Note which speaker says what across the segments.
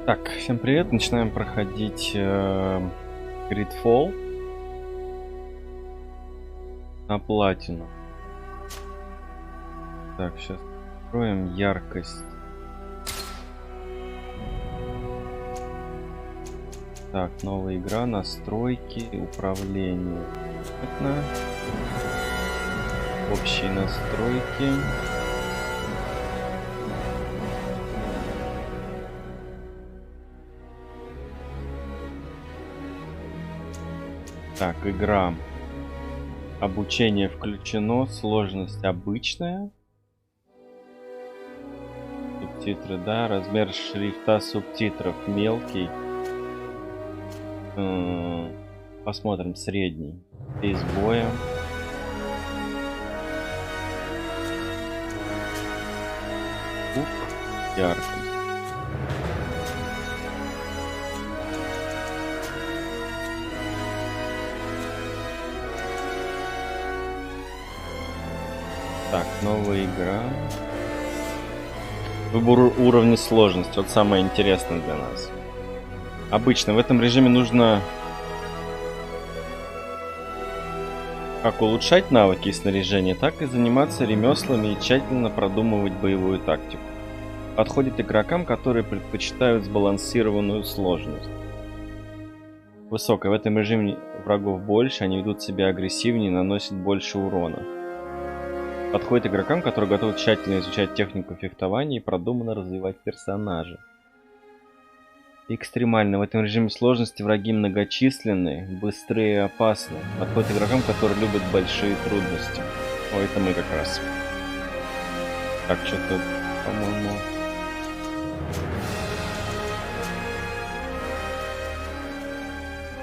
Speaker 1: Так, всем привет, начинаем проходить GreedFall на платину. Так, сейчас откроем яркость. Так, новая игра, настройки, управление. Общие настройки. Так, игра. Обучение включено, сложность обычная. Субтитры, да, размер шрифта субтитров мелкий. Посмотрим средний. Без боя. Яркость. Так, новая игра. Выбор уровня сложности. Вот самое интересное для нас. Обычно в этом режиме нужно как улучшать навыки и снаряжение, так и заниматься ремеслами и тщательно продумывать боевую тактику. Подходит игрокам, которые предпочитают сбалансированную сложность. Высокая. В этом режиме врагов больше, они ведут себя агрессивнее и наносят больше урона. Подходит игрокам, которые готовы тщательно изучать технику фехтования и продуманно развивать персонажа. Экстремально. В этом режиме сложности враги многочисленные, быстрые и опасны. Подходит игрокам, которые любят большие трудности. О, это мы как раз. Так, что тут, по-моему...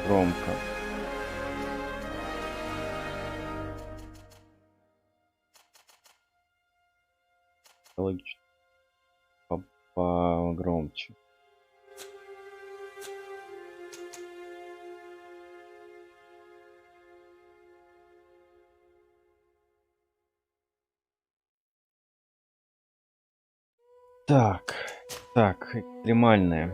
Speaker 1: Громко. Логично. Погромче. Так, экстремальная.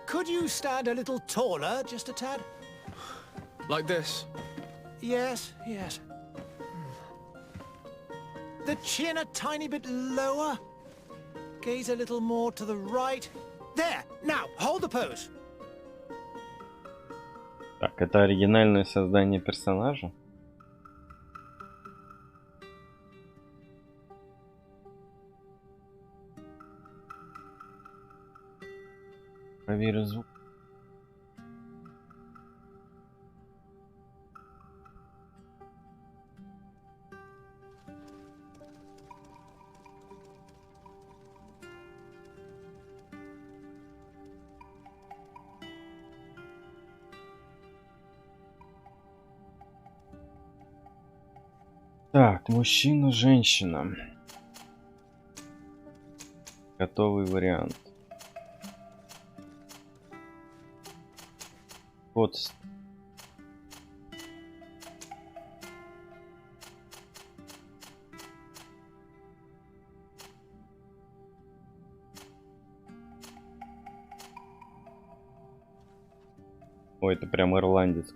Speaker 2: Could you stand a little taller, just a tad?
Speaker 3: Like this?
Speaker 2: Yes, yes. The chin a tiny bit lower. Gaze a little more to the right. There! Now, hold the pose.
Speaker 1: Так, это оригинальное создание персонажа. Проверю звук. Так, мужчина, женщина. Готовый вариант. Вот. Ой, это прям ирландец.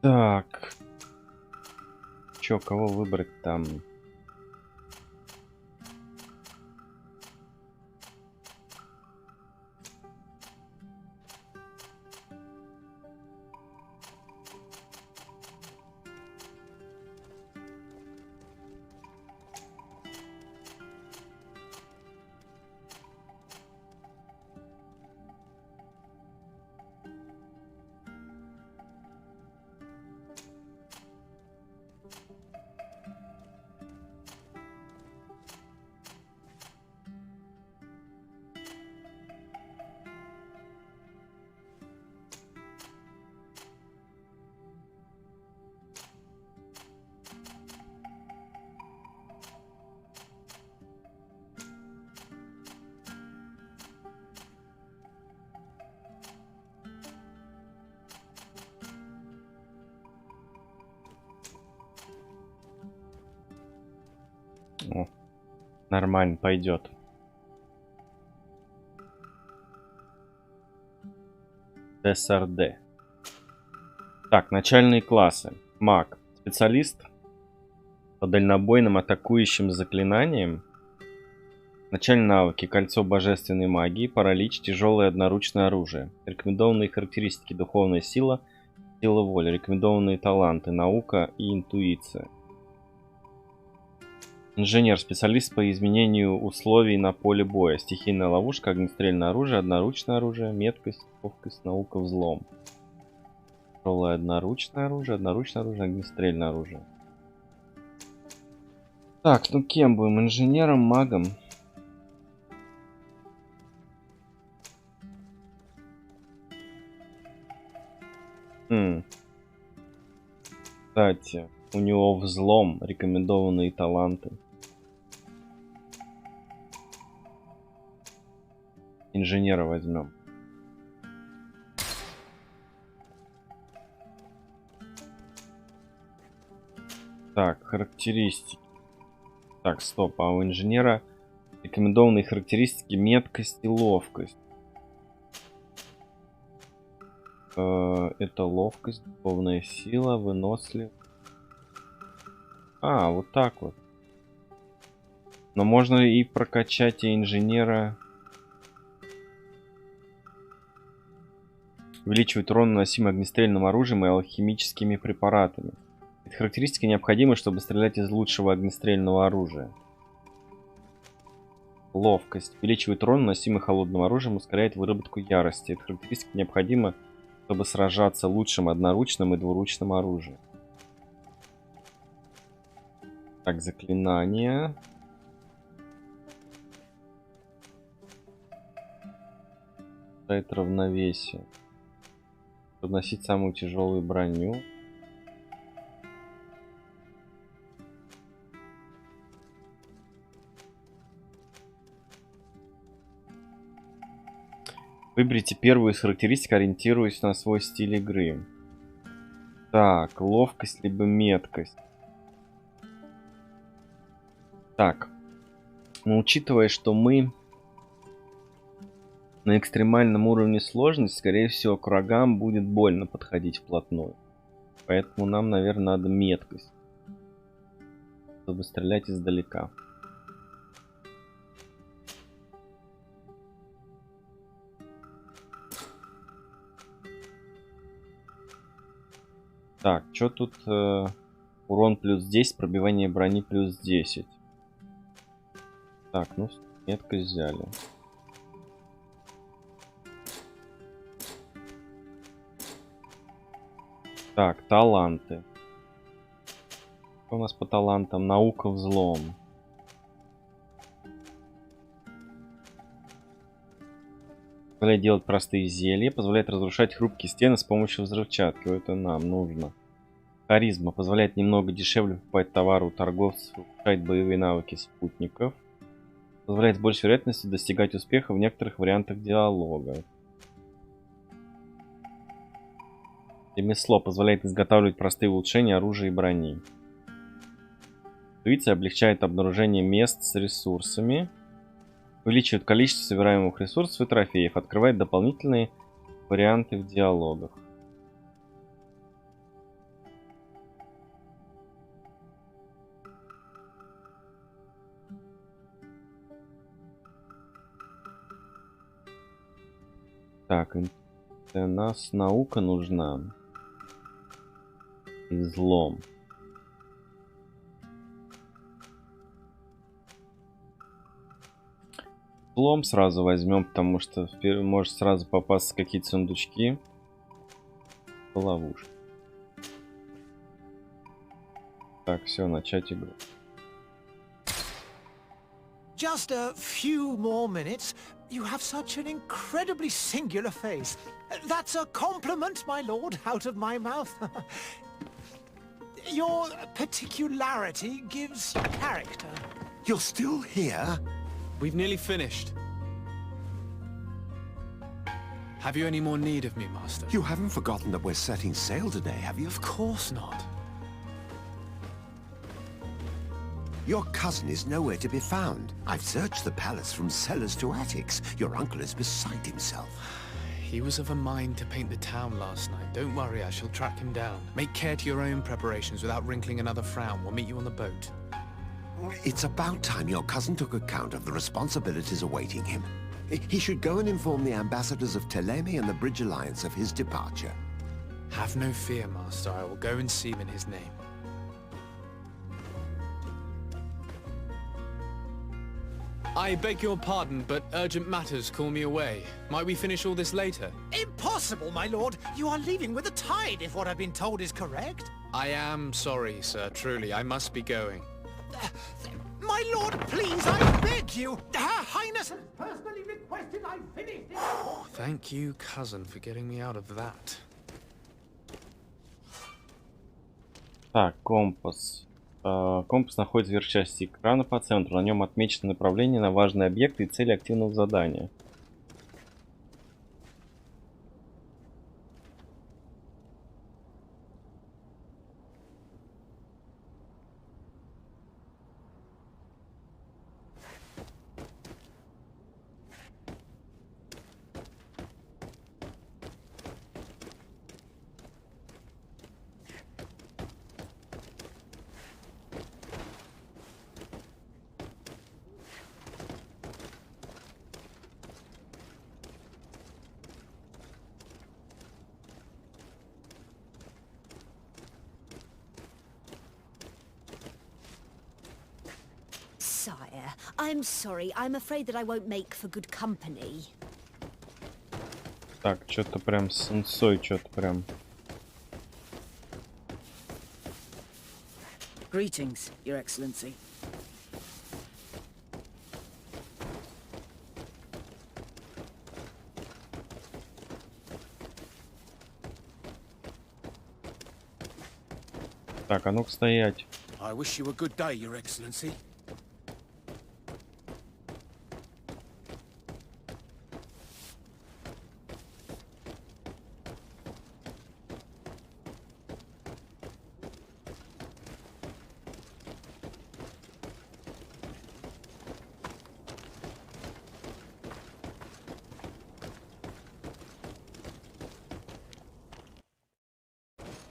Speaker 1: Так. Чё, кого выбрать там? О, нормально пойдет. СРД. Так, начальные классы. Маг. Специалист по дальнобойным атакующим заклинаниям. Начальные навыки. Кольцо божественной магии, паралич, тяжелое одноручное оружие. Рекомендованные характеристики. Духовная сила, сила воли. Рекомендованные таланты. Наука и интуиция. Инженер. Специалист по изменению условий на поле боя. Стихийная ловушка, огнестрельное оружие, одноручное оружие, меткость, ловкость, наука, взлом. Тяжелое одноручное оружие, огнестрельное оружие. Так, ну кем будем? Инженером, магом? Кстати, у него взлом, рекомендованные таланты. Инженера возьмем. Так, характеристики. Так, стоп, а у инженера рекомендованные характеристики меткость и ловкость. Это ловкость, духовная сила, выносливость. А, вот так вот. Но можно и прокачать и инженера. Увеличивает урон, наносимый огнестрельным оружием и алхимическими препаратами. Эта характеристика необходима, чтобы стрелять из лучшего огнестрельного оружия. Ловкость. Увеличивает урон, наносимый холодным оружием, ускоряет выработку ярости. Эта характеристика необходима, чтобы сражаться лучшим одноручным и двуручным оружием. Так, заклинания. Дает равновесие. Подносить самую тяжелую броню. Выберите первую из характеристик, ориентируясь на свой стиль игры. Так, ловкость либо меткость. Так, но учитывая, что мы на экстремальном уровне сложности, скорее всего, к врагам будет больно подходить вплотную. Поэтому нам, наверное, надо меткость, чтобы стрелять издалека. Так, что тут? Урон плюс 10, пробивание брони плюс 10. Так, ну, меткость взяли. Так, таланты. Что у нас по талантам? Наука, взлом. Позволяет делать простые зелья. Позволяет разрушать хрупкие стены с помощью взрывчатки. Это нам нужно. Харизма. Позволяет немного дешевле покупать товары у торговцев. Улучшать боевые навыки спутников. Позволяет с большей вероятностью достигать успеха в некоторых вариантах диалога. Ремесло. Позволяет изготавливать простые улучшения оружия и брони. Интуиция облегчает обнаружение мест с ресурсами. Увеличивает количество собираемых ресурсов и трофеев. Открывает дополнительные варианты в диалогах. Так, у нас наука нужна. И взлом. Взлом сразу возьмем, потому что может сразу попасться какие-то сундучки. Ловушка. Так, все, начать игру.
Speaker 2: Just a few more minutes. You have such an incredibly singular face. That's a compliment, my lord, out of my mouth. Your particularity gives character.
Speaker 4: You're still here?
Speaker 3: We've nearly finished. Have you any more need of me, Master?
Speaker 4: You haven't forgotten that we're setting sail today, have you?
Speaker 3: Of course not.
Speaker 4: Your cousin is nowhere to be found. I've searched the palace from cellars to attics. Your uncle is beside himself.
Speaker 3: He was of a mind to paint the town last night. Don't worry, I shall track him down. Make care to your own preparations without wrinkling another frown. We'll meet you on the boat.
Speaker 4: It's about time your cousin took account of the responsibilities awaiting him. He should go and inform the ambassadors of Teleme and the Bridge Alliance of his departure.
Speaker 3: Have no fear, Master. I will go and see him in his name. I beg your pardon, but urgent matters call me away. Might we finish all this later?
Speaker 2: Impossible, my lord! You are leaving with the tide, if what I've been told is correct.
Speaker 3: I am sorry, sir. Truly, I must be going.
Speaker 2: My lord, please, I beg you! Her Highness has personally requested I finish this.
Speaker 3: Thank you, cousin, for getting me out of that.
Speaker 1: Так, компас. Компас находится вверх части экрана по центру. На нем отмечено направление на важные объекты и цели активного задания.
Speaker 5: Sire, I'm sorry. I'm afraid that I won't make for good company.
Speaker 1: Так, что-то прям сенсой, что-то прям.
Speaker 6: Greetings, Your Excellency.
Speaker 1: Так, а ну-ка стоять.
Speaker 7: I wish you a good day, Your Excellency.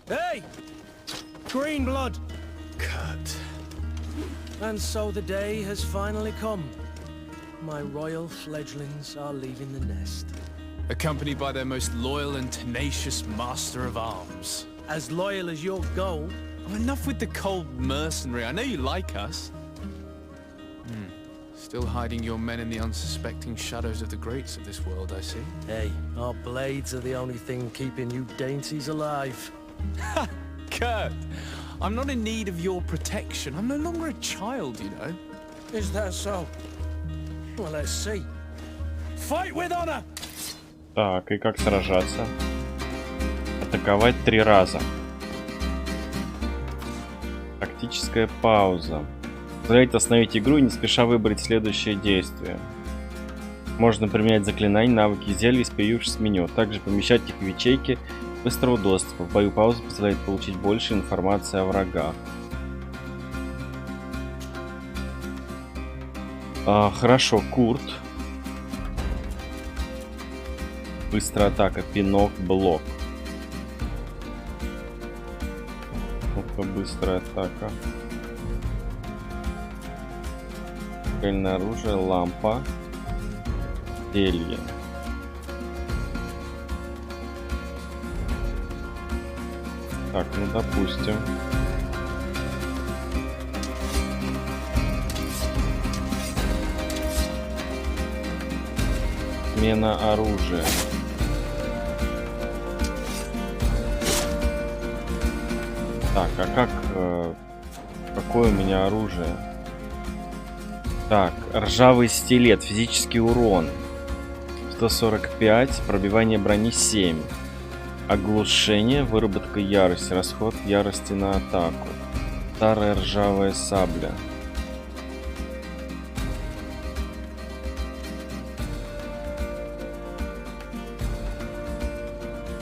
Speaker 8: Hey! Green blood!
Speaker 3: Kurt.
Speaker 8: And so the day has finally come. My royal fledglings are leaving the nest.
Speaker 3: Accompanied by their most loyal and tenacious master of arms.
Speaker 8: As loyal as your gold.
Speaker 3: Oh, enough with the cold mercenary. I know you like us. Still hiding your men in the unsuspecting shadows of the greats of this world, I see.
Speaker 8: Hey, our blades are the only thing keeping you dainties alive.
Speaker 3: Ha! Kurt! I'm not in need of your protection. I'm no longer a child, you know.
Speaker 8: Is that so? Well, let's see. Fight with honor!
Speaker 1: Так, и как сражаться? Атаковать 3 раза. Тактическая пауза. Позволяет остановить игру и не спеша выбрать следующее действие. Можно применять заклинания, навыки и зелья из появившегося меню. Также помещать их в ячейки быстрого доступа. В бою пауза позволяет получить больше информации о врагах. Хорошо, Курт. Быстрая атака, пинок, блок. Ну-ка, быстрая атака. Скальное оружие, лампа, зелье. Так, ну допустим. Смена оружия. Так, а как... какое у меня оружие? Так, ржавый стилет, физический урон 145, пробивание брони 7, оглушение, выработка ярости, расход ярости на атаку, старая ржавая сабля.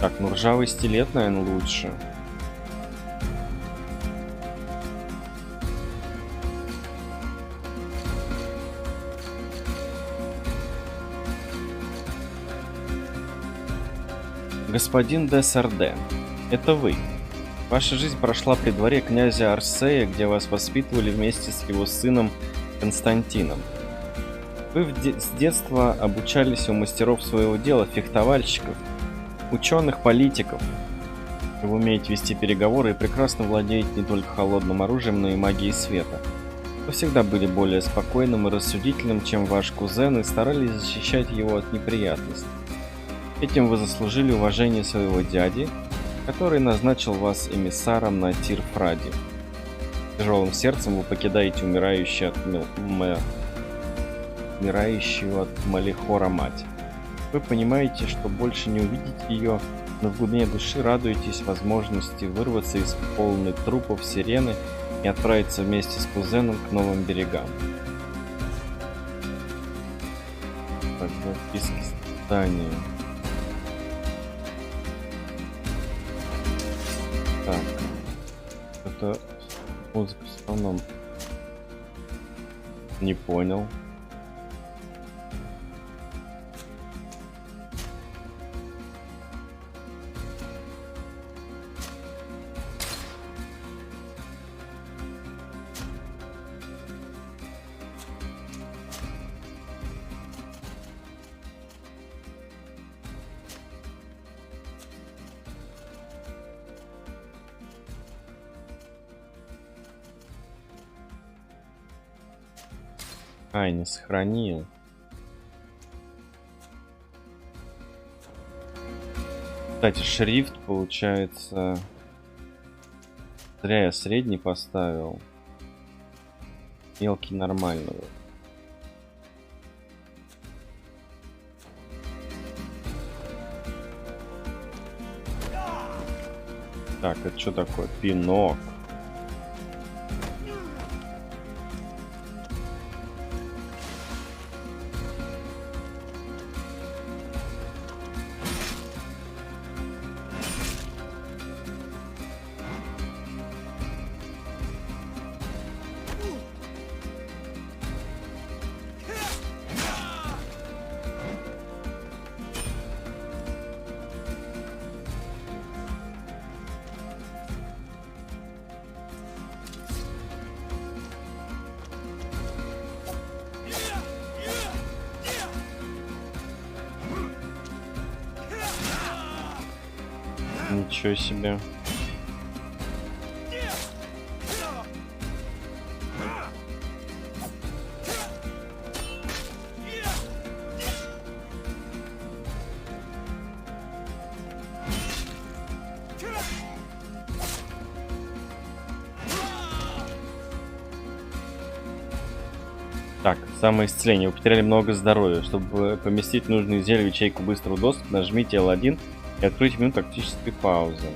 Speaker 1: Так, ну ржавый стилет, наверное, лучше. Господин ДСРД, это вы. Ваша жизнь прошла при дворе князя Арсея, где вас воспитывали вместе с его сыном Константином. Вы с детства обучались у мастеров своего дела, фехтовальщиков, ученых, политиков. Вы умеете вести переговоры и прекрасно владеете не только холодным оружием, но и магией света. Вы всегда были более спокойным и рассудительным, чем ваш кузен, и старались защищать его от неприятностей. Этим вы заслужили уважение своего дяди, который назначил вас эмиссаром на Тирфраде. Тяжелым сердцем вы покидаете умирающую от Малихора мать. Вы понимаете, что больше не увидите ее, но в глубине души радуетесь возможности вырваться из полной трупов сирены и отправиться вместе с кузеном к новым берегам. Так, записки задания. Так, это музыка в основном не понял. Не сохранил. Кстати, шрифт получается... Зря я средний поставил. Мелкий нормального. Так, это что такое? Пинок. Ничего себе. Так, самоисцеление. Вы потеряли много здоровья. Чтобы поместить нужные зелья в ячейку быстрого доступа, нажмите L1 и откройте меню тактической паузы.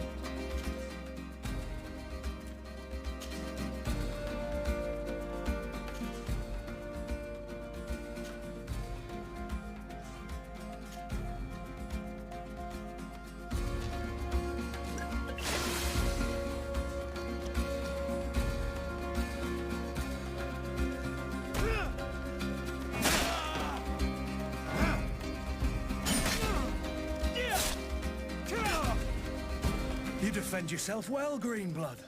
Speaker 8: You defend yourself well, Greenblood.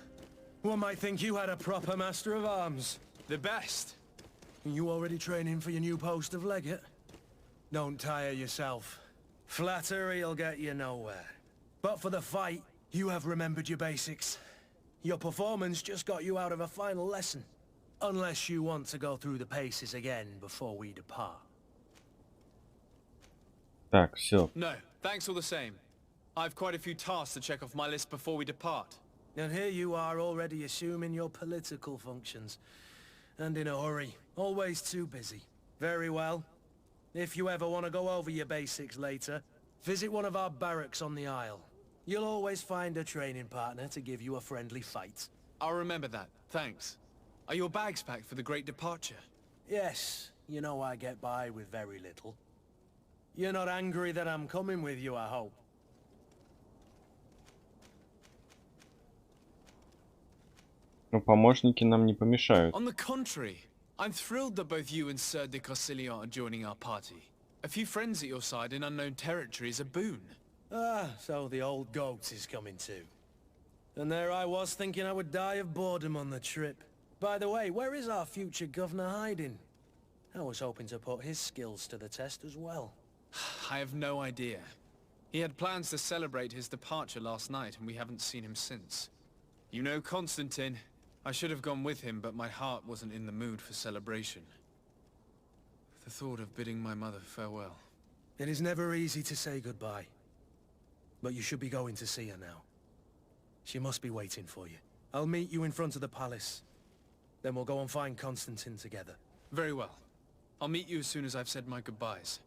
Speaker 8: One might think you had a proper master of arms.
Speaker 3: The best.
Speaker 8: You already training for your new post of legate? Don't tire yourself. Flattery'll get you nowhere. But for the fight, you have remembered your basics. Your performance just got you out of a final lesson. Unless you want to go through the paces again before we depart.
Speaker 1: Так, все.
Speaker 3: No, thanks all the same. I've quite a few tasks to check off my list before we depart.
Speaker 8: And here you are already assuming your political functions. And in a hurry. Always too busy. Very well. If you ever want to go over your basics later, visit one of our barracks on the Isle. You'll always find a training partner to give you a friendly fight.
Speaker 3: I'll remember that, thanks. Are your bags packed for the great departure?
Speaker 8: Yes, you know I get by with very little. You're not angry that I'm coming with you, I hope.
Speaker 1: Но помощники нам не помешают.
Speaker 3: On the contrary, I'm thrilled that both you and Sir de Corsilion are joining our party. A few friends at your side in unknown territory is a boon.
Speaker 8: Ah, so the old goat is coming too. And there I was thinking I would die of boredom on the trip. By the way, where is our future governor hiding? I was hoping to put his skills to the test as well.
Speaker 3: I have no idea. He had plans to celebrate his departure last night, and we haven't seen him since. You know Constantine. I should have gone with him, but my heart wasn't in the mood for celebration. The thought of bidding my mother farewell.
Speaker 8: It is never easy to say goodbye. But you should be going to see her now. She must be waiting for you. I'll meet you in front of the palace. Then we'll go and find Constantine together.
Speaker 3: Very well. I'll meet you as soon as I've said my goodbyes.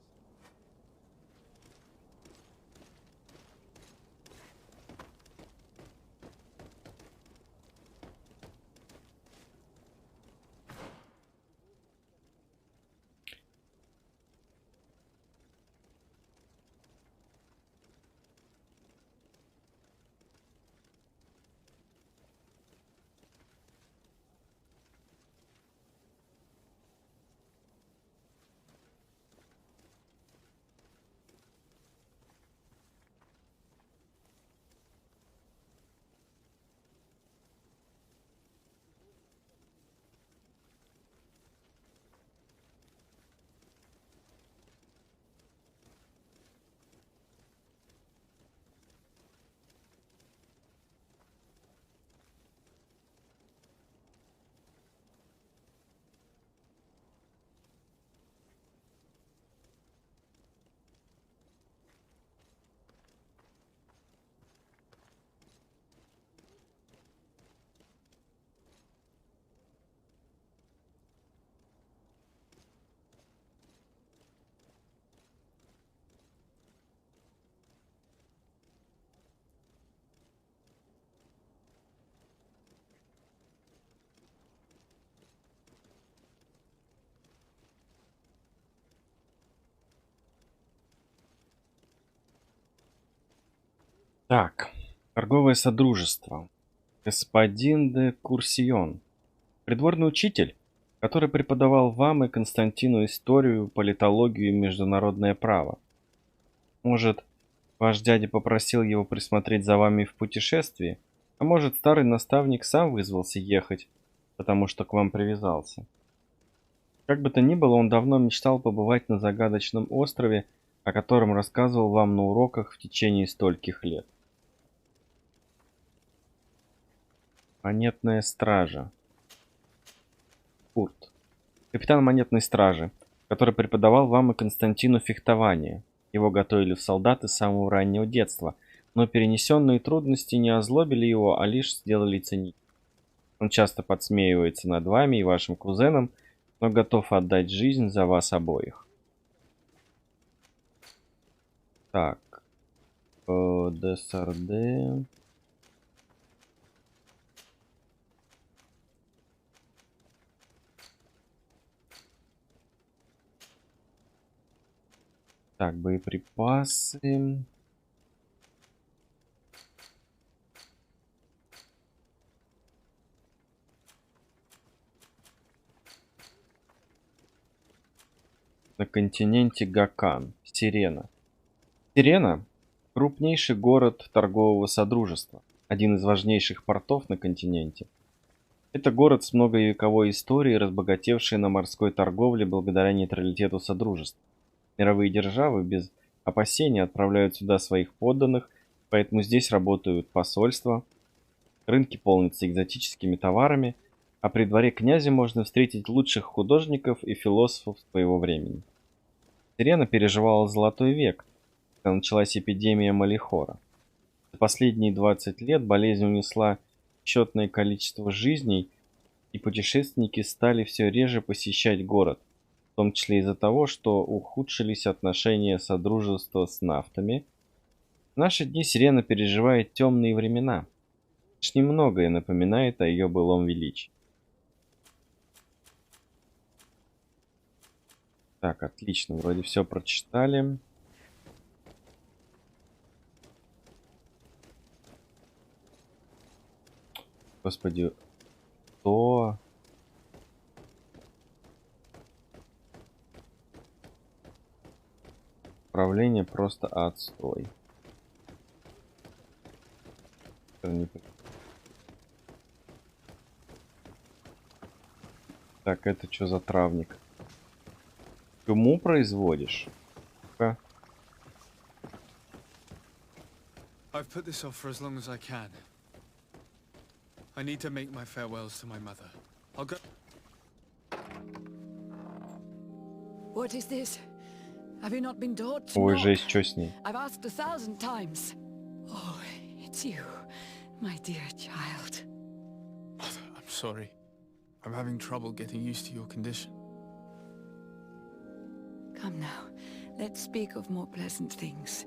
Speaker 1: Так, торговое содружество. Господин де Курсион. Придворный учитель, который преподавал вам и Константину историю, политологию и международное право. Может, ваш дядя попросил его присмотреть за вами в путешествии, а может, старый наставник сам вызвался ехать, потому что к вам привязался. Как бы то ни было, он давно мечтал побывать на загадочном острове, о котором рассказывал вам на уроках в течение стольких лет. Монетная стража. Курт. Капитан монетной стражи, который преподавал вам и Константину фехтование. Его готовили в солдаты с самого раннего детства, но перенесенные трудности не озлобили его, а лишь сделали ценить. Он часто подсмеивается над вами и вашим кузеном, но готов отдать жизнь за вас обоих. Так. ДСРД. Так, боеприпасы. На континенте Гакан. Сирена. Сирена – крупнейший город торгового содружества, один из важнейших портов на континенте. Это город с многовековой историей, разбогатевший на морской торговле благодаря нейтралитету содружества. Мировые державы без опасения отправляют сюда своих подданных, поэтому здесь работают посольства, рынки полнятся экзотическими товарами, а при дворе князя можно встретить лучших художников и философов своего времени. Сирена переживала золотой век, когда началась эпидемия малихора. За последние 20 лет болезнь унесла счетное количество жизней, и путешественники стали все реже посещать город, в том числе из-за того, что ухудшились отношения содружества с нафтами. В наши дни Сирена переживает темные времена. Лишь немногое напоминает о ее былом величии. Так, отлично, вроде все прочитали. Господи, то... Управление просто отстой. быстро не... Так, это что за травник? Чуму производишь? Ка.
Speaker 3: I've put this off for as long as I can. I need to make my farewells to my mother. I'll go.
Speaker 6: What is this? Have you not been taught?
Speaker 1: Ой, жесть, что с ней?
Speaker 6: I've asked 1,000 times. Oh, it's you, my dear child.
Speaker 3: Mother, I'm sorry. I'm having trouble getting used to your condition.
Speaker 6: Come now, let's speak of more pleasant things.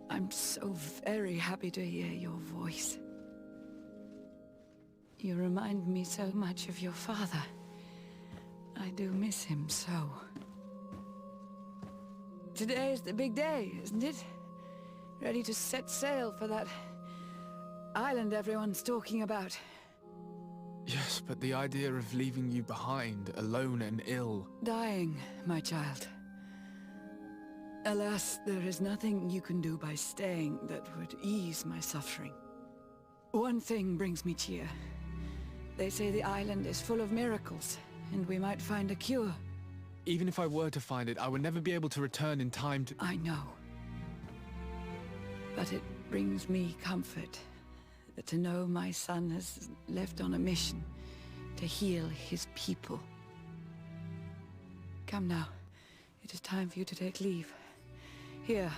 Speaker 6: I'm so very happy to hear your voice. You remind me so much of your father. I do miss him so. Today is the big day, isn't it? Ready to set sail for that island everyone's talking about.
Speaker 3: Yes, but the idea of leaving you behind, alone and ill...
Speaker 6: Dying, my child. Alas, there is nothing you can do by staying that would ease my suffering. One thing brings me cheer. They say the island is full of miracles, and we might find a cure.
Speaker 3: Even if I were to find it, I would never be able to return in time to...
Speaker 6: I know. But it brings me comfort to know my son has left on a mission to heal his people. Come now. It is time for you to take leave. Here,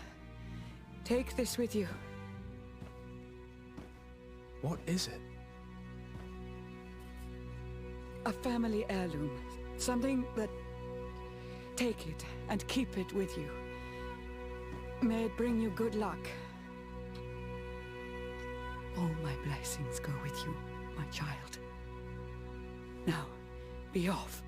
Speaker 6: take this with you.
Speaker 3: What is it?
Speaker 6: A family heirloom. Something that... Take it and keep it with you. May it bring you good luck. All my blessings go with you, my child. Now, be off.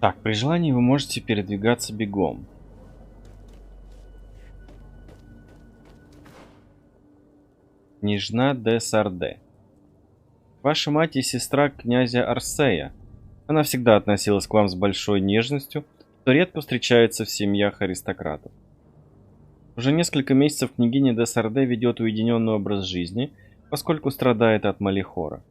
Speaker 1: Так, при желании вы можете передвигаться бегом. Княжна де Сарде. Ваша мать и сестра князя Арсея. Она всегда относилась к вам с большой нежностью, что редко встречается в семьях аристократов. Уже несколько месяцев княгиня де Сарде ведет уединенный образ жизни, поскольку страдает от малихора.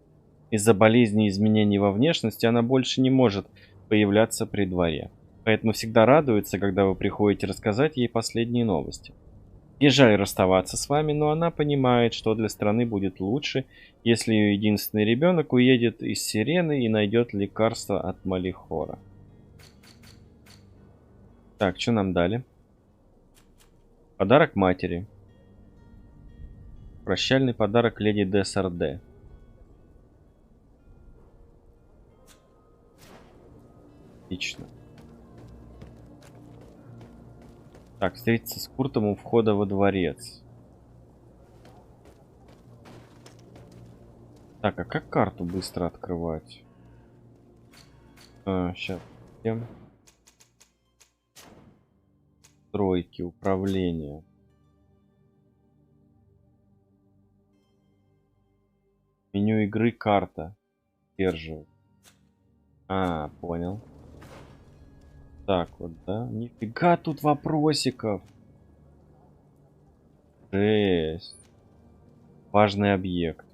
Speaker 1: Из-за болезни и изменений во внешности она больше не может появляться при дворе, поэтому всегда радуется, когда вы приходите рассказать ей последние новости. Ей жаль расставаться с вами, но она понимает, что для страны будет лучше, если ее единственный ребенок уедет из Сирены и найдет лекарство от малихора. Так, что нам дали? Подарок матери. Прощальный подарок леди де Сарде. Отлично. Так, встретиться с Куртом у входа во дворец. Так, а как карту быстро открывать? Сейчас. Стройки, управление. Меню игры, карта. Держу. Понял. Так вот, да? Нифига тут вопросиков. Жесть. Важный объект.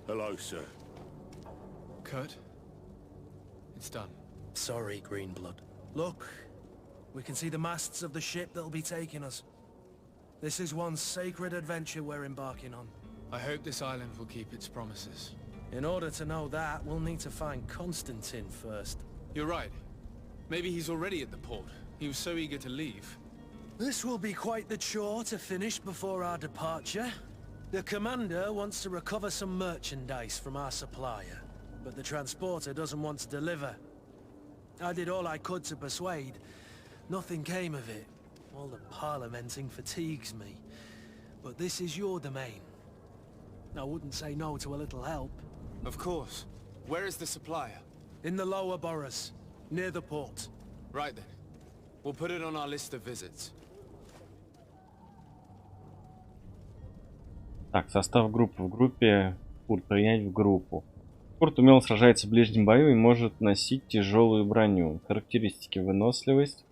Speaker 7: Hello, sir.
Speaker 3: Kurt? It's done.
Speaker 8: Sorry, Greenblood. Look, we can see the masts of the ship that'll be taking us. This is one sacred adventure we're embarking on.
Speaker 3: I hope this island will keep its promises.
Speaker 8: In order to know that, we'll need to find Constantine first.
Speaker 3: You're right. Maybe he's already at the port. He was so eager to leave.
Speaker 8: This will be quite the chore to finish before our departure. The commander wants to recover some merchandise from our supplier. but the transporter doesn't want to deliver. I did all I could to persuade. Nothing came of it. All the parliamenting fatigues me. But this is your domain. I wouldn't say no to a little help.
Speaker 3: Of course. Where is the supplier?
Speaker 8: In the lower boroughs, near the port.
Speaker 3: Right then. We'll put it on our list of visits.
Speaker 1: Так, состав группы. В группе Курт. Принять в группу. Курт умело сражается в ближнем бою и может носить тяжелую броню. Характеристики: выносливость.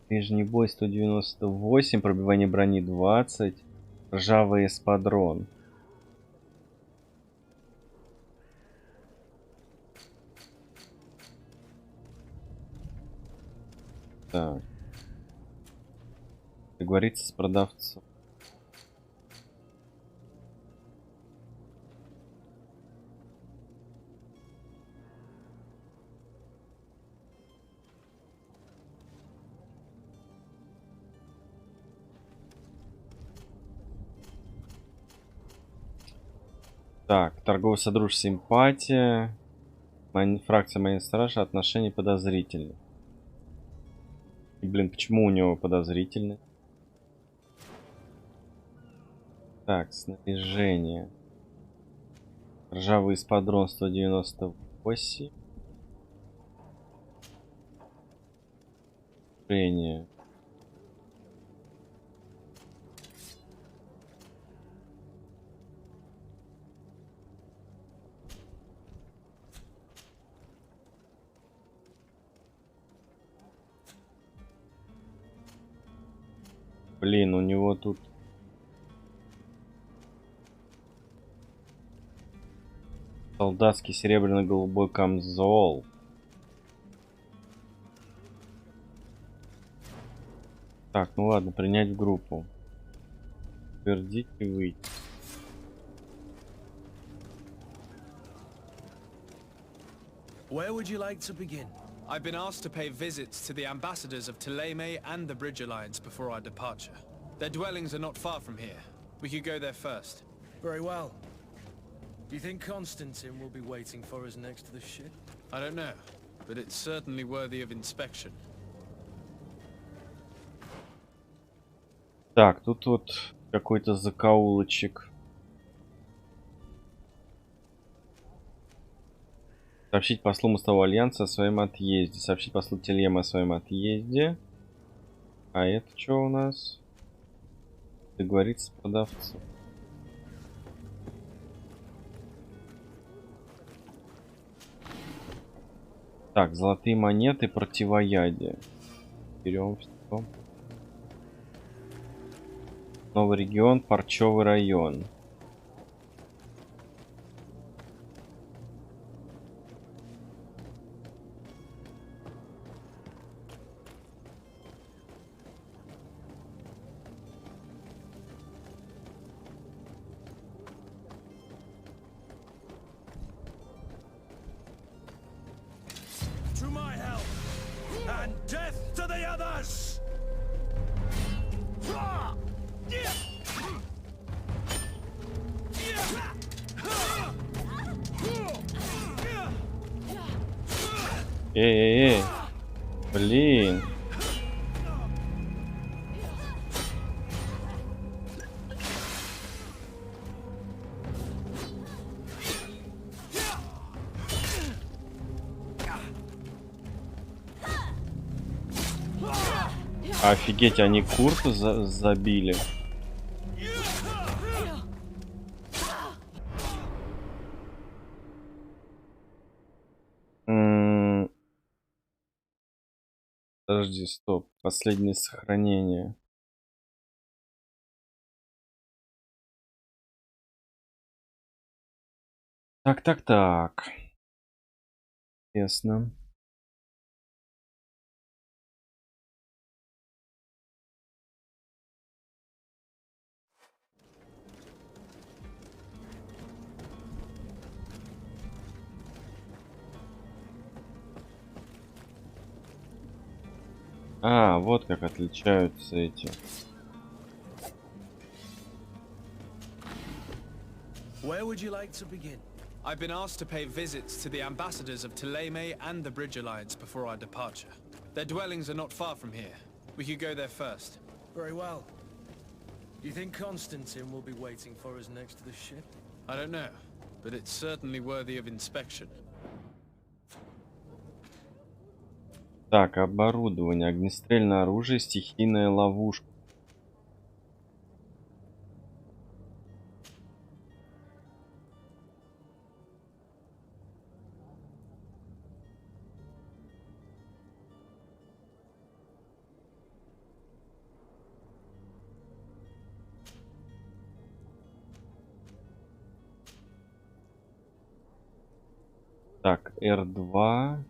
Speaker 1: Ближний бой 198, пробивание брони 20, ржавый эспадрон. Так. Договориться с продавцом. Так, торговый содружество, симпатия. Фракция моей стражи, отношения подозрительны. И, блин, почему у него подозрительны? Так, снаряжение. Ржавый эспадрон 198. Снаряжение. Блин, у него тут солдатский серебряно-голубой камзол. Так, ну ладно, принять в группу. Утвердить и выйти.
Speaker 8: Where would you like to begin?
Speaker 3: I've been asked to pay visits to the ambassadors of Thélème and the Bridge Alliance before our departure. Their dwellings are not far from here. We could go there first.
Speaker 8: Very well. Do you think Constantine will be waiting for us next to the ship?
Speaker 3: I don't know, but it's certainly worthy of inspection.
Speaker 1: Так, тут вот какой-то закоулочек. Сообщить послу Мостового Альянса о своем отъезде. Сообщить послу Телема о своем отъезде. А это что у нас? Договориться с продавцом. Так, золотые монеты, противоядие. Берем все. Новый регион, Парчевый район. Эй, блин. Офигеть, они Курта забили. Подожди, стоп. Последнее сохранение. Так. Ясно. А, вот как отличаются эти.
Speaker 8: Where would you like to begin?
Speaker 3: I've been asked to pay visits to the ambassadors of Thélème and the Bridge Alliance before our departure. Their dwellings are not far from here. We could go there first.
Speaker 8: Very well. Do you think Constantine will be waiting for us next to the ship?
Speaker 3: I don't know, but it's certainly worthy of inspection.
Speaker 1: Так, оборудование, огнестрельное оружие, стихийная ловушка. Так, R2.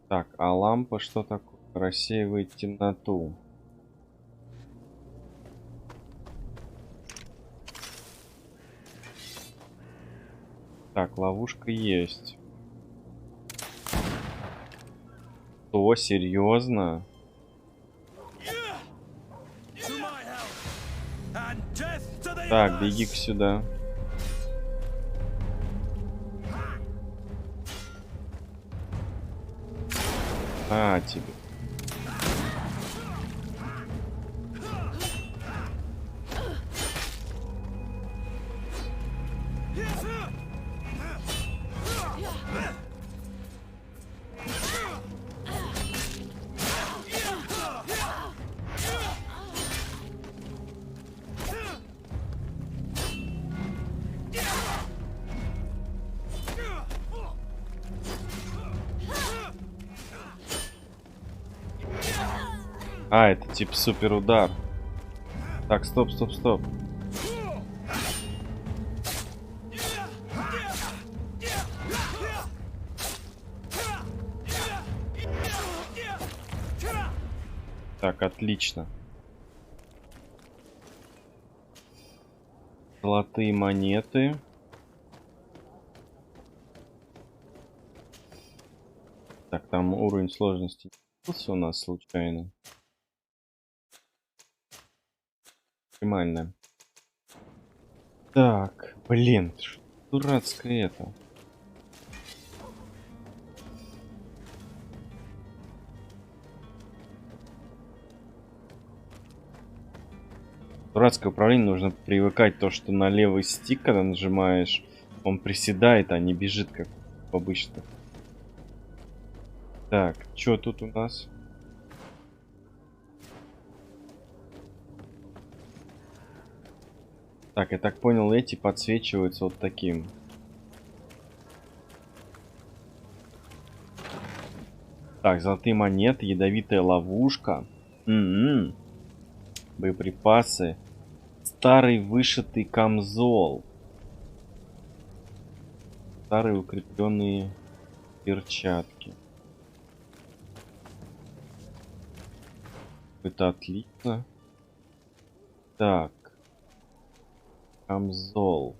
Speaker 1: Так, а лампа что такое? Рассеивает темноту. Так, ловушка есть. Что, серьезно? Так, беги-ка сюда. А, тебе. А, это типа супер удар. Так, стоп, стоп, стоп. Так, отлично. Золотые монеты. Так, там уровень сложности у нас случайно. Максимально. Так, блин, дурацкое это. Дурацкое управление, нужно привыкать то, что на левый стик, когда нажимаешь, он приседает, а не бежит, как обычно. Так, что тут у нас? Так, я так понял, эти подсвечиваются вот таким. Так, золотые монеты, ядовитая ловушка. Боеприпасы. Старый вышитый камзол. Старые укрепленные перчатки. Это отлично. Так. Камзол.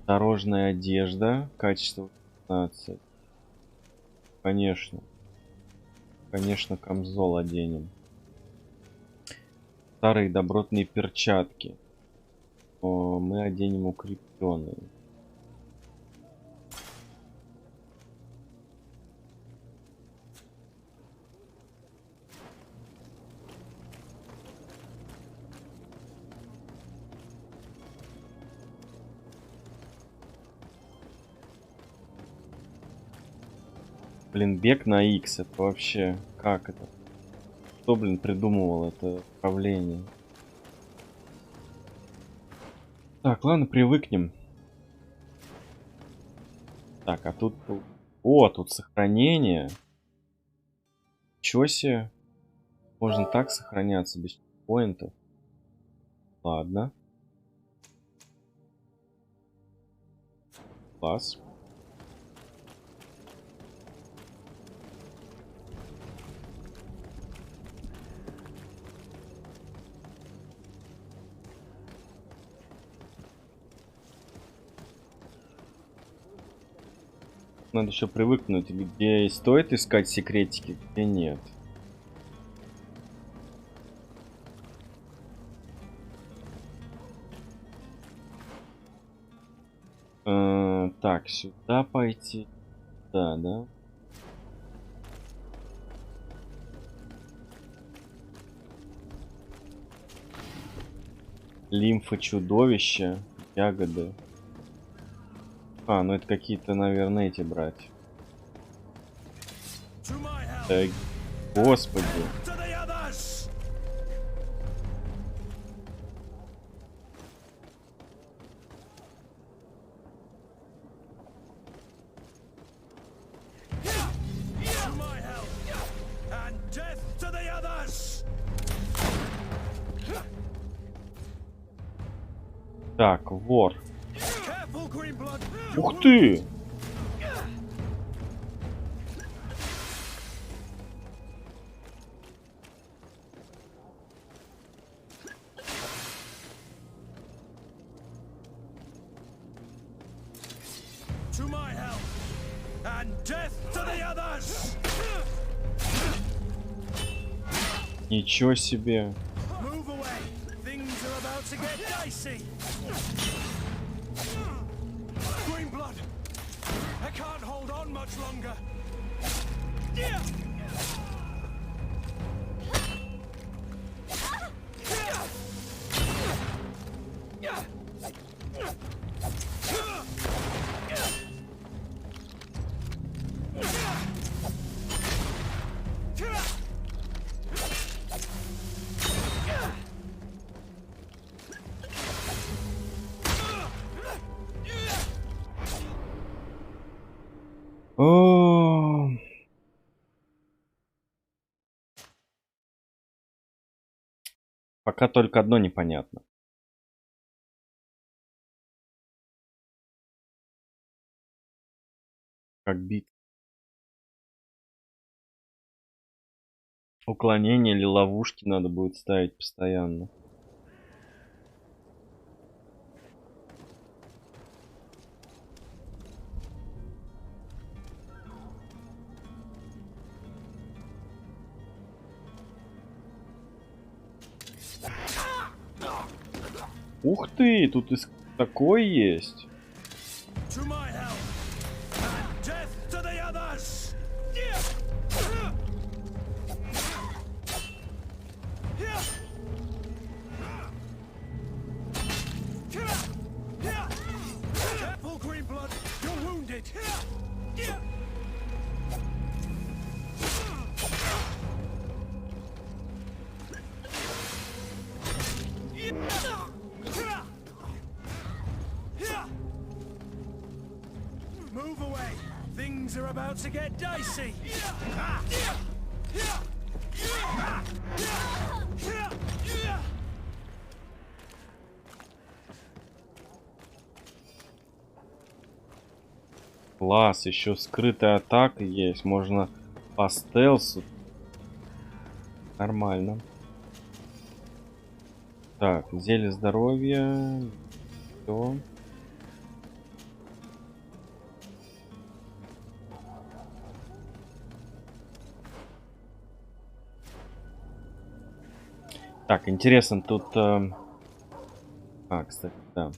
Speaker 1: Дорожная одежда. Качество 15. Конечно. Конечно, камзол оденем. Старые добротные перчатки. О, мы оденем укрепленные. Блин, бег на X, это вообще как это? Кто, блин, придумывал это управление? Так, ладно, привыкнем. Так, а тут... О, тут сохранение. Чё себе? Можно так сохраняться без поинтов. Ладно. Класс. Надо еще привыкнуть, где стоит искать секретики, где нет. Так, сюда пойти. Да. Лимфа чудовища, ягоды. А, ну это какие-то, наверное, эти брать. Так, господи. Так, вор. Ух ты! Ничего себе. О, пока только одно непонятно. Как бить? Уклонение или ловушки надо будет ставить постоянно. Ух ты, тут и такой есть. Класс, еще скрытая атака есть, можно по стелсу. Нормально. Так, зелье здоровья. Все. Так, интересно, тут... кстати, да.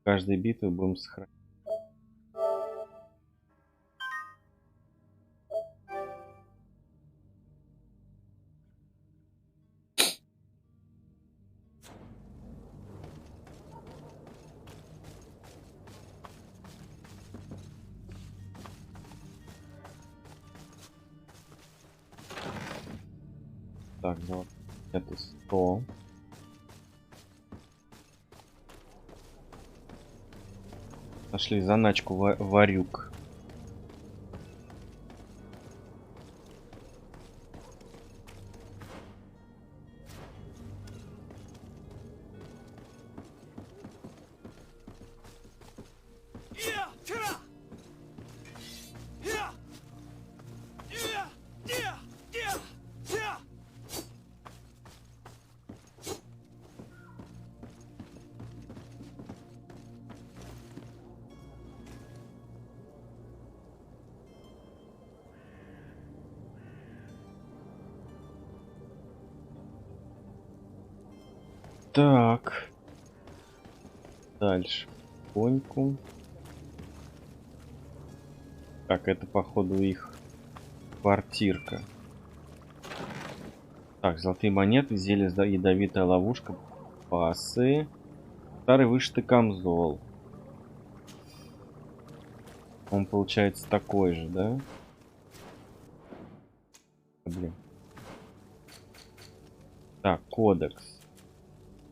Speaker 1: Каждой битвы будем сохранять. Так, вот. Это 100. Нашли заначку варюк. Так. Дальше. Коньку. Так, это походу их квартирка. Так, золотые монеты, зелье, ядовитая ловушка, пасы. Старый вышитый камзол. Он получается такой же, да? Блин. Так, кодекс.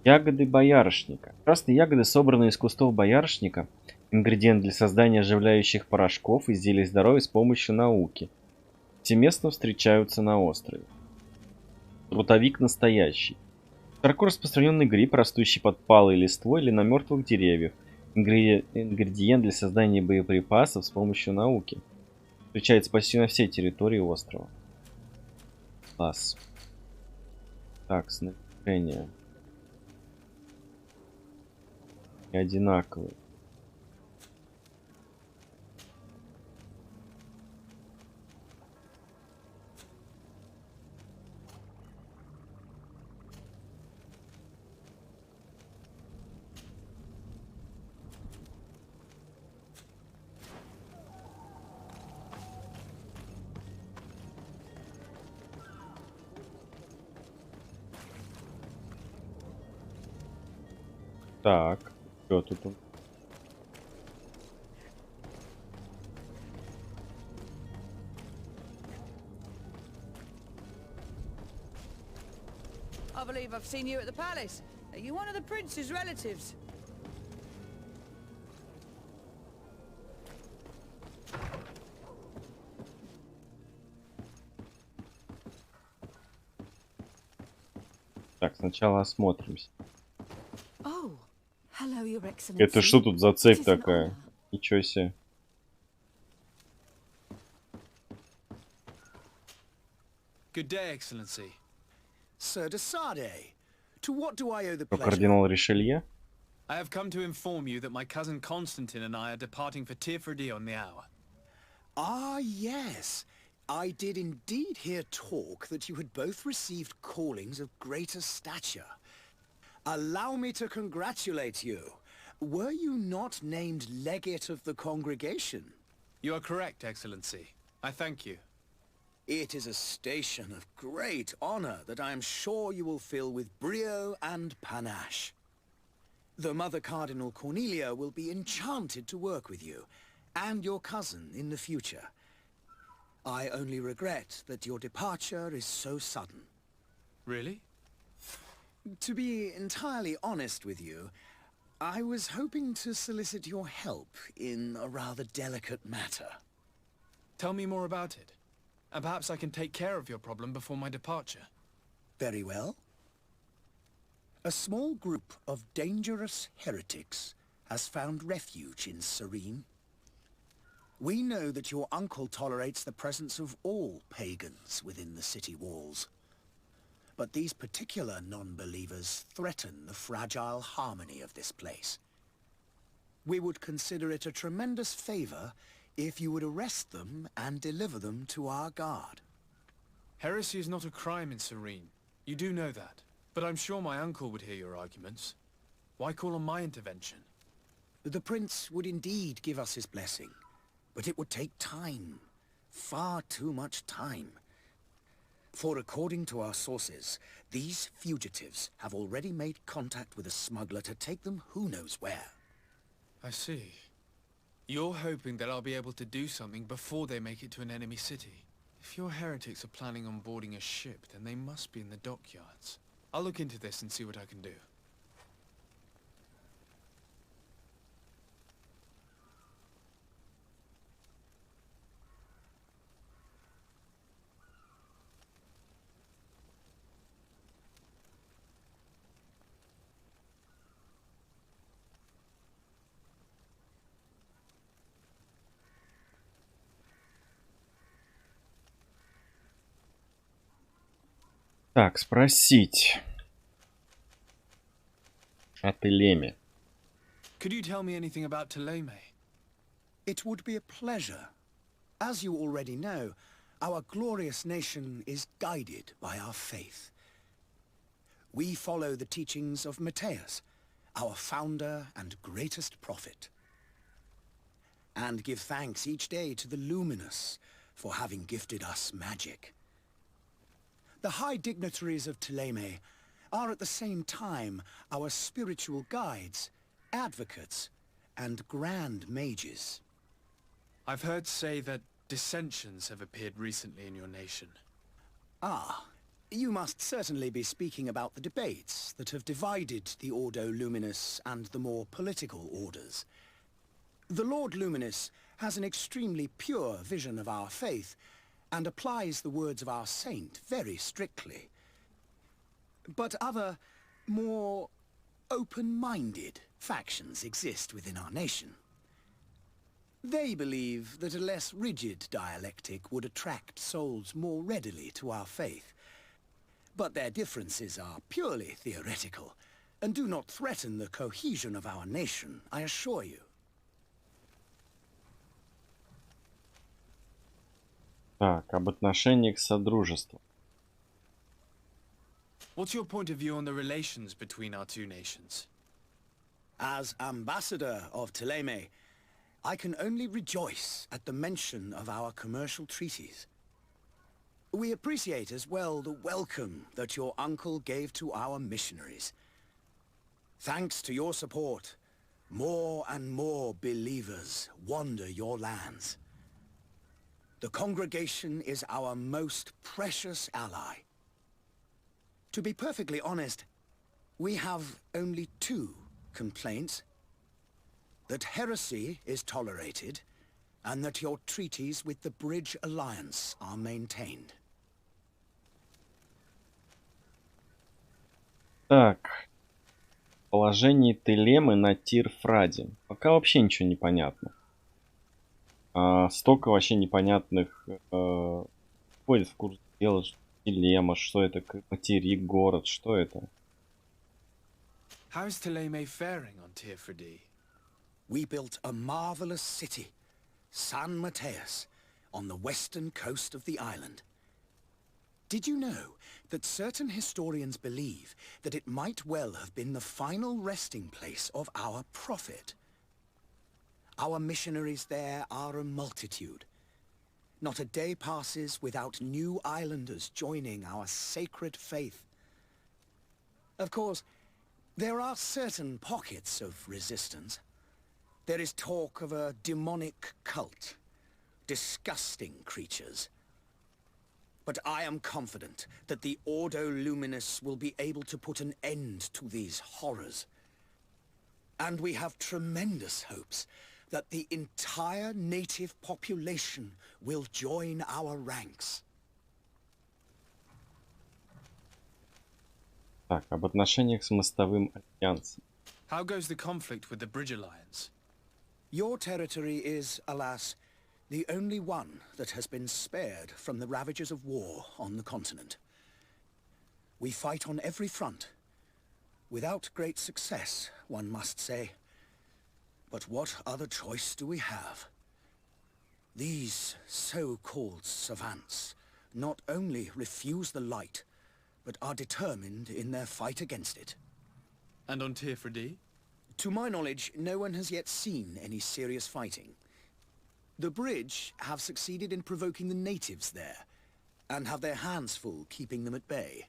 Speaker 1: Ягоды боярышника. Красные ягоды, собранные из кустов боярышника. Ингредиент для создания оживляющих порошков и изделий здоровья с помощью науки. Повсеместно встречаются на острове. Трутовик настоящий. Широко распространенный гриб, растущий под палой листвой или на мертвых деревьях. Ингредиент для создания боеприпасов с помощью науки. Встречается почти на всей территории острова. Класс. Так, снаряжение. И одинаковые. Так, что тут?
Speaker 6: I believe I've seen you at the palace. Are you one of the prince's relatives?
Speaker 1: Так, сначала осмотримся.
Speaker 5: Oh, hello, Your Excellency.
Speaker 1: Это что тут за цепь
Speaker 5: It is an
Speaker 1: такая?
Speaker 5: honor.
Speaker 1: Ничего себе.
Speaker 3: Good day, Excellency.
Speaker 7: Sir de Sade, to what do I owe the
Speaker 1: Что,
Speaker 7: pleasure?
Speaker 1: кардинал Ришелье?
Speaker 3: I have come to inform you that my cousin Constantine and I are departing for Tirfredi on the hour.
Speaker 7: Ah, yes. I did indeed hear talk that you had both received callings of greater stature. Allow me to congratulate you. Were you not named legate of the congregation?
Speaker 3: You are correct, Excellency. I thank you.
Speaker 7: It is a station of great honor that I am sure you will fill with brio and panache. The Mother Cardinal Cornelia will be enchanted to work with you, and your cousin in the future. I only regret that your departure is so sudden.
Speaker 3: Really?
Speaker 7: To be entirely honest with you, I was hoping to solicit your help in a rather delicate matter.
Speaker 3: Tell me more about it. And perhaps I can take care of your problem before my departure.
Speaker 7: Very well. A small group of dangerous heretics has found refuge in Serene. We know that your uncle tolerates the presence of all pagans within the city walls. But these particular non-believers threaten the fragile harmony of this place. We would consider it a tremendous favor if you would arrest them and deliver them to our guard.
Speaker 3: Heresy is not a crime in Serene. You do know that. But I'm sure my uncle would hear your arguments. Why call on my intervention?
Speaker 7: The prince would indeed give us his blessing, but it would take time. Far too much time. For according to our sources, these fugitives have already made contact with a smuggler to take them who knows where.
Speaker 3: I see. You're hoping that I'll be able to do something before they make it to an enemy city. If your heretics are planning on boarding a ship, then they must be in the dockyards. I'll look into this and see what I can do.
Speaker 1: Так, спросить. О Телеме.
Speaker 3: Could you tell me anything about Teleme?
Speaker 7: It would be a pleasure. As you already know, our glorious nation is guided by our faith. We follow the teachings of Matthias, our founder and greatest prophet, and give thanks each day to the Luminous for having gifted us magic. The high dignitaries of Thélème are at the same time our spiritual guides, advocates, and grand mages.
Speaker 3: I've heard say that dissensions have appeared recently in your nation.
Speaker 7: Ah, you must certainly be speaking about the debates that have divided the Ordo Luminous and the more political orders. The Lord Luminous has an extremely pure vision of our faith and applies the words of our saint very strictly. But other, more open-minded factions exist within our nation. They believe that a less rigid dialectic would attract souls more readily to our faith. But their differences are purely theoretical and do not threaten the cohesion of our nation, I assure you.
Speaker 1: Так, об отношениях содружества.
Speaker 3: What's your point of view on the relations between our two nations?
Speaker 7: As ambassador of Thélème, I can only rejoice at the mention of our commercial treaties. We appreciate as well the welcome that your uncle gave to our missionaries. Thanks to your support, more and more believers wander your lands. The congregation is our most precious ally. To be perfectly honest, we have only two complaints. That heresy is tolerated, and that your treaties with the Bridge Alliance are maintained.
Speaker 1: Так, положение Телемы на Тирфраде. Пока вообще ничего не понятно. Столько вообще непонятных входит в курс дела. Телема, что это? Материк, город, что это?
Speaker 3: How is Thélème faring on Tirfradi?
Speaker 7: We built a marvelous city, San Mateus, on the western coast of the island. Did you know that certain historians believe that it might well have been the final resting place of our prophet? Our missionaries there are a multitude. Not a day passes without new islanders joining our sacred faith. Of course, there are certain pockets of resistance. There is talk of a demonic cult, disgusting creatures. But I am confident that the Ordo Luminous will be able to put an end to these horrors. And we have tremendous hopes that the entire native population will join our ranks.
Speaker 1: Так, об отношениях с мостовым альянсом.
Speaker 3: How goes the conflict with the Bridge Alliance?
Speaker 7: Your territory is, alas, the only one that has been spared from the ravages of war on the continent. We fight on every front, without great success, one must say. But what other choice do we have? These so-called savants not only refuse the light, but are determined in their fight against it.
Speaker 3: And on Tirfradi?
Speaker 7: To my knowledge, no one has yet seen any serious fighting. The Bridge have succeeded in provoking the natives there, and have their hands full keeping them at bay.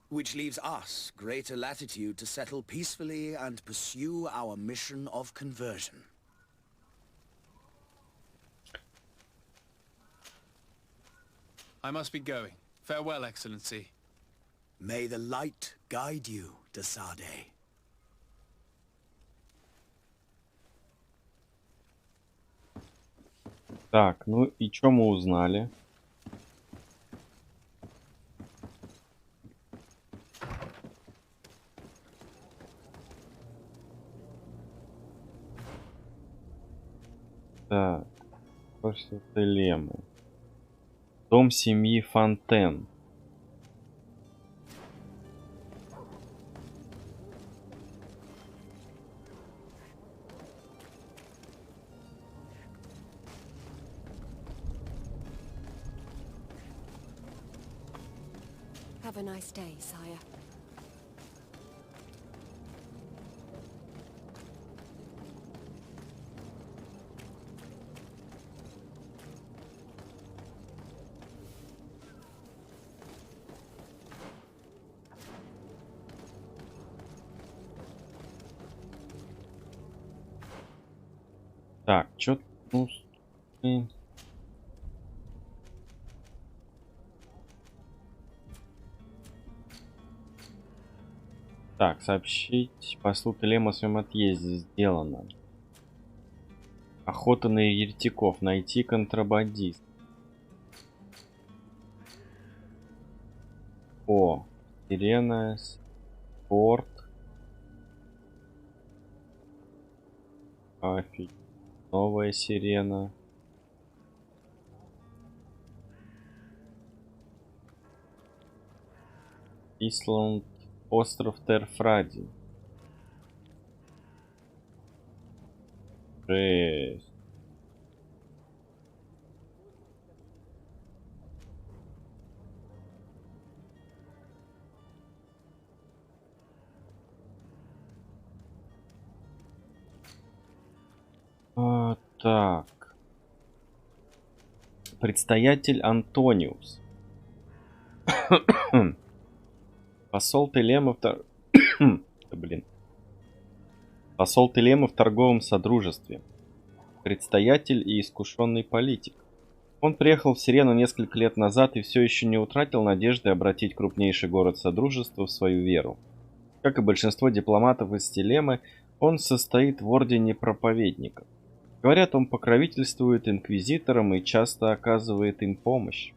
Speaker 7: Which leaves us greater latitude to settle peacefully and pursue our mission of conversion.
Speaker 3: I must be going. Farewell, Excellency.
Speaker 7: May the light guide you, Desade.
Speaker 1: Так, ну и что мы узнали? Так, просто Телемы. Дом семьи Фонтен.
Speaker 5: Have a nice day, sire.
Speaker 1: Так, чё... Ну... Так, сообщить послу Телему о своем отъезде. Сделано. Охота на еретиков. Найти контрабандист. О, сирена, спорт. Офигеть. Новая сирена. Исланд. Остров Терфради. Жесть. Так. Предстоятель Антониус. Посол Телема Посол Телема в торговом содружестве. Предстоятель и искушенный политик. Он приехал в Сирену несколько лет назад и все еще не утратил надежды обратить крупнейший город Содружества в свою веру. Как и большинство дипломатов из Телемы, он состоит в ордене проповедников. Говорят, он покровительствует инквизиторам и часто оказывает им помощь.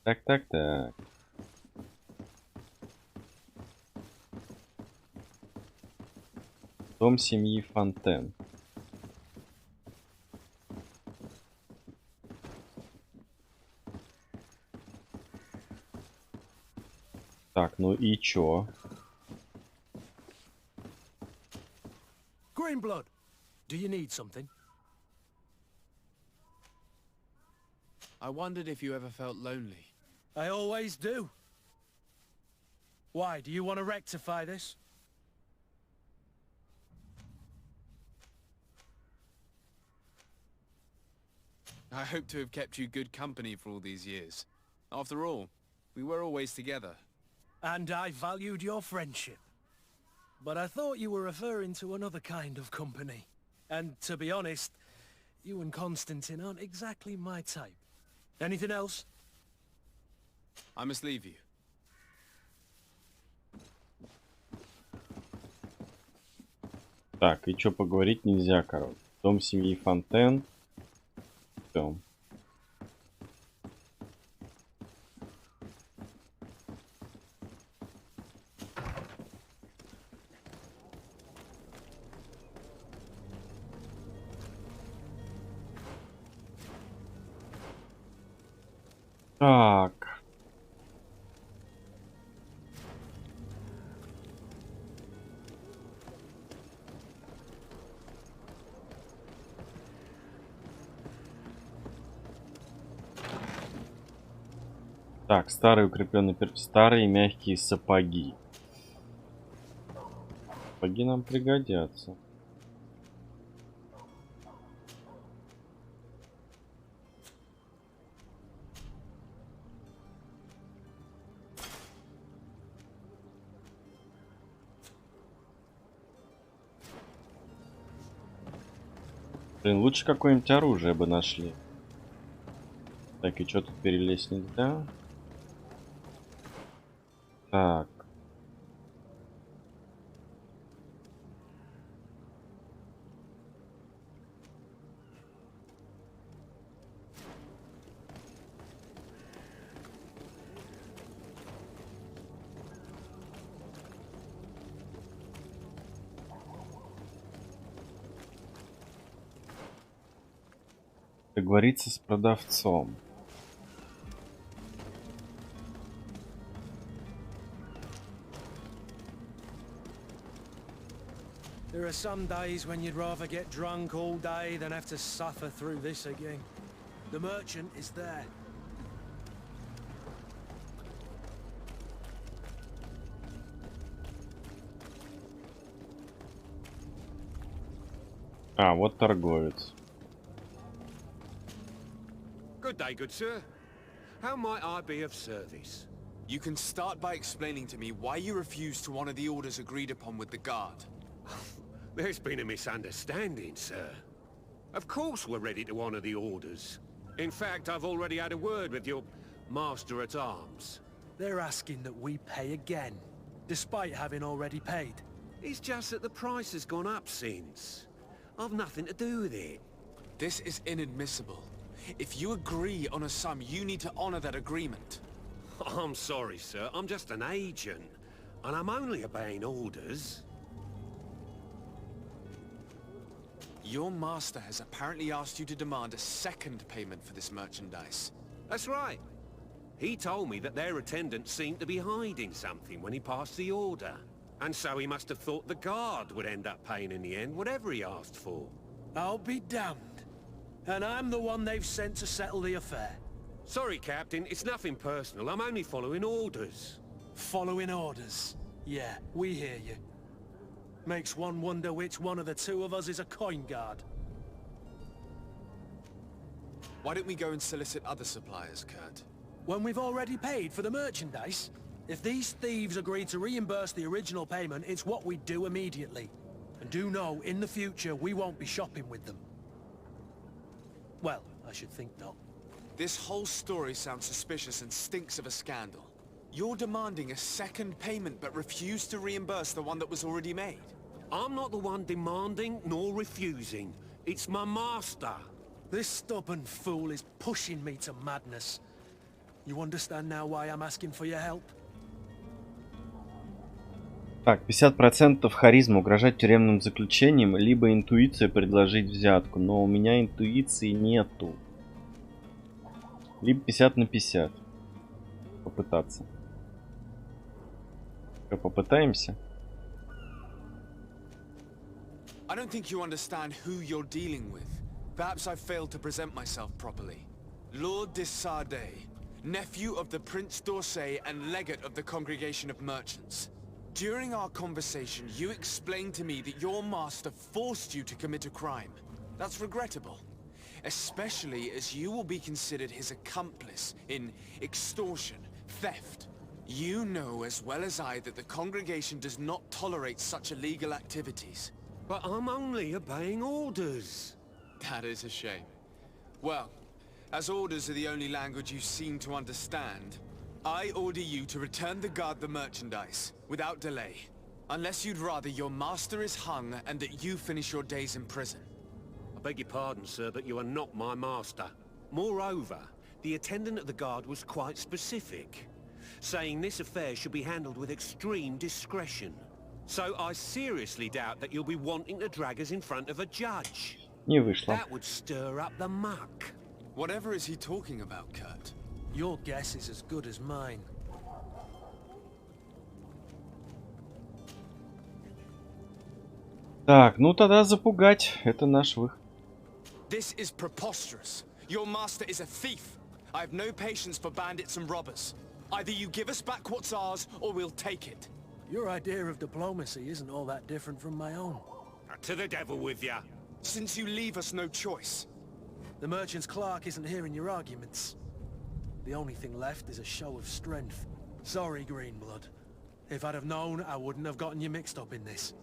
Speaker 1: Так. Дом семьи Фонтен. Так, ну и чё?
Speaker 8: Greenblood, do you need something?
Speaker 3: I wondered if you ever felt lonely.
Speaker 8: I always do. Why, do you want to rectify this?
Speaker 3: I hope to have kept you good company for all these years. After all, we were always together.
Speaker 8: And I valued your friendship. But I thought you were referring to another kind of company. And to be honest, you and Constantine aren't exactly my type. Anything else?
Speaker 3: I must leave you.
Speaker 1: Так, и чё, поговорить нельзя, короче. Дом семьи Фонтен. Всё. Так. Так, старые укрепленные, старые мягкие сапоги. Сапоги нам пригодятся. Блин, лучше какое-нибудь оружие бы нашли. Так, и что тут перелезть нельзя? Так. Договориться с продавцом.
Speaker 8: There are some days when you'd rather get drunk all day than have to suffer through this again. The merchant is there.
Speaker 1: А, вот торговец.
Speaker 9: day, good sir. How might I be of service?
Speaker 3: You can start by explaining to me why you refused to honor the orders agreed upon with the guard.
Speaker 9: There's been a misunderstanding, sir. Of course we're ready to honor the orders. In fact, I've already had a word with your master-at-arms.
Speaker 8: They're asking that we pay again, despite having already paid.
Speaker 9: It's just that the price has gone up since. I've nothing to do with it.
Speaker 3: This is inadmissible. If you agree on a sum, you need to honor that agreement.
Speaker 9: I'm sorry, sir. I'm just an agent. And I'm only obeying orders.
Speaker 3: Your master has apparently asked you to demand a second payment for this merchandise.
Speaker 9: That's right. He told me that their attendant seemed to be hiding something when he passed the order. And so he must have thought the guard would end up paying in the end, whatever he asked for.
Speaker 8: I'll be damned. And I'm the one they've sent to settle the affair.
Speaker 9: Sorry, Captain. It's nothing personal. I'm only following orders.
Speaker 8: Following orders? Yeah, we hear you. Makes one wonder which one of the two of us is a coin guard.
Speaker 3: Why don't we go and solicit other suppliers, Kurt?
Speaker 8: When we've already paid for the merchandise? If these thieves agree to reimburse the original payment, it's what we do immediately. And do know, in the future, we won't be shopping with them. Well, I should think not.
Speaker 3: This whole story sounds suspicious and stinks of a scandal. You're demanding a second payment but refuse to reimburse the one that was already made.
Speaker 9: I'm not the one demanding nor refusing. It's my master.
Speaker 8: This stubborn fool is pushing me to madness. You understand now why I'm asking for your help?
Speaker 1: Так, 50% харизма, угрожать тюремным заключением, либо интуицию предложить взятку. Но у меня интуиции нету. Либо 50 на 50. Попытаться. Попытаемся.
Speaker 3: I don't think you understand who you're dealing with. Perhaps I failed to present myself properly. Lord de Sardet, nephew of the Prince d'Orsay and legate of the Congregation of Merchants. During our conversation, you explained to me that your master forced you to commit a crime. That's regrettable. Especially as you will be considered his accomplice in extortion, theft. You know as well as I that the congregation does not tolerate such illegal activities.
Speaker 9: But I'm only obeying orders.
Speaker 3: That is a shame. Well, as orders are the only language you seem to understand, I order you to return the guard the merchandise, without delay. Unless you'd rather your master is hung and that you finish your days in prison.
Speaker 9: I beg your pardon, sir, but you are not my master. Moreover, the attendant at the guard was quite specific, saying this affair should be handled with extreme discretion. So I seriously doubt that you'll be wanting to drag us in front of a judge.
Speaker 1: Не вышло.
Speaker 9: That would stir up the muck.
Speaker 3: Whatever is he talking about, Kurt?
Speaker 8: Your guess is as good as mine.
Speaker 1: Так, ну тогда запугать. Это наш выход.
Speaker 3: This is preposterous. Your master is a thief. I have no patience for bandits and robbers. Either you give us back what's ours, or we'll take it.
Speaker 8: Your idea of diplomacy isn't all that different from my own.
Speaker 9: To the devil with ya.
Speaker 3: Since you leave us no choice.
Speaker 8: The merchant's clerk isn't hearing your arguments. The only thing left is a show of strength. Sorry, Greenblood. If I'd have known, I wouldn't have gotten you mixed up in this.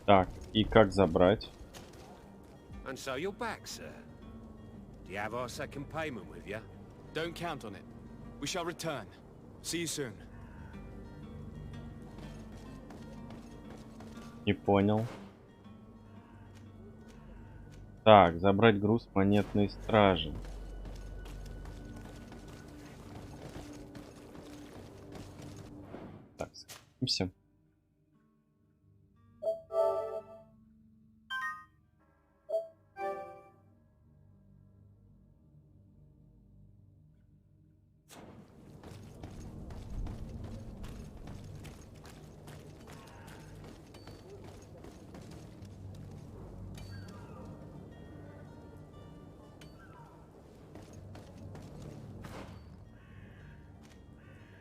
Speaker 1: Так, и как забрать?
Speaker 9: And so you're back, sir. Do you have our second payment with you?
Speaker 3: Don't count on it. We shall return. See you soon.
Speaker 1: Не понял. Так, забрать груз монетной стражи. Так, садимся.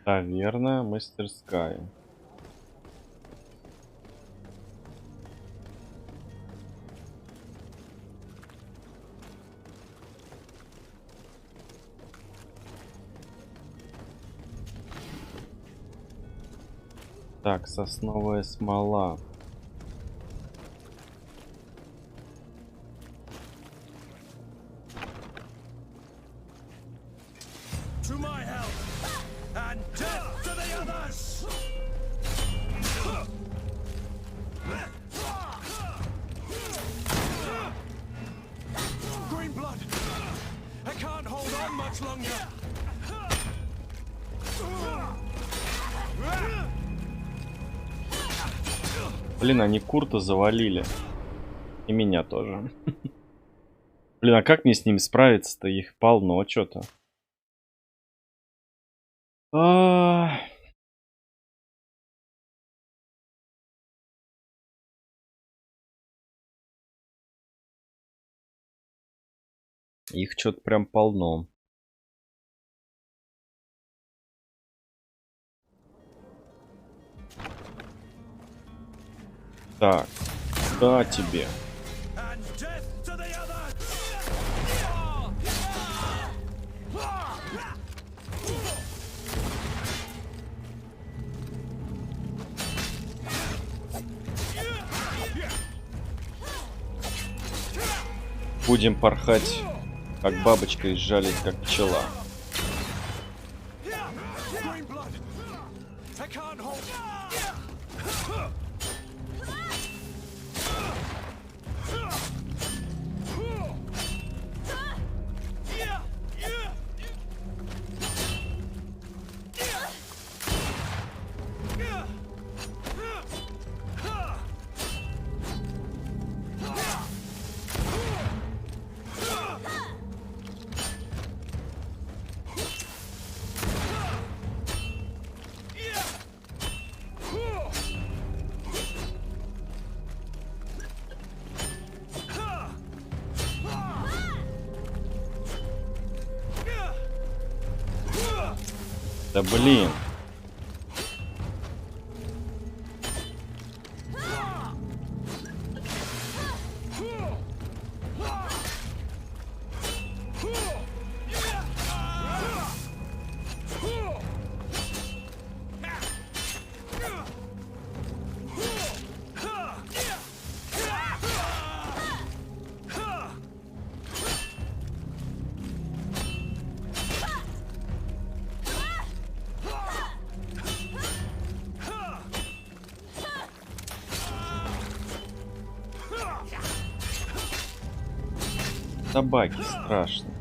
Speaker 1: Таверна, мастерская. Так, сосновая смола.
Speaker 8: To my help, and death to the others! Green blood! I can't hold on much longer!
Speaker 1: Блин, они Курта завалили. И меня тоже. Блин, а как мне с ними справиться-то? Их полно что-то. Их что-то прям полно. Так, да тебе. Будем порхать, как бабочка, и жалить, как пчела. Да блин. Собаки страшно.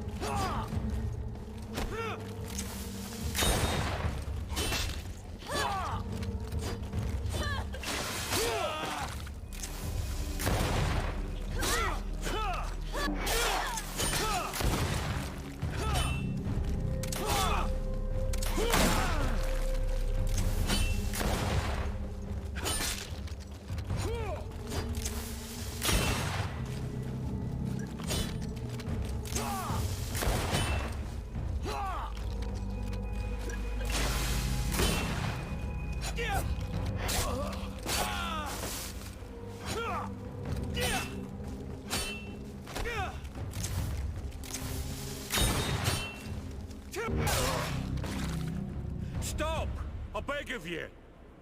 Speaker 8: Stop! I beg of you!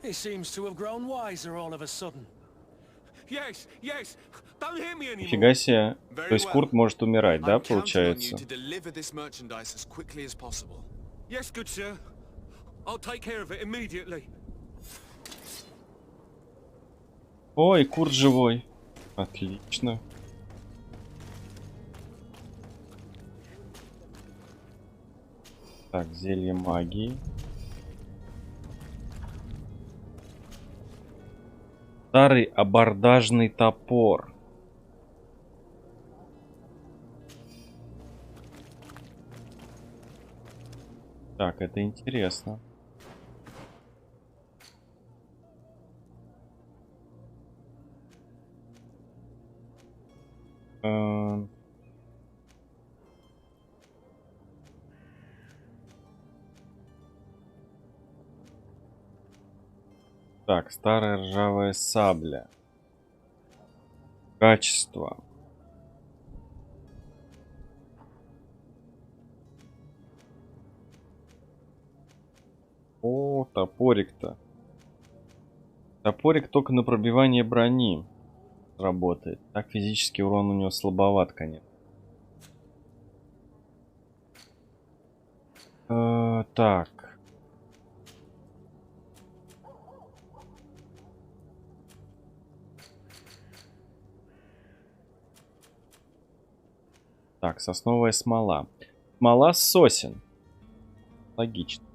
Speaker 8: He seems to have grown wiser all of a sudden. Yes, yes. Don't hear me anymore.
Speaker 1: Нифига себе. То есть Курт может умирать, да, получается?
Speaker 8: Yes, good sir. I'll take care of it immediately.
Speaker 1: Ой, Курт живой. Отлично. Так, зелье магии. Старый абордажный топор. Так, это интересно. Так, старая ржавая сабля. Качество. О, топорик-то. Топорик только на пробивание брони работает. Так физический урон у него слабоват, конечно. Так. Так, сосновая смола. Смола с сосен. Логично.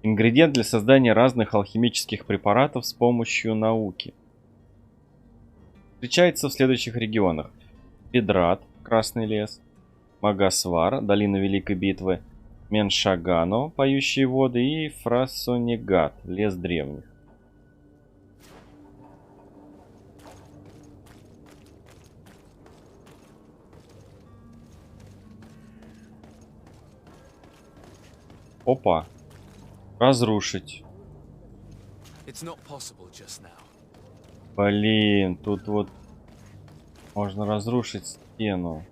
Speaker 1: Ингредиент для создания разных алхимических препаратов с помощью науки. Встречается в следующих регионах. Педрат, Красный лес. Магасвар, Долина Великой Битвы. Меншагано, Поющие воды. И Фрасонегат, Лес древних. Опа. Разрушить. Блин, тут вот можно разрушить стену.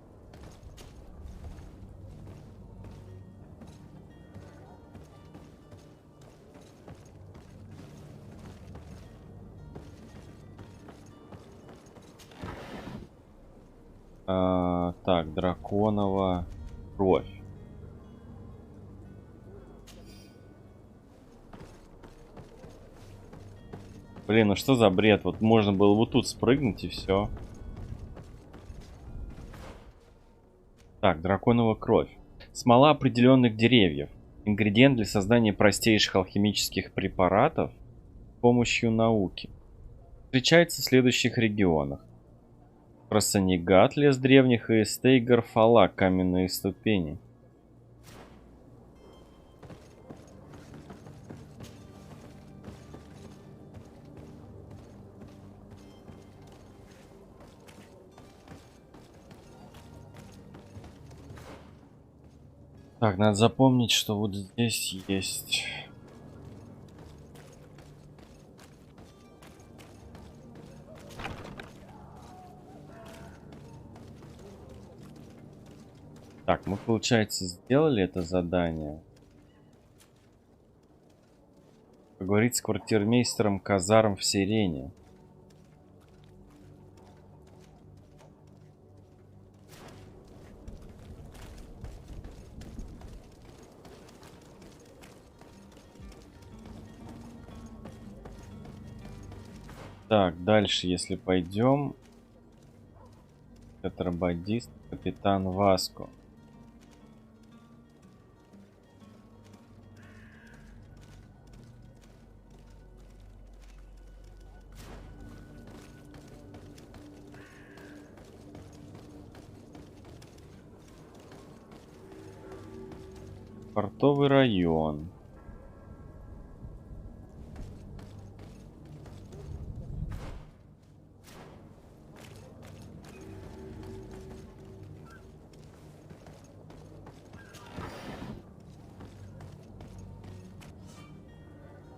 Speaker 1: Так, драконова кровь. Блин, ну что за бред? Вот можно было вот тут спрыгнуть и все. Так, драконова кровь. Смола определенных деревьев. Ингредиент для создания простейших алхимических препаратов с помощью науки. Встречается в следующих регионах. Просонегат, лес древних, и Стейгарфала, каменные ступени. Так, надо запомнить, что вот здесь есть... Так, мы, получается, сделали это задание. Поговорить с квартирмейстером казарм в Сирене. Так, дальше, если пойдем. Контрабандист, капитан Васко. Портовый район.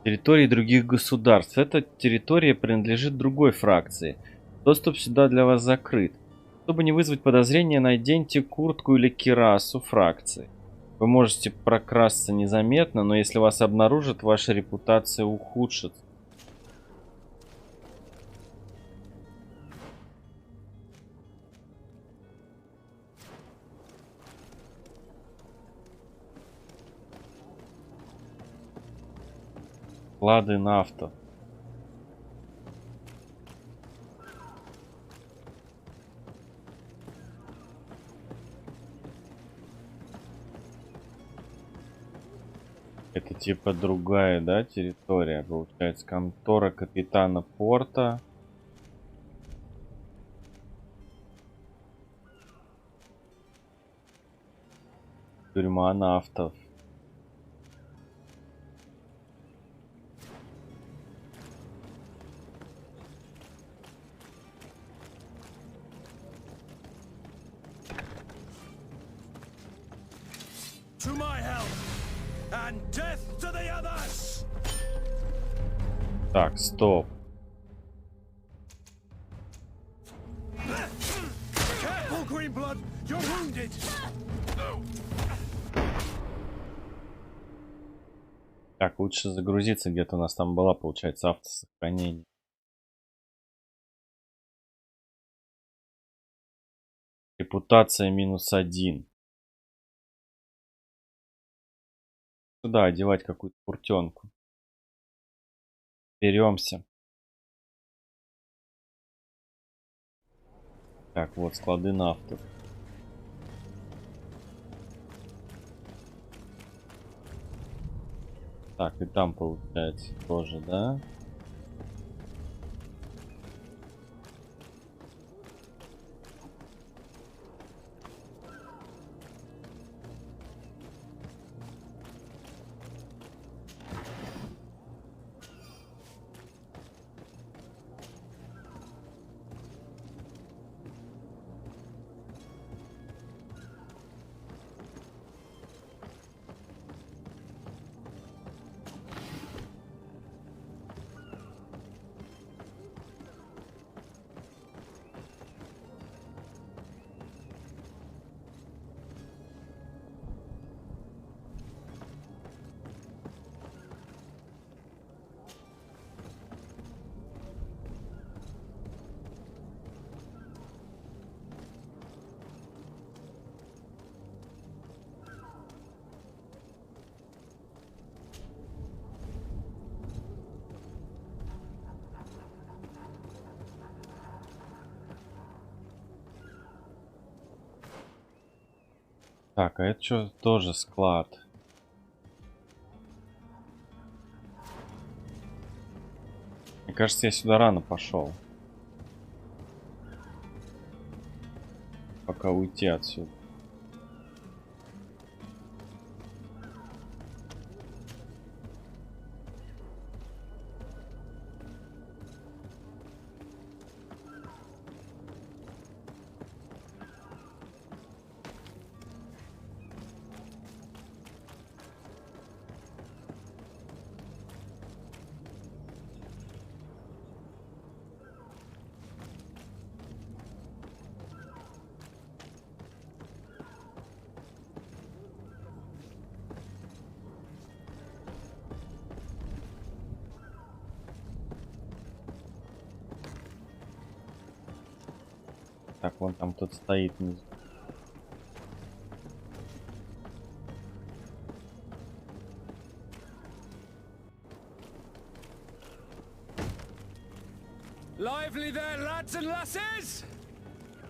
Speaker 1: Территории других государств. Эта территория принадлежит другой фракции. Доступ сюда для вас закрыт. Чтобы не вызвать подозрения, наденьте куртку или кирасу фракции. Вы можете прокрасться незаметно, но если вас обнаружат, ваша репутация ухудшится. Склады нафта. Это типа другая, да, территория? Получается, контора капитана порта. Тюрьма нафтов. Так, стоп. Так, лучше загрузиться, где-то у нас там была, получается, автосохранение. Репутация -1. Сюда одевать какую-то куртенку. Беремся. Так, вот склады нафты. Так, и там получается тоже, да? Так, а это что, тоже склад? Мне кажется, я сюда рано пошел. Пока уйти отсюда. Так, вон там кто-то стоит внизу.
Speaker 10: Lively there, lads and lasses!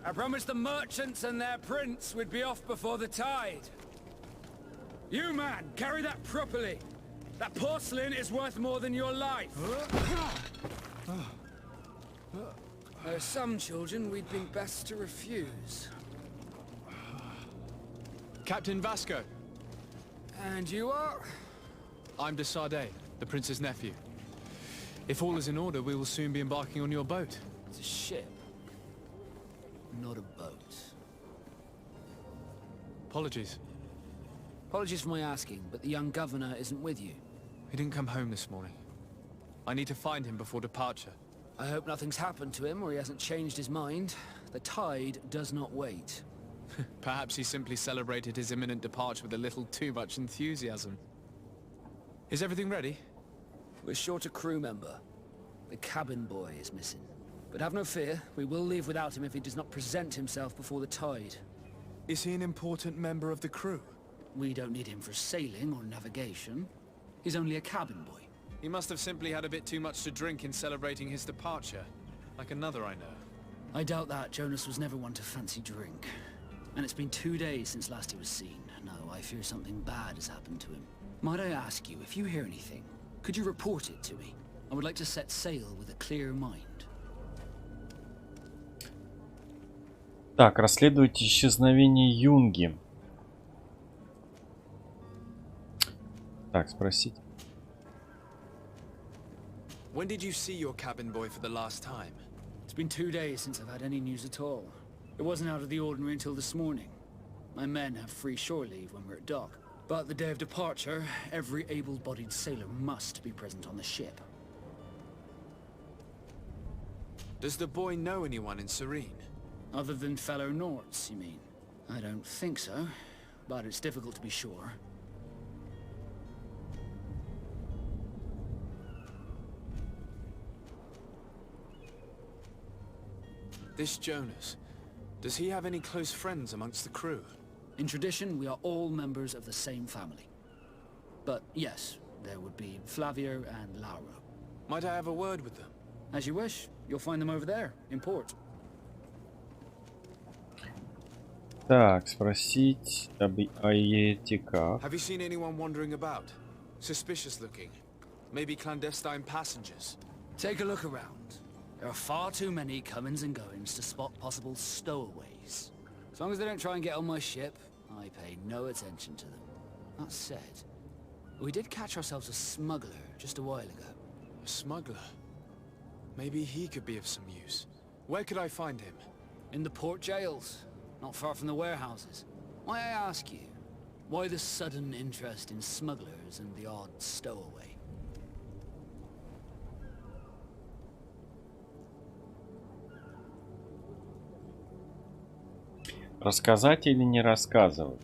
Speaker 10: I promised the merchants and their prince we'd be off before the tide. You, man, carry that properly. That porcelain is worth more than your life. There are some children we'd think best to refuse.
Speaker 3: Captain Vasco.
Speaker 10: And you are?
Speaker 3: I'm de Sade, the prince's nephew. If all is in order, we will soon be embarking on your boat.
Speaker 10: It's a ship, not a boat.
Speaker 3: Apologies.
Speaker 10: Apologies for my asking, but the young governor isn't with you.
Speaker 3: He didn't come home this morning. I need to find him before departure.
Speaker 10: I hope nothing's happened to him or he hasn't changed his mind. The tide does not wait.
Speaker 3: Perhaps he simply celebrated his imminent departure with a little too much enthusiasm. Is everything ready?
Speaker 10: We're short a crew member. The cabin boy is missing. But have no fear, we will leave without him if he does not present himself before the tide.
Speaker 3: Is he an important member of the crew?
Speaker 10: We don't need him for sailing or navigation. He's only a cabin boy.
Speaker 3: He must have simply had a bit too much to drink in celebrating his departure. Like another I know.
Speaker 10: I doubt that. Jonas was never one to fancy drink. And it's been 2 days since last he was seen. No, I fear something bad has happened to him. Might I ask you, if you hear anything, could you report it to me? I would like to set sail with a clear mind.
Speaker 1: Так, расследуйте исчезновение Юнги. Так, спросить.
Speaker 3: When did you see your cabin boy for the last time?
Speaker 10: It's been 2 days since I've had any news at all. It wasn't out of the ordinary until this morning. My men have free shore leave when we're at dock. But the day of departure, every able-bodied sailor must be present on the ship.
Speaker 3: Does the boy know anyone in Serene?
Speaker 10: Other than fellow Nords, you mean? I don't think so, but it's difficult to be sure.
Speaker 3: This Jonas, Does he have any close friends amongst the crew?
Speaker 10: In tradition, we are all members of the same family. But yes, there would be Flavio and Laura.
Speaker 3: Might I have a word with them?
Speaker 10: As you wish. You'll find them over there, in port.
Speaker 1: Так, спросить о етиках.
Speaker 3: Have you seen anyone wandering about? Suspicious looking. Maybe clandestine passengers.
Speaker 10: Take a look around. There are far too many comings and goings to spot possible stowaways. As long as they don't try and get on my ship, I pay no attention to them. That said, we did catch ourselves a smuggler just a while ago.
Speaker 3: A smuggler? Maybe he could be of some use. Where could I find him?
Speaker 10: In the port jails, not far from the warehouses. May I ask you, why the sudden interest in smugglers and the odd stowaway?
Speaker 1: Рассказать или не рассказывать?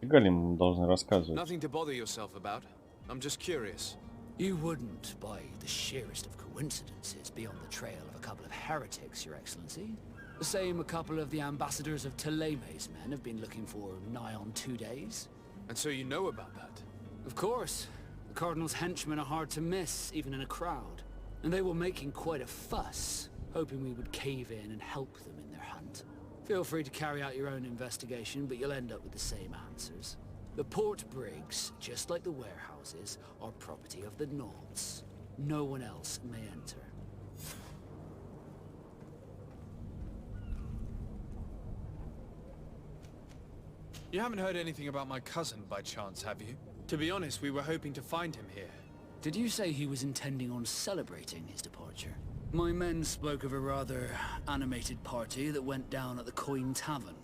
Speaker 1: Фига ли мы должны рассказывать?
Speaker 3: Nothing to bother yourself about. I'm just curious.
Speaker 10: You wouldn't, by the sheerest of coincidences, be on the trail of a couple of heretics, Your Excellency. The same a couple of the ambassadors of Theleme's men have been looking for nigh on 2 days.
Speaker 3: And so you know about that?
Speaker 10: Of course. The Cardinal's henchmen are hard to miss, even in a crowd. And they were making quite a fuss, hoping we would cave in and help them in their hunt. Feel free to carry out your own investigation, but you'll end up with the same answers. The port brigs, just like the warehouses, are property of the Nords. No one else may enter.
Speaker 3: You haven't heard anything about my cousin by chance, have you? To be honest, we were hoping to find him here.
Speaker 10: Did you say he was intending on celebrating his departure? My men spoke of a rather animated party that went down at the Coin Tavern,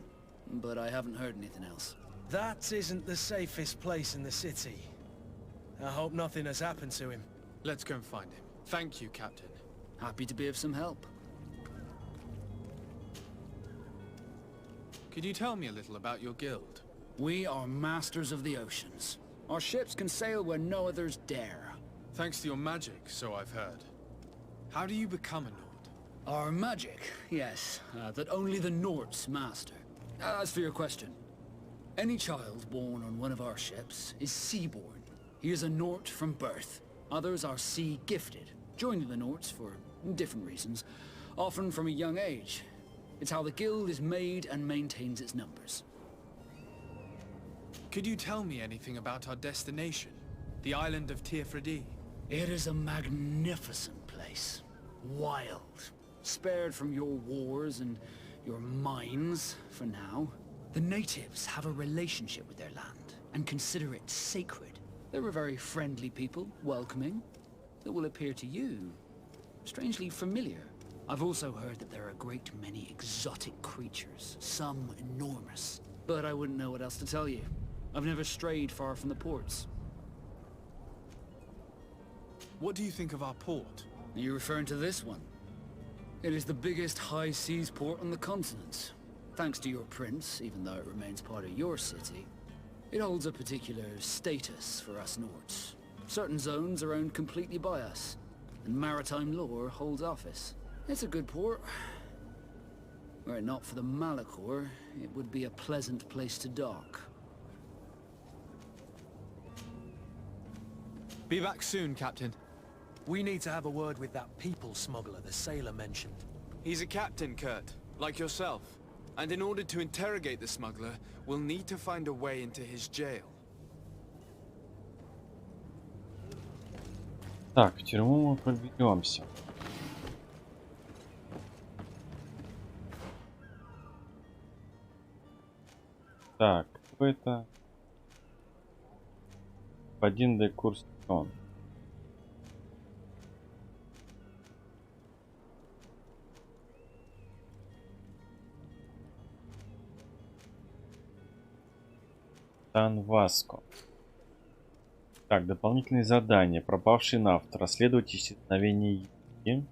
Speaker 10: but I haven't heard anything else.
Speaker 8: That isn't the safest place in the city. I hope nothing has happened to him.
Speaker 3: Let's go and find him. Thank you, Captain.
Speaker 10: Happy to be of some help.
Speaker 3: Could you tell me a little about your guild?
Speaker 10: We are masters of the oceans. Our ships can sail where no others dare.
Speaker 3: Thanks to your magic, so I've heard. How do you become a Nord?
Speaker 10: Our magic, yes, that only the Nords master. As for your question, any child born on one of our ships is sea-born. He is a Nord from birth. Others are sea-gifted, joining the Nords for different reasons, often from a young age. It's how the guild is made and maintains its numbers.
Speaker 3: Could you tell me anything about our destination? The island of Tirfredi?
Speaker 10: It is a magnificent place. Wild. Spared from your wars and your mines, for now. The natives have a relationship with their land, and consider it sacred. They're a very friendly people, welcoming, that will appear to you strangely familiar. I've also heard that there are a great many exotic creatures, some enormous. But I wouldn't know what else to tell you. I've never strayed far from the ports.
Speaker 3: What do you think of our port?
Speaker 10: Are you referring to this one? It is the biggest high seas port on the continent. Thanks to your prince, even though it remains part of your city, it holds a particular status for us Nords. Certain zones are owned completely by us, and maritime law holds office. It's a good port. Were it not for the Malachor, it would be a pleasant place to dock.
Speaker 3: Be back soon, Captain.
Speaker 8: We need to have a word with that people smuggler the sailor mentioned.
Speaker 3: He's a captain, Kurt, like yourself. And in order to interrogate the smuggler, we'll need to find a way into his jail.
Speaker 1: Так, в тюрьму мы проберемся. Так, кто это? Господин де Курстон. Танваско. Так, дополнительные задания. Пропавший нафт. Расследовать исчезновение ЕСЛИ.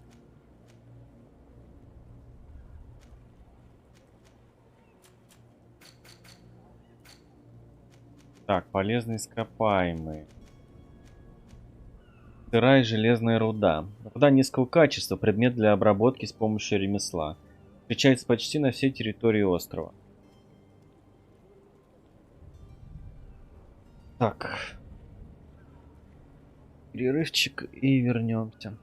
Speaker 1: Так, полезные ископаемые. Сырая железная руда. Руда низкого качества, предмет для обработки с помощью ремесла. Встречается почти на всей территории острова. Так. Перерывчик и вернемся.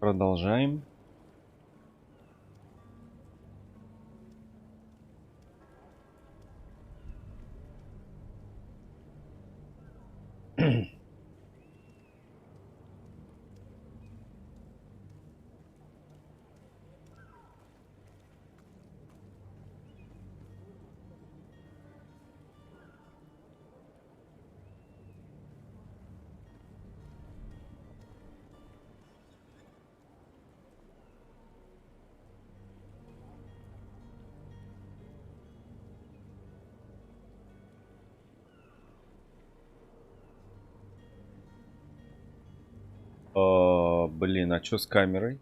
Speaker 1: Продолжаем. Блин, а что с камерой?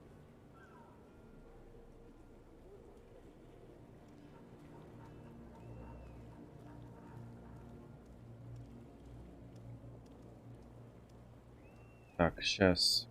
Speaker 1: Так, сейчас.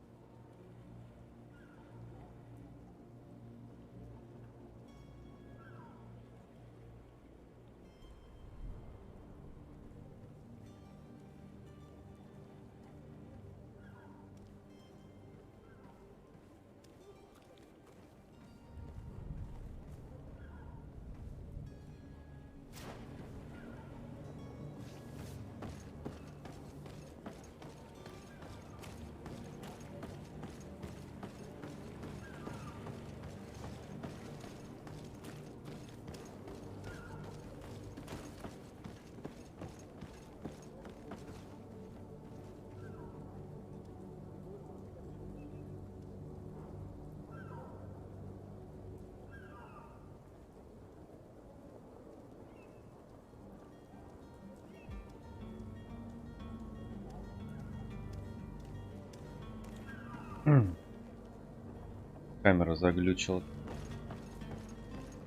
Speaker 1: Камера заглючила.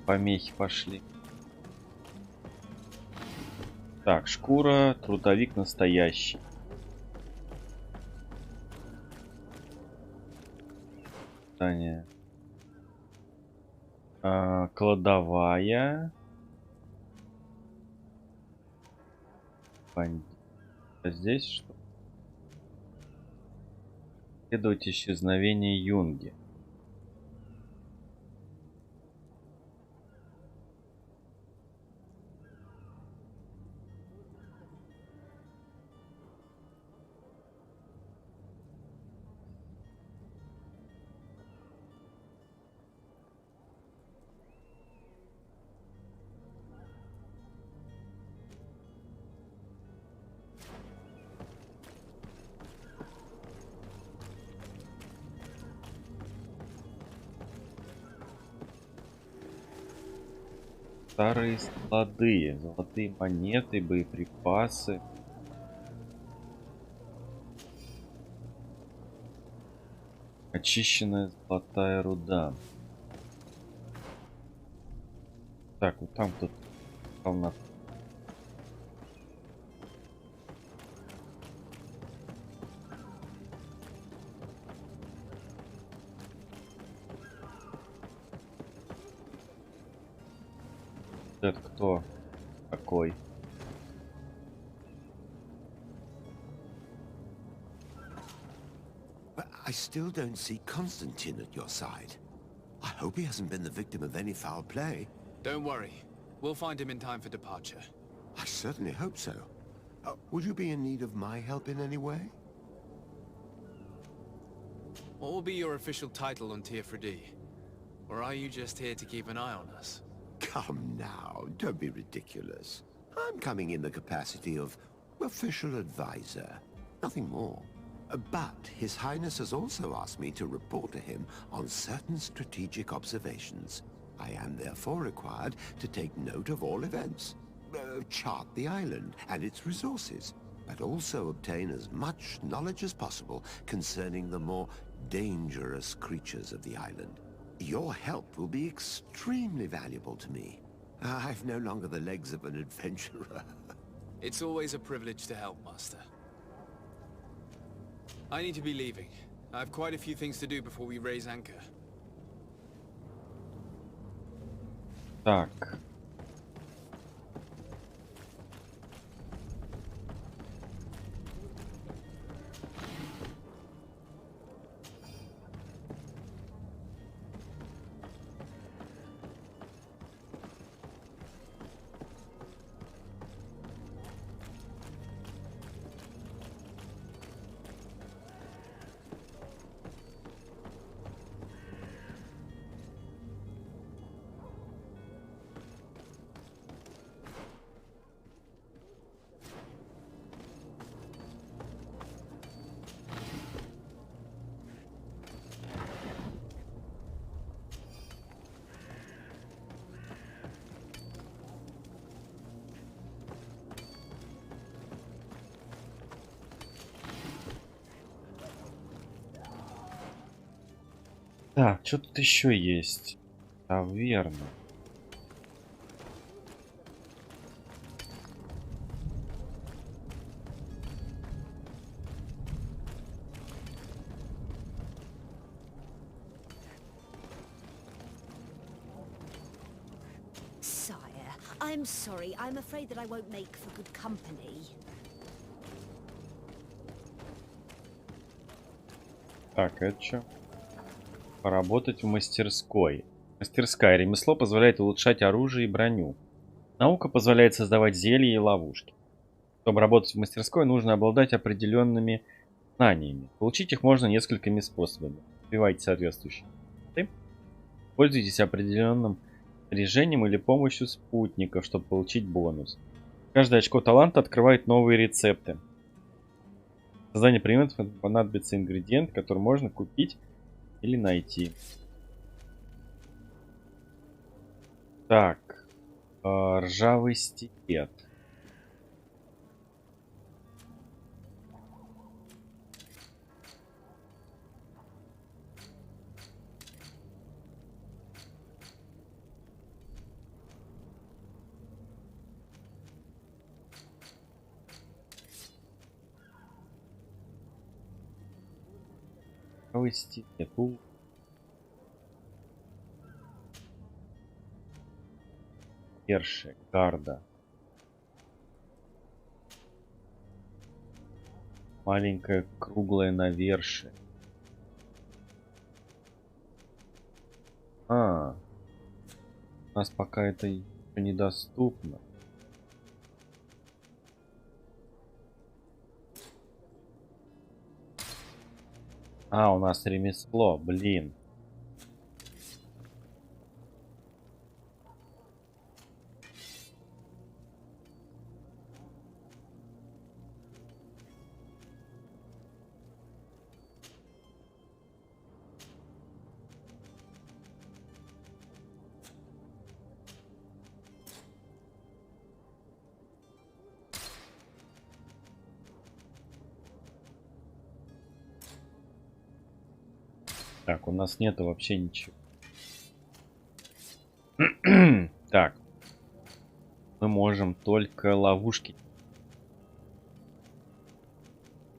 Speaker 1: Помехи пошли. Так, шкура, трудовик настоящий. Здание. Кладовая. Бандит. А здесь что? Следовать исчезновение Юнги. Старые склады, золотые монеты, боеприпасы. Очищенная золотая руда. Так, вот там тут комната. Это кто такой?
Speaker 4: But I still don't see Constantine at your side. I hope he hasn't been the victim of any foul play.
Speaker 3: Don't worry. We'll find him in time for departure.
Speaker 4: I certainly hope so. Would you be in need of my help in any way?
Speaker 3: What will be your official title on Tier 3D? Or are you just here to keep an eye on us?
Speaker 4: Come now, don't be ridiculous. I'm coming in the capacity of official advisor, nothing more. But His Highness has also asked me to report to him on certain strategic observations. I am therefore required to take note of all events, chart the island and its resources, but also obtain as much knowledge as possible concerning the more dangerous creatures of the island. Your help will be extremely valuable to me. I've no longer the legs of an adventurer.
Speaker 3: It's always a privilege to help, Master. I need to be leaving. I have quite a few things to do before we raise anchor.
Speaker 1: Так. Так, что тут еще есть? Верно.
Speaker 5: Sire, I'm sorry. I'm afraid that I won't make for good company.
Speaker 1: Так, это что? Поработать в мастерской. Мастерская. Ремесло позволяет улучшать оружие и броню. Наука позволяет создавать зелья и ловушки. Чтобы работать в мастерской, нужно обладать определенными знаниями. Получить их можно несколькими способами. Вбивайте соответствующие. Пользуйтесь определенным снаряжением или помощью спутников, чтобы получить бонус. Каждое очко таланта открывает новые рецепты. Для создания предметов понадобится ингредиент, который можно купить или найти. Так. Ржавый стилет. Ржавый стилет. Перши, гарда. Маленькая круглая навершие. У нас пока это еще недоступно. У нас ремесло, блин. Так, у нас нету вообще ничего. Так. Мы можем только ловушки.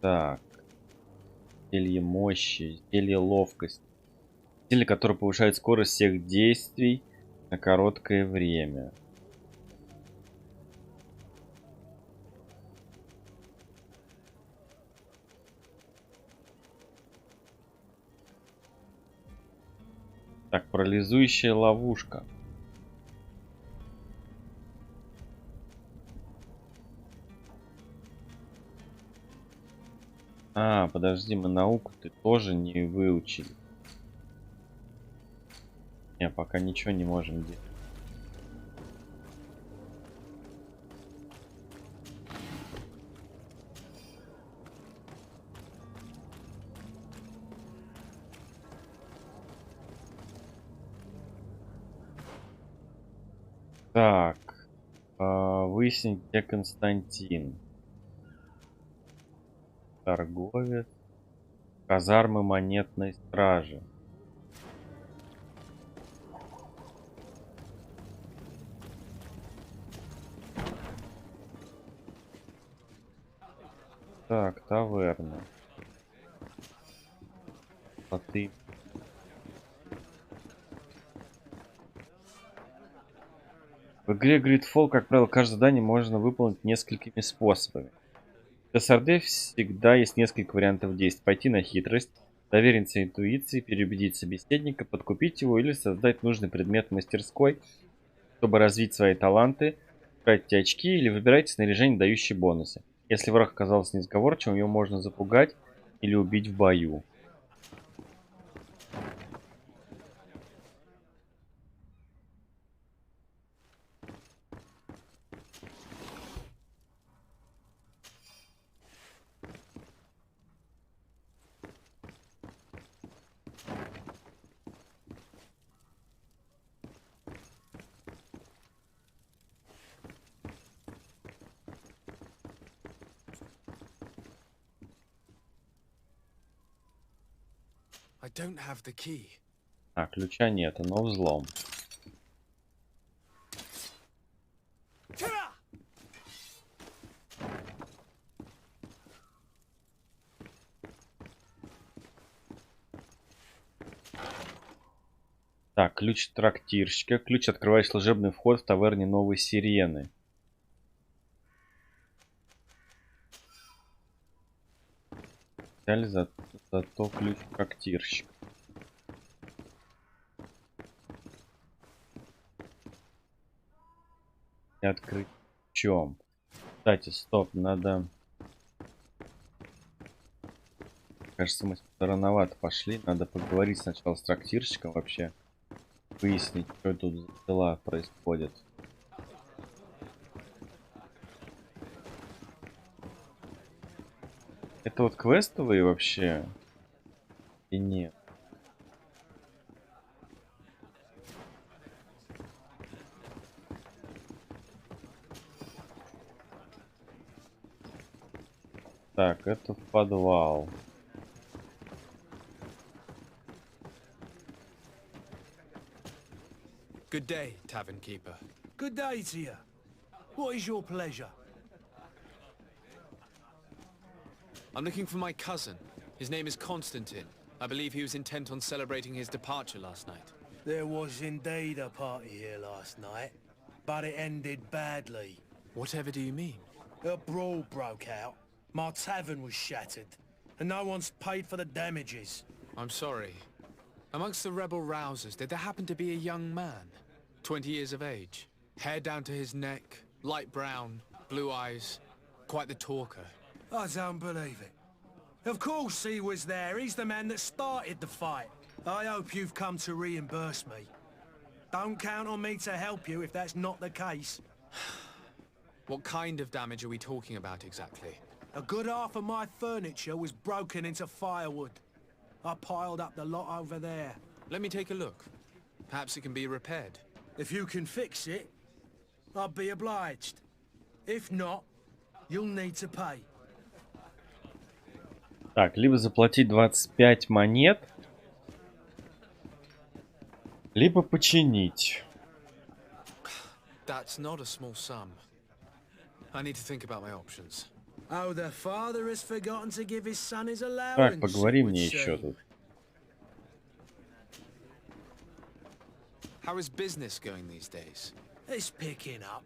Speaker 1: Так. Зелье мощи, зелье ловкости. Зелье, которое повышает скорость всех действий на короткое время. Так, парализующая ловушка. Подожди, мы науку-то тоже не выучили. Не, пока ничего не можем делать. Так, выяснить, где Константин. Торговец. Казармы монетной стражи. Так, таверна. А ты... В игре GreedFall, как правило, каждое задание можно выполнить несколькими способами. Для СРД всегда есть несколько вариантов действий. Пойти на хитрость, довериться интуиции, переубедить собеседника, подкупить его или создать нужный предмет в мастерской, чтобы развить свои таланты, тратить очки или выбирайте снаряжение, дающее бонусы. Если враг оказался несговорчивым, его можно запугать или убить в бою.
Speaker 3: I don't have the key.
Speaker 1: А, ключа нет, но взлом. Так, ключ трактирщика. Ключ открывает служебный вход в таверне Новой Сирены. Взяли зато ключ трактирщика. И открыть ключом. Кстати, стоп, надо... Кажется, мы рановато пошли. Надо поговорить сначала с трактирщиком вообще. Выяснить, что тут за дела происходят. Это вот квестовые вообще? И нет. Так, это в подвал.
Speaker 3: Good day, tavern keeper.
Speaker 8: Good day to you. What is your pleasure?
Speaker 3: I'm looking for my cousin. His name is Constantine. I believe he was intent on celebrating his departure last night.
Speaker 8: There was indeed a party here last night, but it ended badly.
Speaker 3: Whatever do you mean?
Speaker 8: A brawl broke out. My tavern was shattered, and no one's paid for the damages.
Speaker 3: I'm sorry. Amongst the rebel rousers, did there happen to be a young man? 20 years of age. Hair down to his neck, light brown, blue eyes. Quite the talker.
Speaker 8: I don't believe it. Of course he was there. He's the man that started the fight. I hope you've come to reimburse me. Don't count on me to help you if that's not the case.
Speaker 3: What kind of damage are we talking about exactly?
Speaker 8: A good half of my furniture was broken into firewood. I piled up the lot over there.
Speaker 3: Let me take a look. Perhaps it can be repaired.
Speaker 8: If you can fix it, I'll be obliged. If not, you'll need to pay.
Speaker 1: Так, либо заплатить 25 монет, либо починить.
Speaker 3: That's not a small sum. I need to think about my options.
Speaker 8: Oh, the father has forgotten to give his son his allowance.
Speaker 1: Так, поговори мне еще тут.
Speaker 3: How is business going these days?
Speaker 8: It's picking up.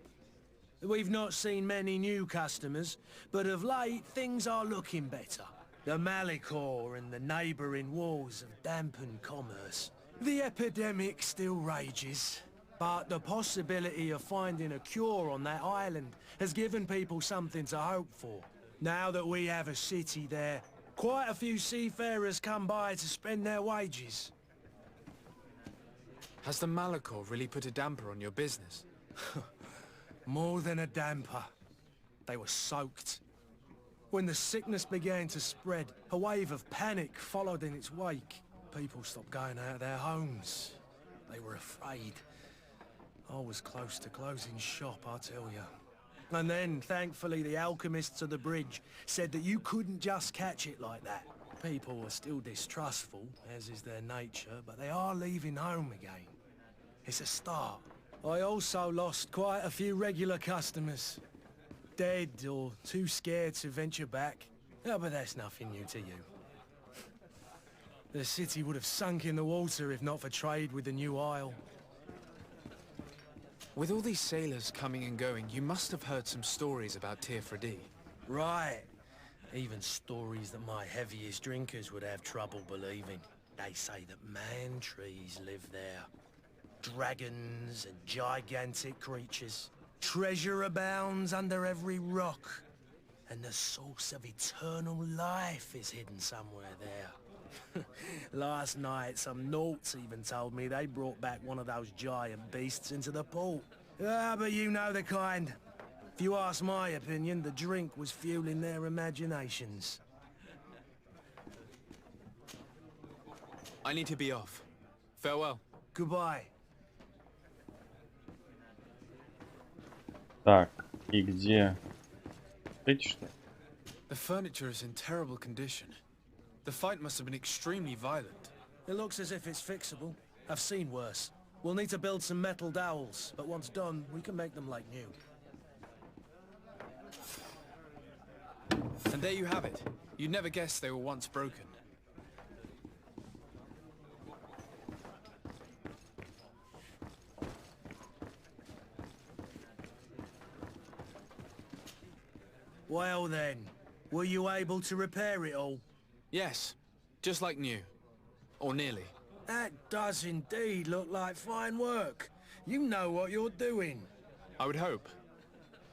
Speaker 8: We've not seen many new customers, but of late things are looking better. The Malicor and the neighbouring wars have dampened commerce. The epidemic still rages, but the possibility of finding a cure on that island has given people something to hope for. Now that we have a city there, quite a few seafarers come by to spend their wages.
Speaker 3: Has the Malicor really put a damper on your business?
Speaker 8: More than a damper. They were soaked. When the sickness began to spread, a wave of panic followed in its wake. People stopped going out of their homes. They were afraid. I was close to closing shop, I tell you. And then, thankfully, the alchemists of the bridge said that you couldn't just catch it like that. People are still distrustful, as is their nature, but they are leaving home again. It's a start. I also lost quite a few regular customers. Dead or too scared to venture back. Oh, but that's nothing new to you. The city would have sunk in the water if not for trade with the new isle.
Speaker 3: With all these sailors coming and going, you must have heard some stories about Tirfredi.
Speaker 8: Right. Even stories that my heaviest drinkers would have trouble believing. They say that man-trees live there. Dragons and gigantic creatures. Treasure abounds under every rock. And the source of eternal life is hidden somewhere there. Last night, some Nauts even told me they brought back one of those giant beasts into the port. Ah, but you know the kind. If you ask my opinion, the drink was fueling their imaginations.
Speaker 3: I need to be off. Farewell.
Speaker 8: Goodbye.
Speaker 1: Так, и где? Видите, что?
Speaker 3: The furniture is in terrible condition. The fight must have been extremely violent.
Speaker 8: It looks as if it's fixable. I've seen worse. We'll need to build some metal dowels, but once done, we can make them like new.
Speaker 3: And there you have it. You'd never guess they were once broken.
Speaker 8: Well then, were you able to repair it all?
Speaker 3: Yes, just like new. Or nearly.
Speaker 8: That does indeed look like fine work. You know what you're doing.
Speaker 3: I would hope.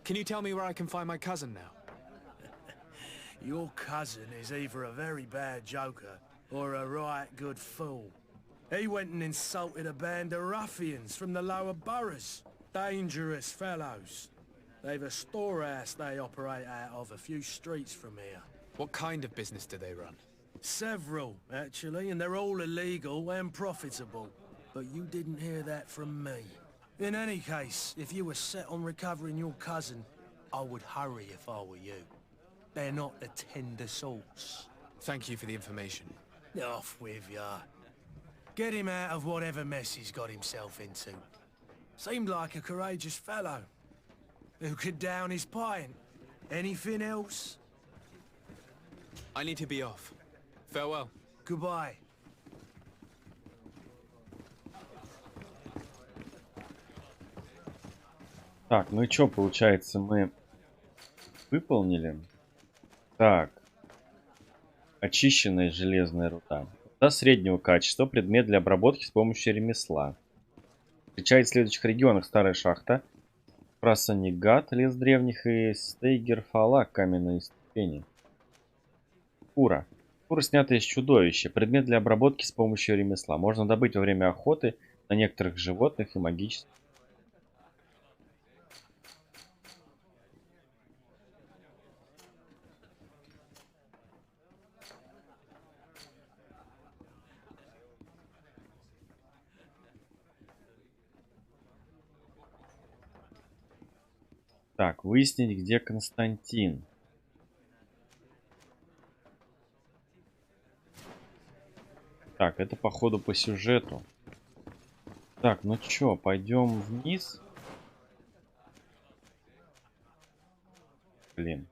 Speaker 3: Can you tell me where I can find my cousin now?
Speaker 8: Your cousin is either a very bad joker or a right good fool. He went and insulted a band of ruffians from the lower boroughs. Dangerous fellows. They've a storehouse they operate out of a few streets from here.
Speaker 3: What kind of business do they run?
Speaker 8: Several, actually, and they're all illegal and profitable. But you didn't hear that from me. In any case, if you were set on recovering your cousin, I would hurry if I were you. They're not the tender sorts.
Speaker 3: Thank you for the information.
Speaker 8: Off with ya. Get him out of whatever mess he's got himself into. Seemed like a courageous fellow. Who could down his pint? Anything else?
Speaker 3: I need to be off. Farewell.
Speaker 8: Goodbye.
Speaker 1: Так, ну и что, получается, мы выполнили? Так. Очищенная железная руда. Руда среднего качества. Предмет для обработки с помощью ремесла. Встречается в следующих регионах: старая шахта, Прасанигат, лес древних, и Стейгерфала, каменные ступени. Шкура. Шкура, снятая из чудовища. Предмет для обработки с помощью ремесла. Можно добыть во время охоты на некоторых животных и магических. Так, выяснить, где Константин. Так, это походу по сюжету. Так, ну чё, пойдем вниз? Блин.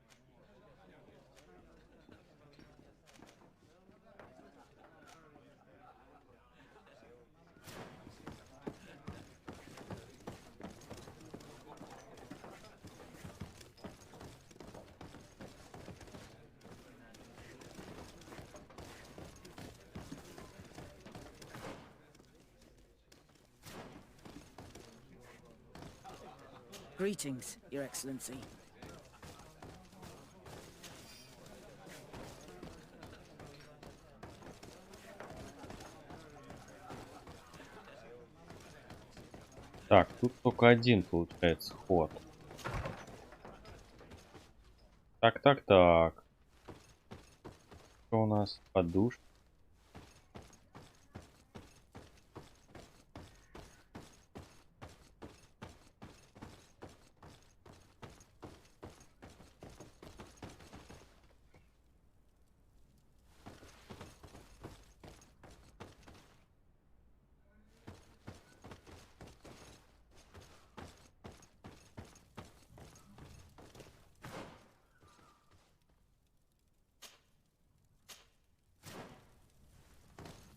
Speaker 11: Greetings, Your Excellency.
Speaker 1: Так, тут только один получается ход. Так. Что у нас? Подушка.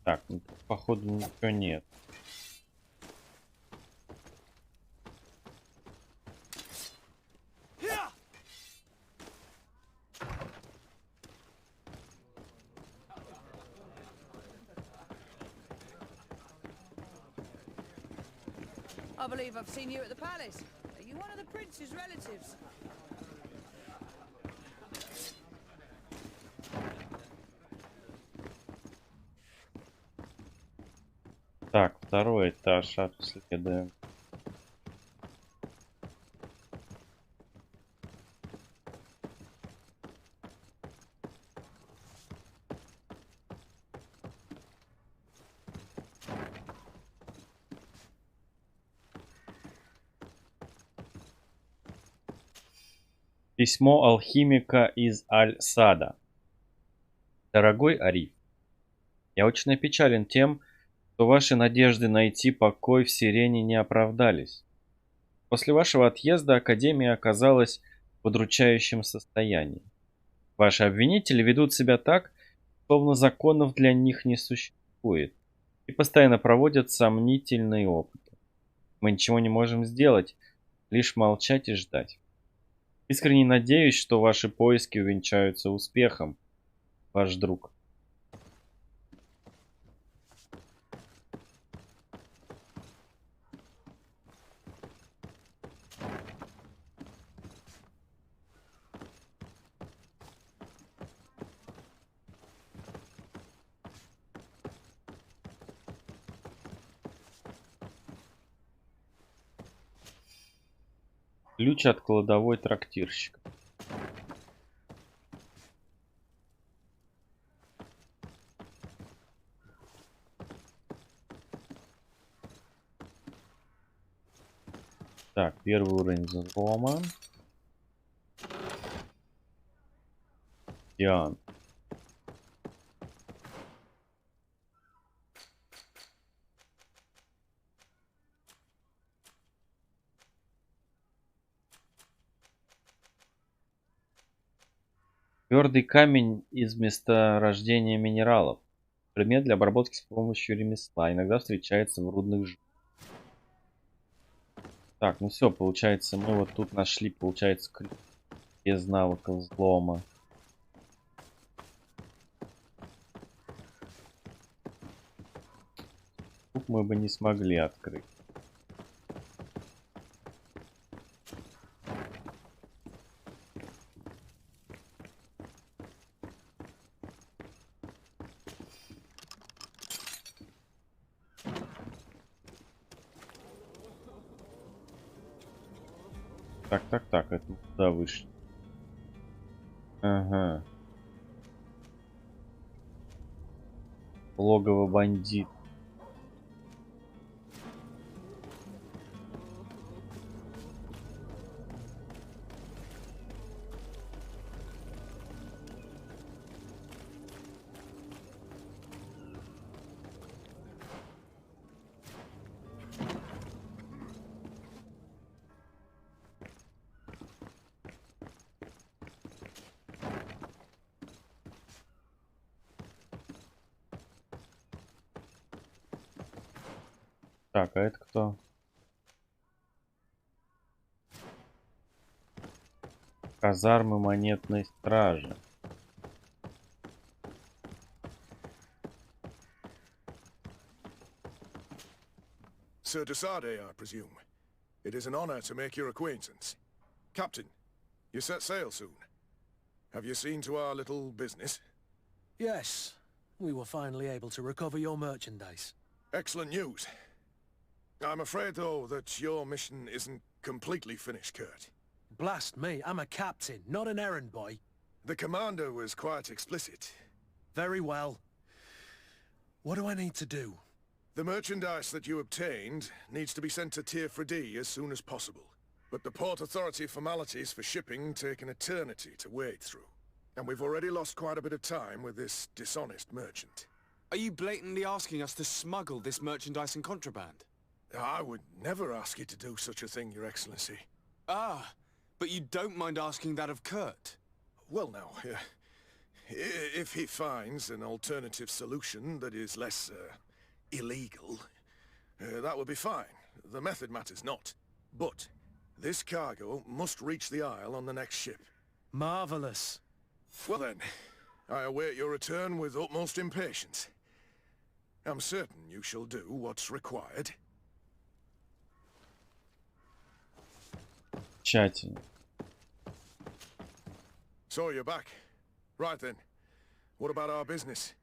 Speaker 1: Так, ну, тут, походу, ничего нет.
Speaker 11: I believe I've seen you at the palace. Are you one of the prince's relatives?
Speaker 1: Так, второй этаж обследуем. Письмо алхимика из Аль-Сада. Дорогой Ариф, я очень опечален тем, то ваши надежды найти покой в Сирене не оправдались. После вашего отъезда Академия оказалась в удручающем состоянии. Ваши обвинители ведут себя так, словно законов для них не существует, и постоянно проводят сомнительные опыты. Мы ничего не можем сделать, лишь молчать и ждать. Искренне надеюсь, что ваши поиски увенчаются успехом, ваш друг. Ключ от кладовой трактирщика. Так, первый уровень взлома. Диан. Твердый камень из месторождения минералов. Предмет для обработки с помощью ремесла. Иногда встречается в рудных жилах. Так, ну все, получается, мы вот тут нашли, получается, ключ без навыка взлома. Тут мы бы не смогли открыть. Так, это мы куда вышли? Ага. Логово бандит. Так, а это кто? Казармы монетной стражи.
Speaker 12: Sir Desade, I presume. It is an honor to make your acquaintance. Captain, you set sail soon. Have you seen to our little business?
Speaker 8: Yes, we were finally able to recover your merchandise.
Speaker 12: Excellent news. I'm afraid, though, that your mission isn't completely finished, Kurt.
Speaker 8: Blast me, I'm a captain, not an errand boy.
Speaker 12: The commander was quite explicit.
Speaker 8: Very well. What do I need to do?
Speaker 12: The merchandise that you obtained needs to be sent to Tier 4D as soon as possible. But the Port Authority formalities for shipping take an eternity to wade through. And we've already lost quite a bit of time with this dishonest merchant.
Speaker 3: Are you blatantly asking us to smuggle this merchandise in contraband?
Speaker 12: I would never ask you to do such a thing, Your Excellency.
Speaker 3: Ah, but you don't mind asking that of Kurt?
Speaker 12: Well, now, if he finds an alternative solution that is less, illegal, that would be fine. The method matters not. But this cargo must reach the Isle on the next ship.
Speaker 8: Marvelous.
Speaker 12: Well then, I await your return with utmost impatience. I'm certain you shall do what's required.
Speaker 1: Тщательно.
Speaker 12: So you're back. Right then. What about our business?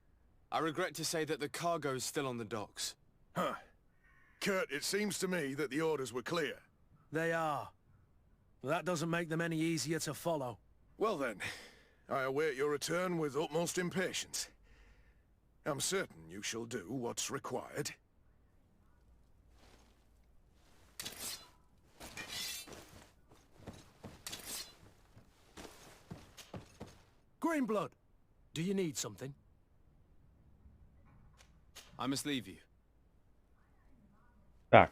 Speaker 3: I regret to say that the cargo is still on the docks.
Speaker 12: Huh. Kurt, it seems to me that the orders were clear.
Speaker 8: They are. That doesn't make them any easier to follow.
Speaker 12: Well then, I await your return with utmost impatience. I'm certain you shall do what's required.
Speaker 8: Greenblood, do you need something?
Speaker 3: I must leave you.
Speaker 1: Так.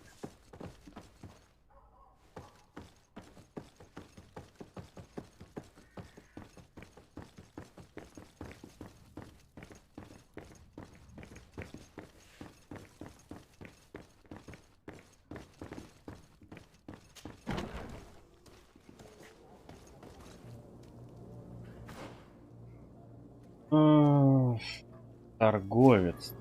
Speaker 1: Торговец.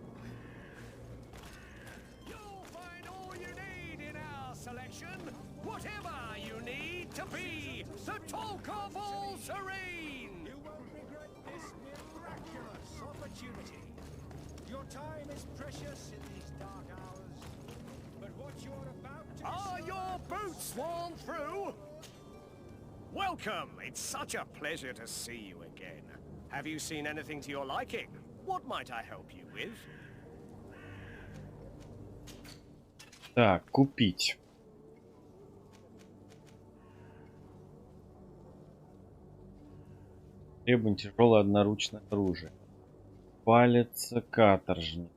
Speaker 13: Welcome! It's such a pleasure to see you again. Have you seen anything to your liking? What might I help you with?
Speaker 1: Так, купить. Требуем тяжелое одноручное оружие. Палец каторжник.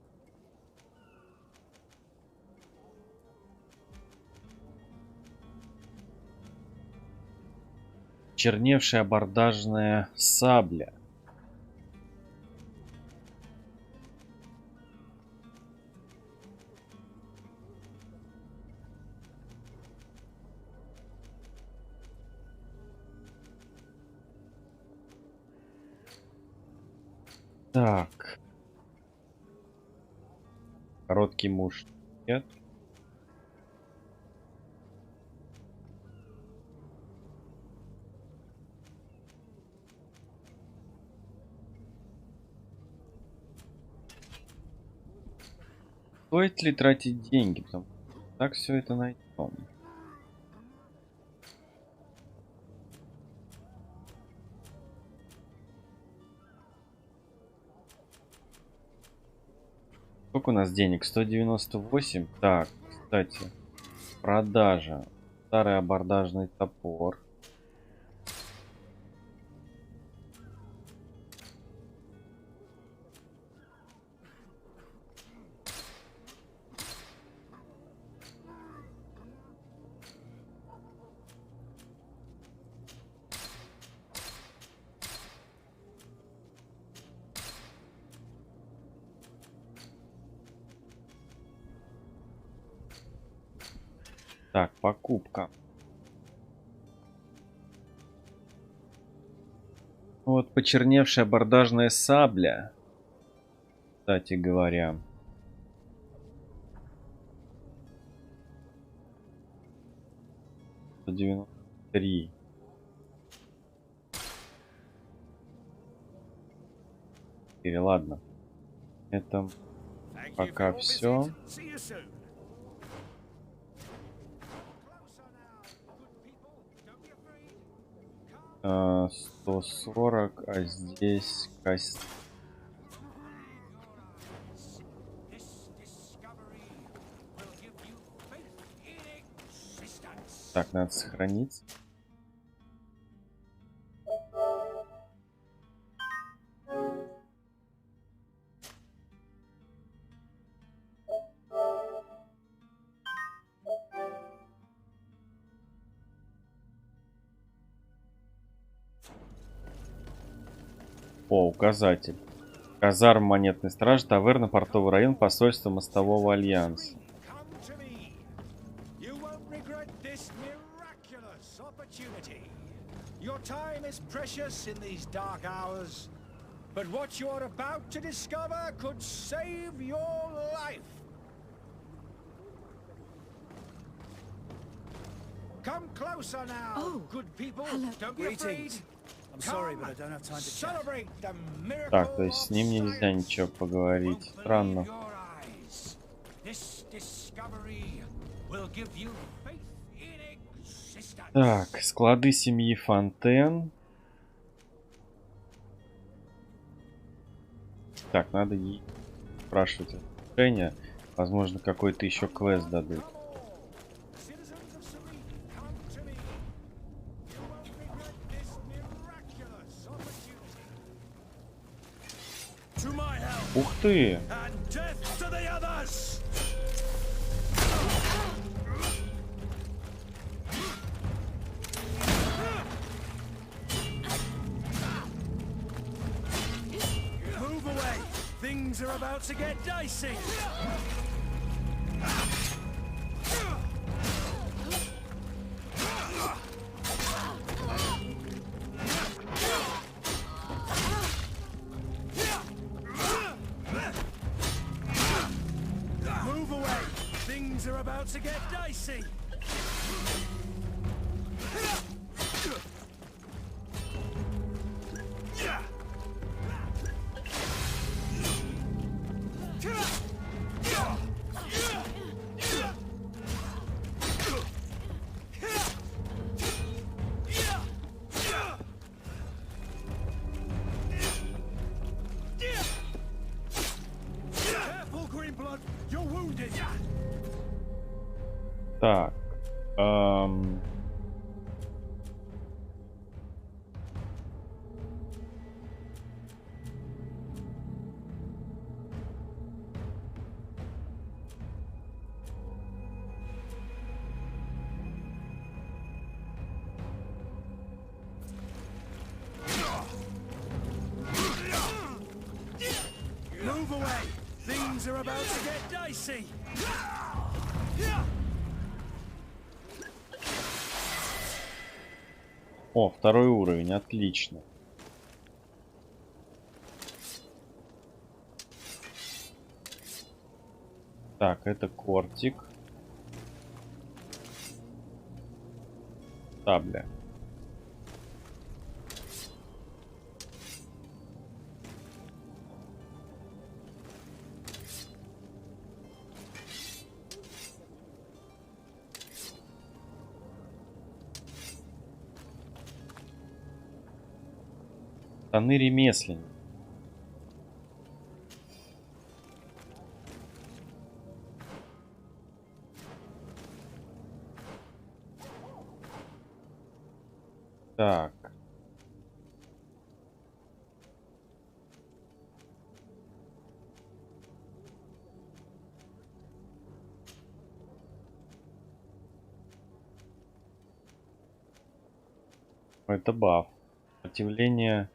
Speaker 1: Черневшая абордажная сабля. Так. Короткий муж. Нет. Стоит ли тратить деньги? Потому что так все это найдем. Сколько у нас денег? 198. Так, кстати, продажа. Старый абордажный топор. Так, покупка. Вот почерневшая абордажная сабля. Кстати говоря. $193. Или ладно. Это пока все. 140, а здесь кость. Так, надо сохранить. О, указатель. Казарм монетной стражи, таверна, портовый район, посольство мостового альянса.
Speaker 2: Come closer now, good people. Don't be afraid. I'm sorry, but I don't have time to celebrate the miracle.
Speaker 1: Так, то есть с ним нельзя ничего поговорить. Странно. Так, склады семьи Фонтен. Так, надо ей спрашивать решение. Возможно, какой-то еще квест дадут. Ух ты!
Speaker 8: Things are about to get dicey. Move away. Things are about to get dicey.
Speaker 1: Так.
Speaker 8: Move away. Things are about to get dicey.
Speaker 1: О, второй уровень, отлично. Так, это кортик. Табля. Штаны ремесленник. Так. Это баф. Сопротивление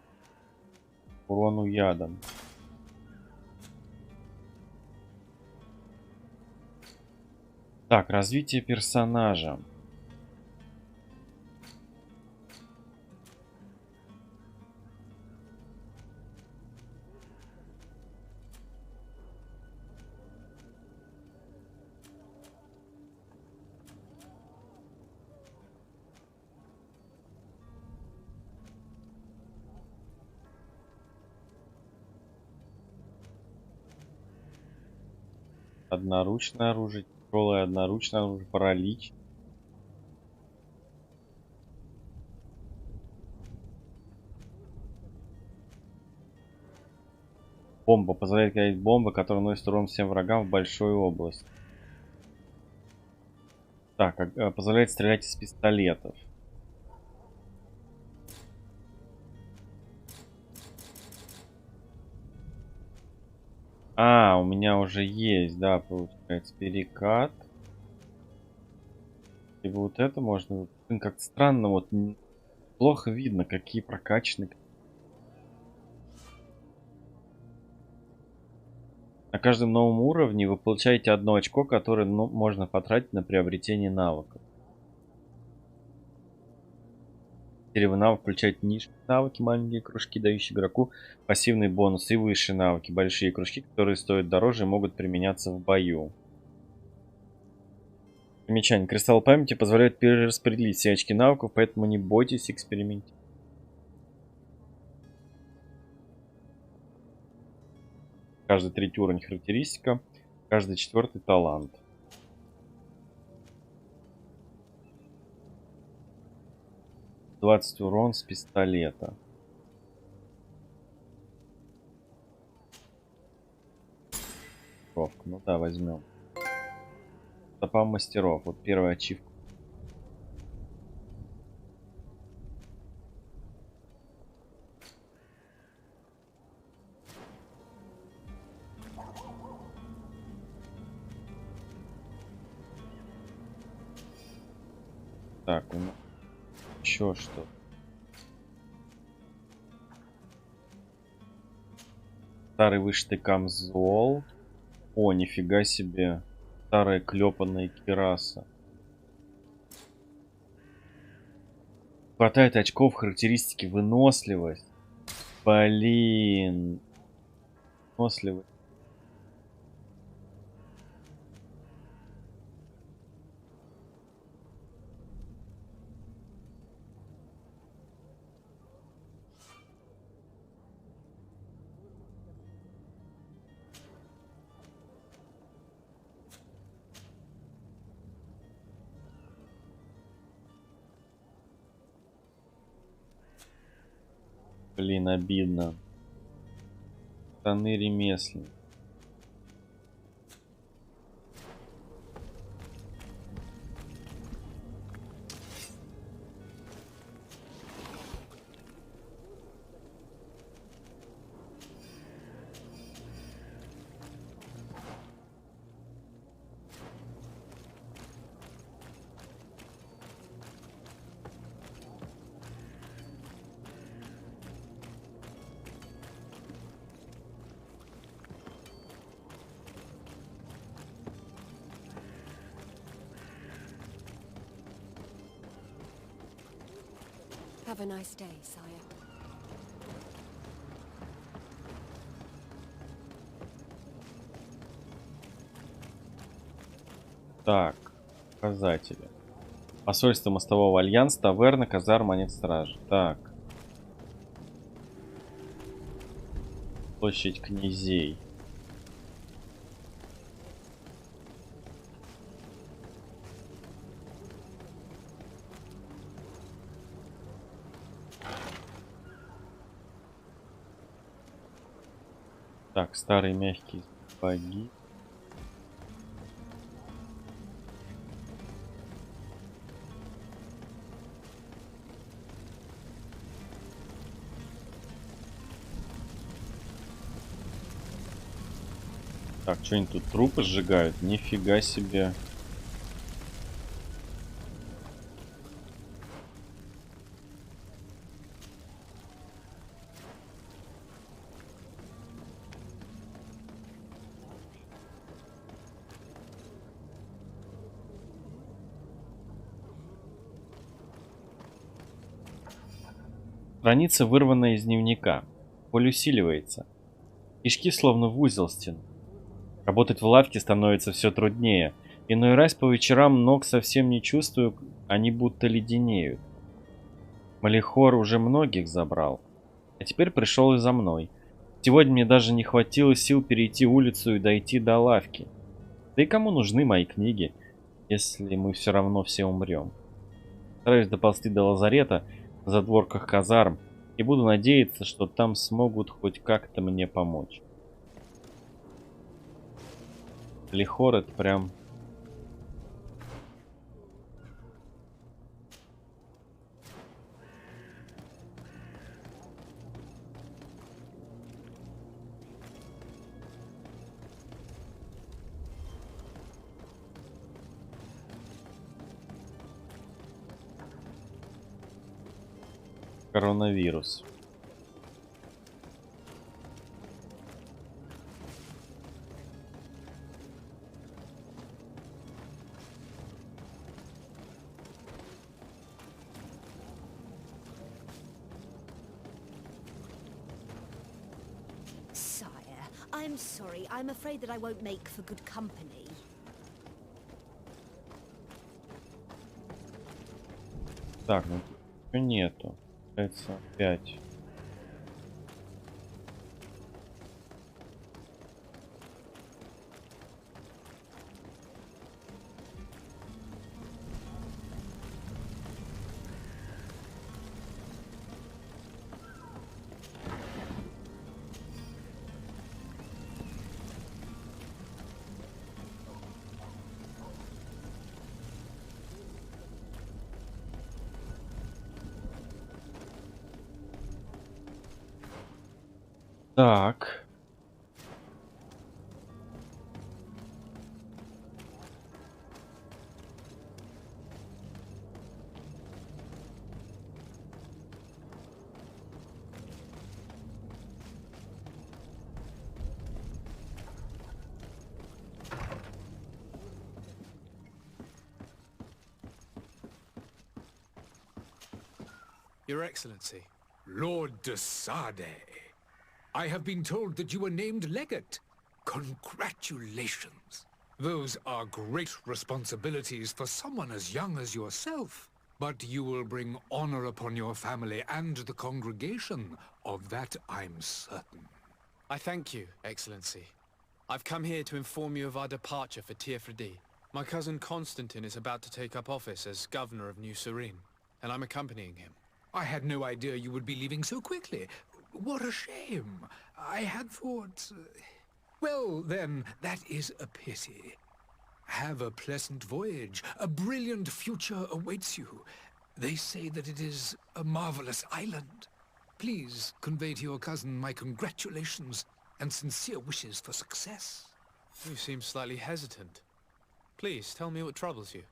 Speaker 1: урону ядом. Так, развитие персонажа. Одноручное оружие, тяжелое одноручное оружие, паралич. Бомба позволяет кидать бомбы, которые наносят урон всем врагам в большую область. Так, позволяет стрелять из пистолетов. А, у меня уже есть, да, получается, перекат. И вот это можно... Как-то странно, вот плохо видно, какие прокачанные. На каждом новом уровне вы получаете 1 очко, которое можно потратить на приобретение навыков. Дерево навык включает низкие навыки, маленькие кружки, дающие игроку пассивный бонус, и высшие навыки, большие кружки, которые стоят дороже и могут применяться в бою. Примечание. Кристалл памяти позволяет перераспределить все очки навыков, поэтому не бойтесь экспериментировать. Каждый 3-й уровень характеристика, каждый 4-й талант. $20 урон с пистолета. Ну да, возьмем. Стопа мастеров. Вот первая ачивка. Так, у нас еще что? Старый вышитый камзол. О, нифига себе. Старая клепанная кираса. Хватает очков, характеристики, выносливость. Блин. Выносливость. Блин, обидно. Штаны ремесленника.
Speaker 14: Have a nice day, sire.
Speaker 1: Так, показатели. Посольство мостового альянса, таверна, казарма, нет стражи. Так. Площадь князей. Так, старые мягкие сапоги. Так, что они тут трупы сжигают? Нифига себе. Страница, вырванная из дневника. Боль усиливается. Кишки словно в узел стянут. Работать в лавке становится все труднее. Иной раз по вечерам ног совсем не чувствую, они будто леденеют. Малихор уже многих забрал, а теперь пришел и за мной. Сегодня мне даже не хватило сил перейти улицу и дойти до лавки. Да и кому нужны мои книги, если мы все равно все умрем? Стараюсь доползти до лазарета в задворках казарм и буду надеяться, что там смогут хоть как-то мне помочь. Лихор — это прям... Коронавирус.
Speaker 5: Sire, I'm sorry. I'm afraid that I won't make for good company.
Speaker 1: Так, ну тут нету. Это опять. Так.
Speaker 3: Your Excellency.
Speaker 15: Lord de Sade, I have been told that you were named Legate. Congratulations. Those are great responsibilities for someone as young as yourself. But you will bring honor upon your family and the congregation. Of that I'm certain.
Speaker 3: I thank you, Excellency. I've come here to inform you of our departure for Tiefredi. My cousin Constantine is about to take up office as governor of New Serene, and I'm accompanying him.
Speaker 15: I had no idea you would be leaving so quickly. What a shame. I had thought... Well, then, that is a pity. Have a pleasant voyage. A brilliant future awaits you. They say that it is a marvelous island. Please convey to your cousin my congratulations and sincere wishes for success.
Speaker 3: You seem slightly hesitant. Please, tell me what troubles you.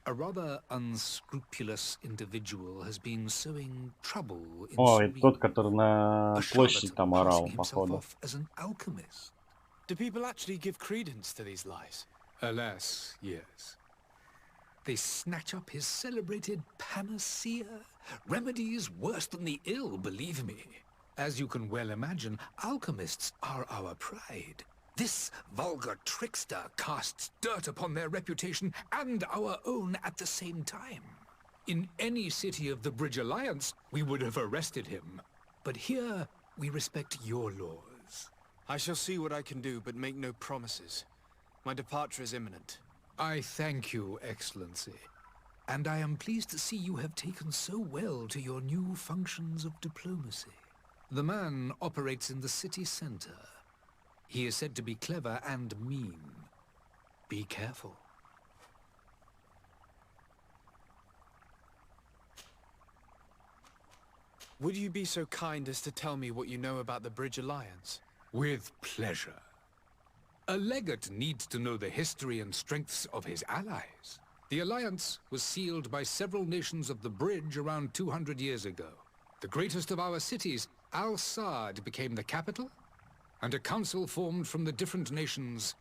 Speaker 15: A rather unscrupulous individual has been sowing trouble in
Speaker 1: О, это
Speaker 15: Serene.
Speaker 1: тот, который на
Speaker 15: A
Speaker 1: площади
Speaker 15: charlatan
Speaker 1: там орал,
Speaker 15: passing himself
Speaker 1: походу.
Speaker 15: off as an alchemist.
Speaker 3: Do people actually give credence to these lies?
Speaker 15: Alas, yes. They snatch up his celebrated panacea. Remedies worse than the ill, believe me. As you can well imagine, alchemists are our pride. This vulgar trickster casts dirt upon their reputation and our own at the same time. In any city of the Bridge Alliance, we would have arrested him. But here, we respect your laws.
Speaker 3: I shall see what I can do, but make no promises. My departure is imminent.
Speaker 15: I thank you, Excellency. And I am pleased to see you have taken so well to your new functions of diplomacy. The man operates in the city center. He is said to be clever and mean. Be careful.
Speaker 3: Would you be so kind as to tell me what you know about the Bridge Alliance?
Speaker 15: With pleasure. A legate needs to know the history and strengths of his allies. The alliance was sealed by several nations of the Bridge around 200 years ago. The greatest of our cities, Al-Sad, became the capital, and a council formed from the different nations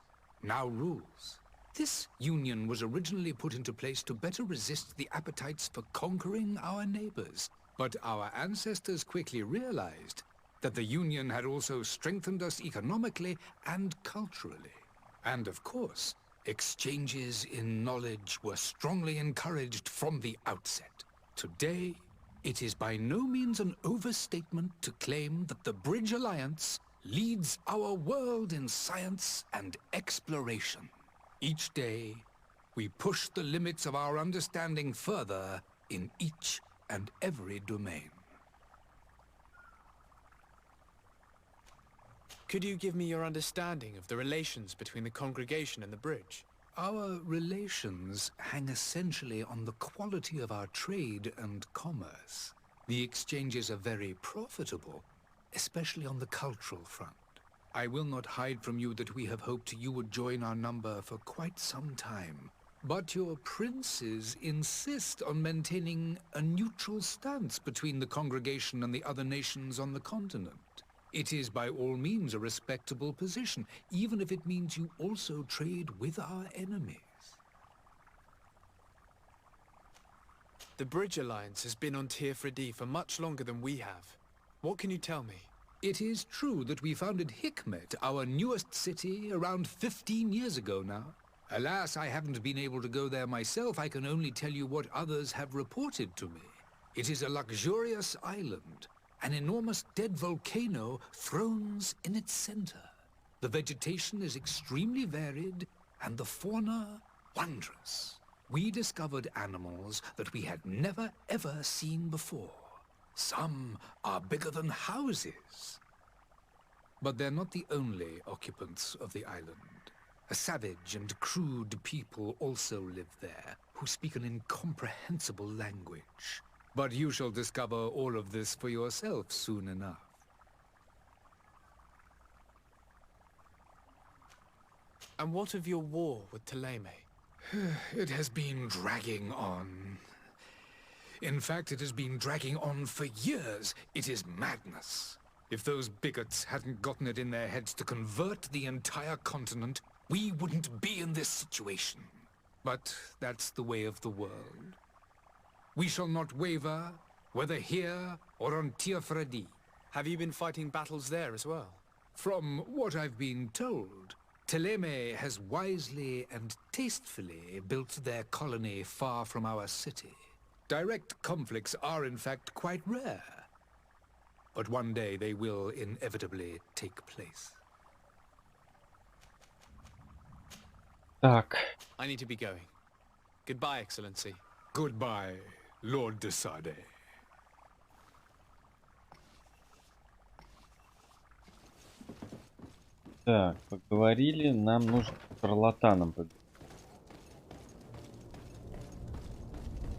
Speaker 15: now rules. This union was originally put into place to better resist the appetites for conquering our neighbors. But our ancestors quickly realized that the union had also strengthened us economically and culturally. And of course, exchanges in knowledge were strongly encouraged from the outset. Today, it is by no means an overstatement to claim that the Bridge Alliance leads our world in science and exploration. Each day, we push the limits of our understanding further in each and every domain.
Speaker 3: Could you give me your understanding of the relations between the congregation and the Bridge?
Speaker 15: Our relations hang essentially on the quality of our trade and commerce. The exchanges are very profitable, especially on the cultural front. I will not hide from you that we have hoped you would join our number for quite some time. But your princes insist on maintaining a neutral stance between the congregation and the other nations on the continent. It is by all means a respectable position, even if it means you also trade with our enemies.
Speaker 3: The Bridge Alliance has been on Tiefredi for much longer than we have. What can you tell me?
Speaker 15: It is true that we founded Hikmet, our newest city, around 15 years ago now. Alas, I haven't been able to go there myself. I can only tell you what others have reported to me. It is a luxurious island. An enormous dead volcano thrones in its center. The vegetation is extremely varied, and the fauna wondrous. We discovered animals that we had never ever seen before. Some are bigger than houses. But they're not the only occupants of the island. A savage and crude people also live there, who speak an incomprehensible language. But you shall discover all of this for yourself soon enough.
Speaker 3: And what of your war with Ptolemy?
Speaker 15: It has been dragging on. In fact, it has been dragging on for years. It is madness. If those bigots hadn't gotten it in their heads to convert the entire continent, we wouldn't be in this situation. But that's the way of the world. We shall not waver whether here or on Tiafradi.
Speaker 3: Have you been fighting battles there as well?
Speaker 15: From what I've been told, Teleme has wisely and tastefully built their colony far from our city. Direct conflicts are in fact quite rare. But one day they will inevitably take place.
Speaker 1: Так.
Speaker 3: I need to be going. Goodbye, Excellency.
Speaker 15: Goodbye, Lord de Sade.
Speaker 1: Так, поговорили, нам нужно к шарлатанам побежать.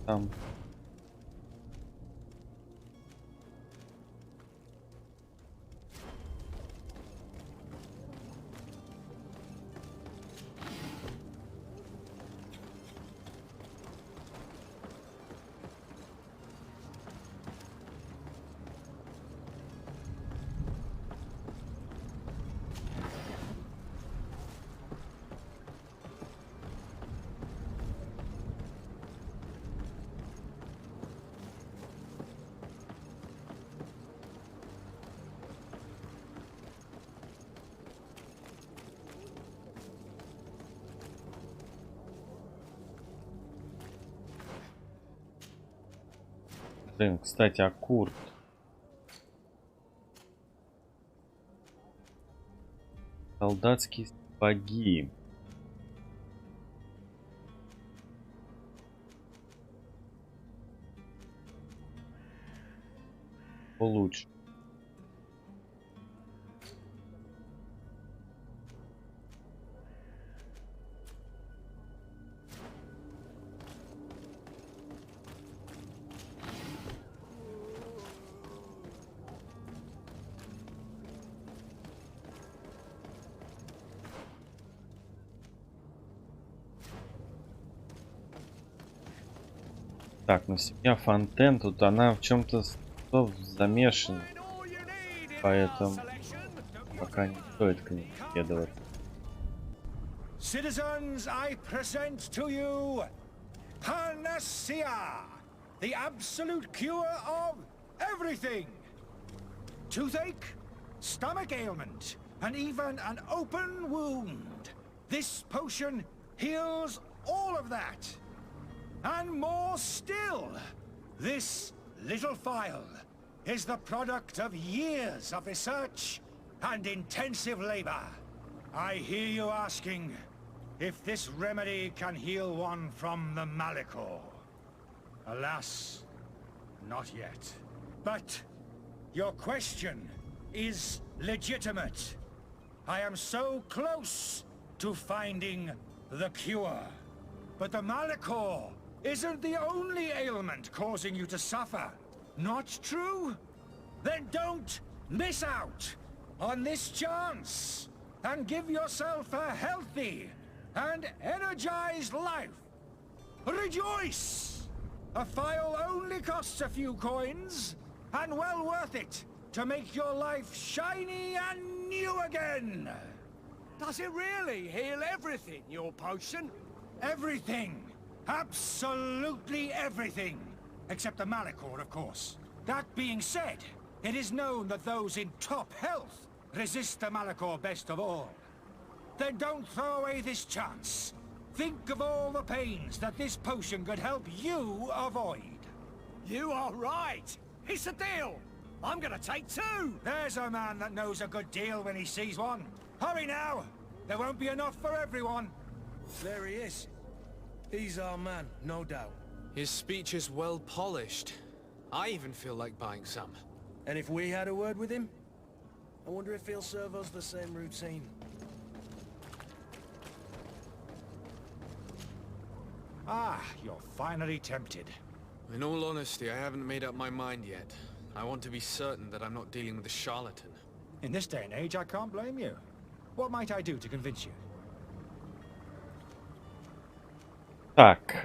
Speaker 1: Там. Блин, кстати, а Курт? Солдатские сапоги. Получше. Так, ну семья Фонтен, тут она в чем-то замешана. Поэтому пока не стоит к ней следовать.
Speaker 7: Citizens, I present to you Panacea, the absolute cure of everything. Toothache, stomach ailment, and even an open wound. This potion heals all of that. And more still, this little phial is the product of years of research and intensive labor. I hear you asking if this remedy can heal one from the Malicor. Alas, not yet. But your question is legitimate. I am so close to finding the cure. But the Malicor isn't the only ailment causing you to suffer. Not true? Then don't miss out on this chance and give yourself a healthy and energized life. Rejoice! A phial only costs a few coins, and well worth it to make your life shiny and new again.
Speaker 13: Does it really heal everything, your potion?
Speaker 7: Everything. Absolutely everything. Except the Malicor, of course. That being said, it is known that those in top health resist the Malicor best of all. Then don't throw away this chance. Think of all the pains that this potion could help you avoid.
Speaker 13: You are right. It's a deal. I'm gonna take two.
Speaker 7: There's a man that knows a good deal when he sees one. Hurry now. There won't be enough for everyone.
Speaker 8: There he is. He's our man, no doubt.
Speaker 3: His speech is well polished. I even feel like buying some.
Speaker 8: And if we had a word with him? I wonder if he'll serve us the same routine.
Speaker 7: Ah, you're finally tempted.
Speaker 3: In all honesty, I haven't made up my mind yet. I want to be certain that I'm not dealing with a charlatan.
Speaker 7: In this day and age, I can't blame you. What might I do to convince you?
Speaker 1: Так,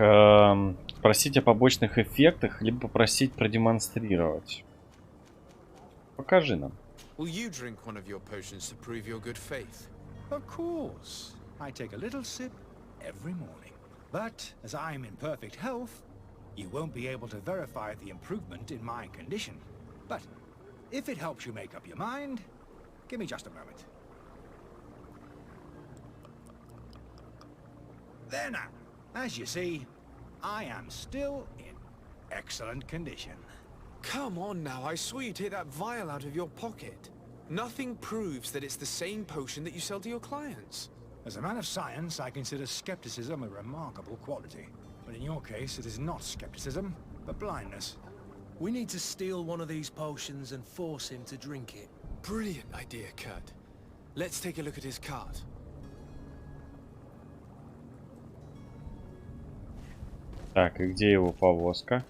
Speaker 1: просить о побочных эффектах, либо попросить продемонстрировать. Покажи нам.
Speaker 3: Will you drink one of your potions to prove your good faith?
Speaker 7: Of course. I take a little sip every morning. But as I'm in perfect health, You won't be able to verify the improvement in my condition. But if it helps you make up your mind, give me just a moment. There now. As you see, I am still in excellent condition.
Speaker 3: Come on now, I swear you take that vial out of your pocket. Nothing proves that it's the same potion that you sell to your clients.
Speaker 7: As a man of science, I consider skepticism a remarkable quality. But in your case, it is not skepticism, but blindness.
Speaker 8: We need to steal one of these potions and force him to drink it.
Speaker 3: Brilliant idea, Kurt. Let's take a look at his cart.
Speaker 1: Так, и где его повозка?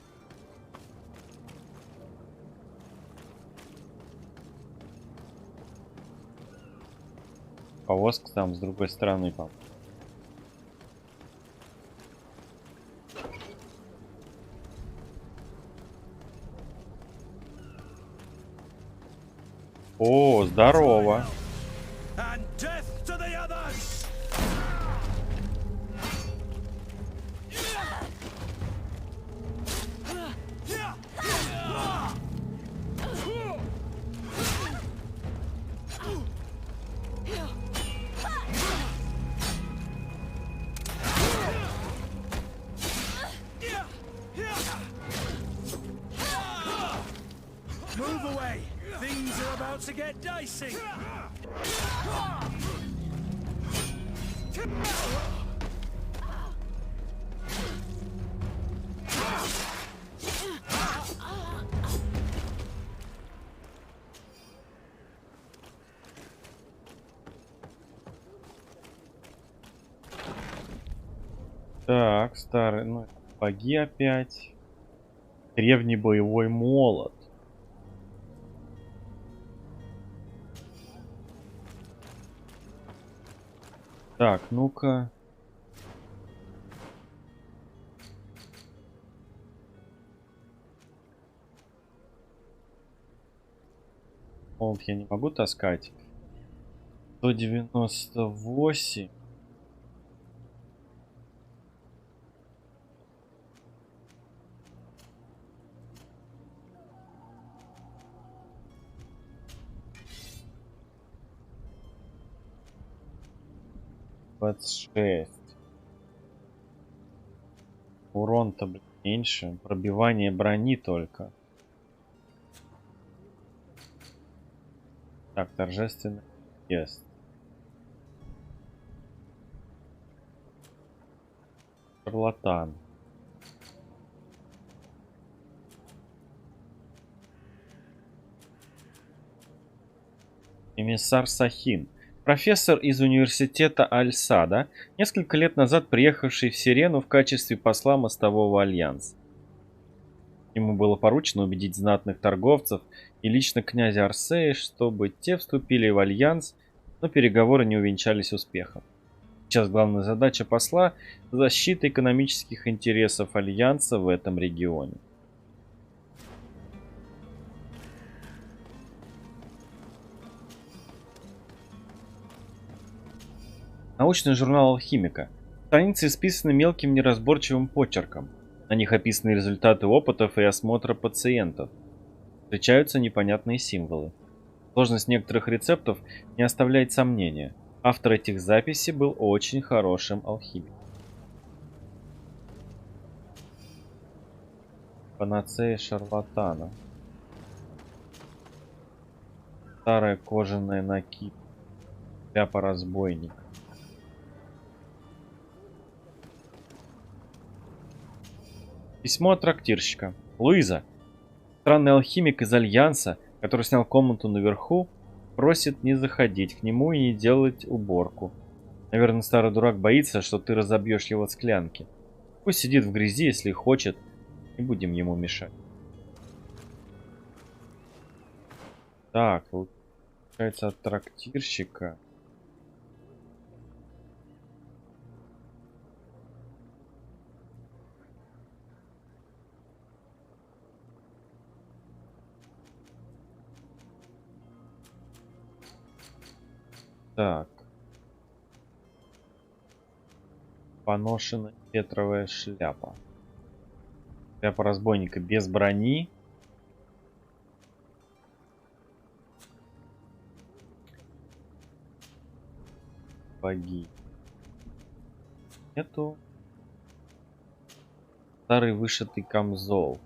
Speaker 1: Повозка там с другой стороны, по-моему. О, здорово.
Speaker 8: Move away! Things are about to get dicey!
Speaker 1: Так, старый, ну, боги опять. Древний боевой молот. Так, ну-ка. Молот я не могу таскать. 198. Урон-то, блин, меньше. Пробивание брони только. Так, торжественный ест. Шарлатан. Эмиссар Сахин. Профессор из университета Аль-Сада, несколько лет назад приехавший в Сирену в качестве посла мостового альянса. Ему было поручено убедить знатных торговцев и лично князя Арсея, чтобы те вступили в альянс, но переговоры не увенчались успехом. Сейчас главная задача посла – защита экономических интересов альянса в этом регионе. Научный журнал алхимика. Страницы исписаны мелким неразборчивым почерком. На них описаны результаты опытов и осмотра пациентов. Встречаются непонятные символы. Сложность некоторых рецептов не оставляет сомнения. Автор этих записей был очень хорошим алхимиком. Панацея шарлатана. Старая кожаная накидка. Шляпа разбойника. Письмо от трактирщика. Луиза, странный алхимик из Альянса, который снял комнату наверху, просит не заходить к нему и не делать уборку. Наверное, старый дурак боится, что ты разобьешь его склянки. Пусть сидит в грязи, если хочет. Не будем ему мешать. Так, получается от трактирщика. Так. Поношенная ветровая шляпа. Шляпа разбойника без брони. Боги. Нету. Старый вышитый камзол.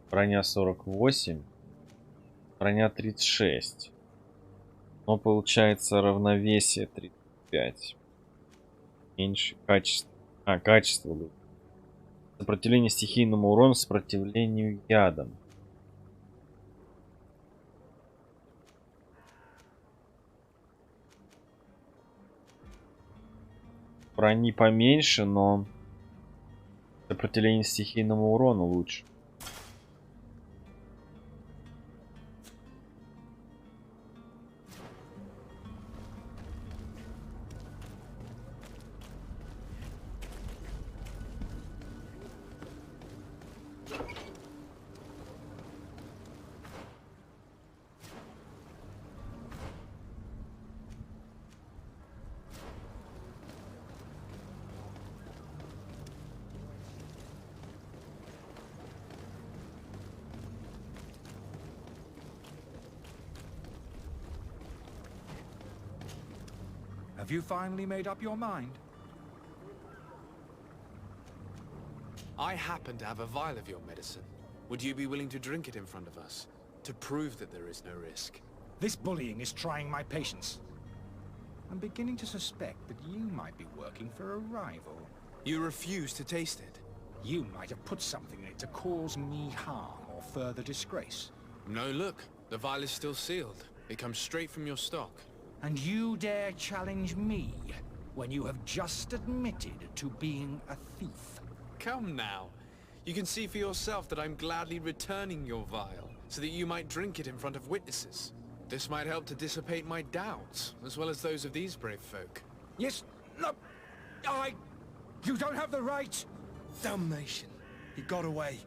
Speaker 1: Броня 48. Броня 36. Но получается равновесие 35. Меньше качество. Качество. Сопротивление стихийному урону, сопротивлению ядам. Брони поменьше, но сопротивление стихийному урону лучше.
Speaker 16: Have you finally made up your mind?
Speaker 3: I happen to have a vial of your medicine. Would you be willing to drink it in front of us? To prove that there is no risk?
Speaker 16: This bullying is trying my patience. I'm beginning to suspect that you might be working for a rival.
Speaker 3: You refuse to taste it?
Speaker 16: You might have put something in it to cause me harm or further disgrace.
Speaker 3: No, look. The vial is still sealed. It comes straight from your stock.
Speaker 16: And you dare challenge me when you have just admitted to being a thief?
Speaker 3: Come now. You can see for yourself that I'm gladly returning your vial, so that you might drink it in front of witnesses. This might help to dissipate my doubts, as well as those of these brave folk.
Speaker 16: Yes, no, you don't have the right.
Speaker 8: Damnation. He got away.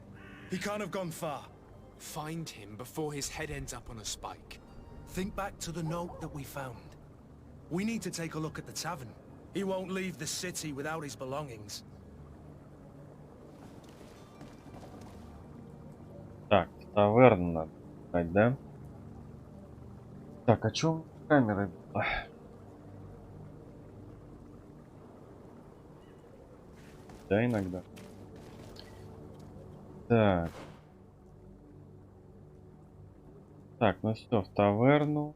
Speaker 8: He can't have gone far.
Speaker 3: Find him before his head ends up on a spike.
Speaker 8: Think back to the note that we found. We need to take a look at the tavern. He won't leave the city without his belongings.
Speaker 1: Так, таверну надо искать, да? Так, а чё камера? Да, иногда. Так. Так, ну все, в таверну.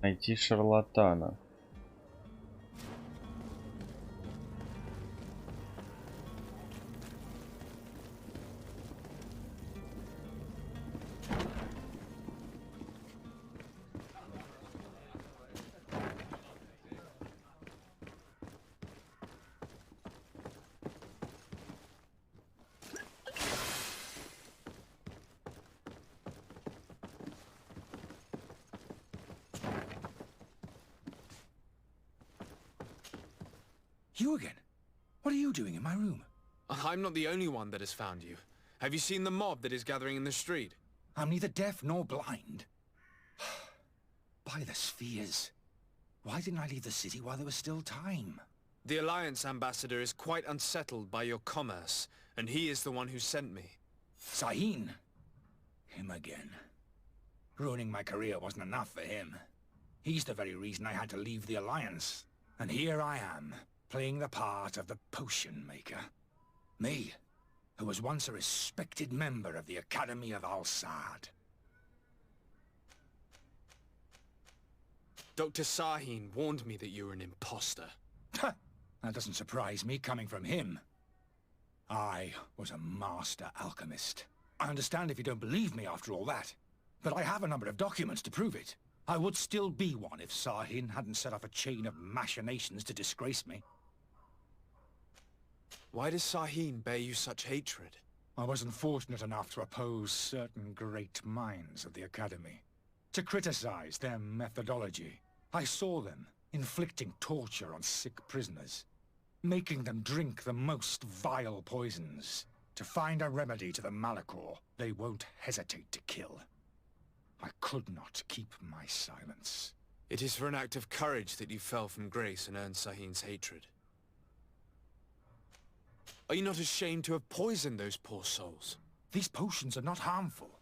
Speaker 1: Найти шарлатана.
Speaker 16: You again? What are you doing in my room?
Speaker 3: I'm not the only one that has found you. Have you seen the mob that is gathering in the street?
Speaker 16: I'm neither deaf nor blind. By the spheres. Why didn't I leave the city while there was still time?
Speaker 3: The Alliance ambassador is quite unsettled by your commerce, and he is the one who sent me.
Speaker 16: Sahin? Him again. Ruining my career wasn't enough for him. He's the very reason I had to leave the Alliance. And here I am, playing the part of the potion maker. Me, who was once a respected member of the Academy of Al-Sad.
Speaker 3: Dr. Sahin warned me that you were an imposter.
Speaker 16: That doesn't surprise me, coming from him. I was a master alchemist. I understand if you don't believe me after all that, but I have a number of documents to prove it. I would still be one if Sahin hadn't set off a chain of machinations to disgrace me.
Speaker 3: Why does Sahin bear you such hatred?
Speaker 16: I wasn't fortunate enough to oppose certain great minds of the Academy. To criticize their methodology. I saw them inflicting torture on sick prisoners. Making them drink the most vile poisons. To find a remedy to the malachor they won't hesitate to kill. I could not keep my silence.
Speaker 3: It is for an act of courage that you fell from grace and earned Sahin's hatred. Are you not ashamed to have poisoned those poor souls?
Speaker 16: These potions are not harmful.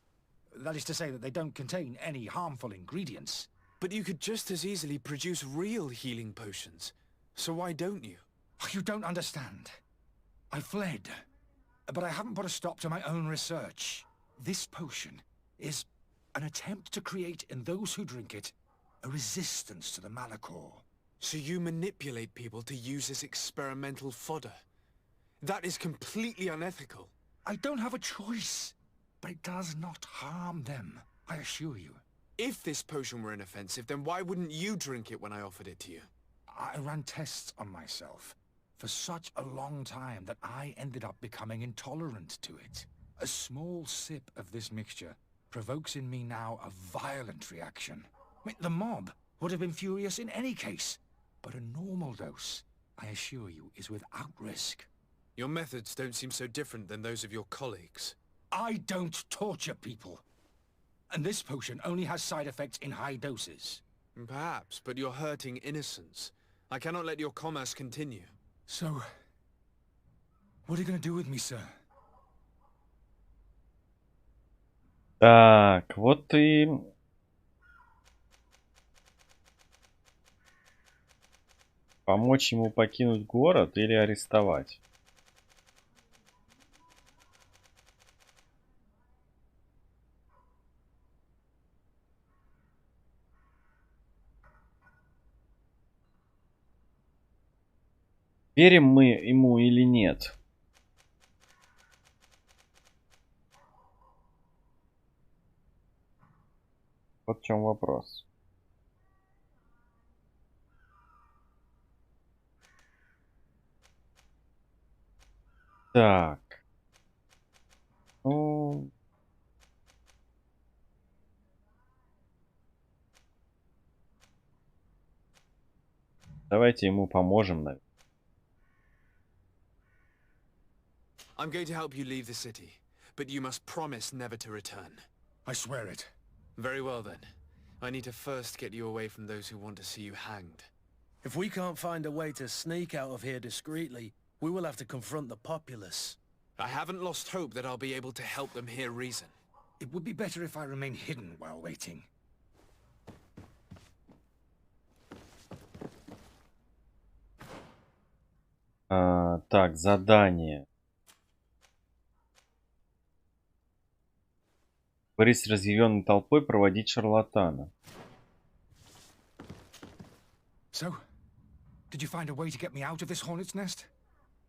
Speaker 16: That is to say that they don't contain any harmful ingredients.
Speaker 3: But you could just as easily produce real healing potions. So why don't you?
Speaker 16: You don't understand. I fled, but I haven't put a stop to my own research. This potion is an attempt to create in those who drink it a resistance to the Malachor.
Speaker 3: So you manipulate people to use as experimental fodder? That is completely unethical.
Speaker 16: I don't have a choice, but it does not harm them, I assure you.
Speaker 3: If this potion were inoffensive, then why wouldn't you drink it when I offered it to you?
Speaker 16: I ran tests on myself for such a long time that I ended up becoming intolerant to it. A small sip of this mixture provokes in me now a violent reaction. I mean, the mob would have been furious in any case, but a normal dose, I assure you, is without risk.
Speaker 3: Your methods don't seem so different than those of your colleagues.
Speaker 16: I don't torture people. And this potion only has side effects in high doses.
Speaker 3: Perhaps, but you're hurting innocents. I cannot let your commerce continue.
Speaker 16: So, what are you going to do with me, sir?
Speaker 1: Так, вот и... Помочь ему покинуть город или арестовать? Верим мы ему или нет? Вот в чем вопрос. Так. Ну... Давайте ему поможем, наверное.
Speaker 3: I'm going to help you leave the city, but you must promise never to return.
Speaker 16: I swear it.
Speaker 3: Very well then. I need to first get you away from those who want to see you hanged.
Speaker 8: If we can't find a way to sneak out of here discreetly, we will have to confront the populace.
Speaker 3: I haven't lost hope that I'll be able to help them hear reason.
Speaker 16: It would be better if I remain hidden while waiting.
Speaker 1: Так, задание. Борись с разъяренной толпой, проводить шарлатана.
Speaker 16: So, did you find a way to get me out of this hornet's nest?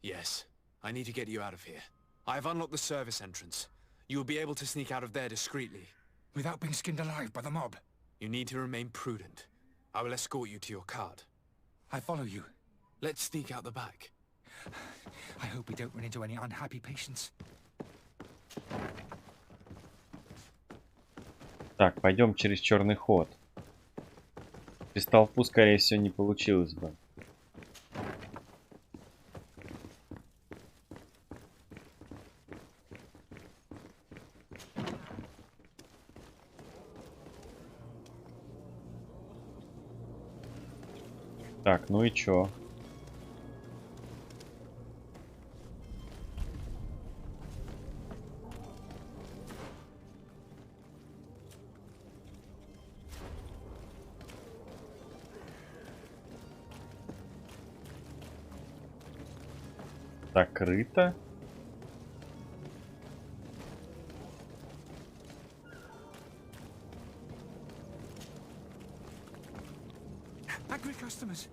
Speaker 3: Yes. I need to get you out of here. I have unlocked the service entrance. You will be able to sneak out of there discreetly.
Speaker 16: Without being skinned alive by the mob?
Speaker 3: You need to remain prudent. I will escort you to your cart.
Speaker 16: I follow you.
Speaker 3: Let's sneak out the back.
Speaker 16: I hope we don't run into any unhappy patients.
Speaker 1: Так, пойдем через черный ход. Через толпу, скорее всего, не получилось бы. Так, ну и чё? Закрыто.
Speaker 16: Angry customers.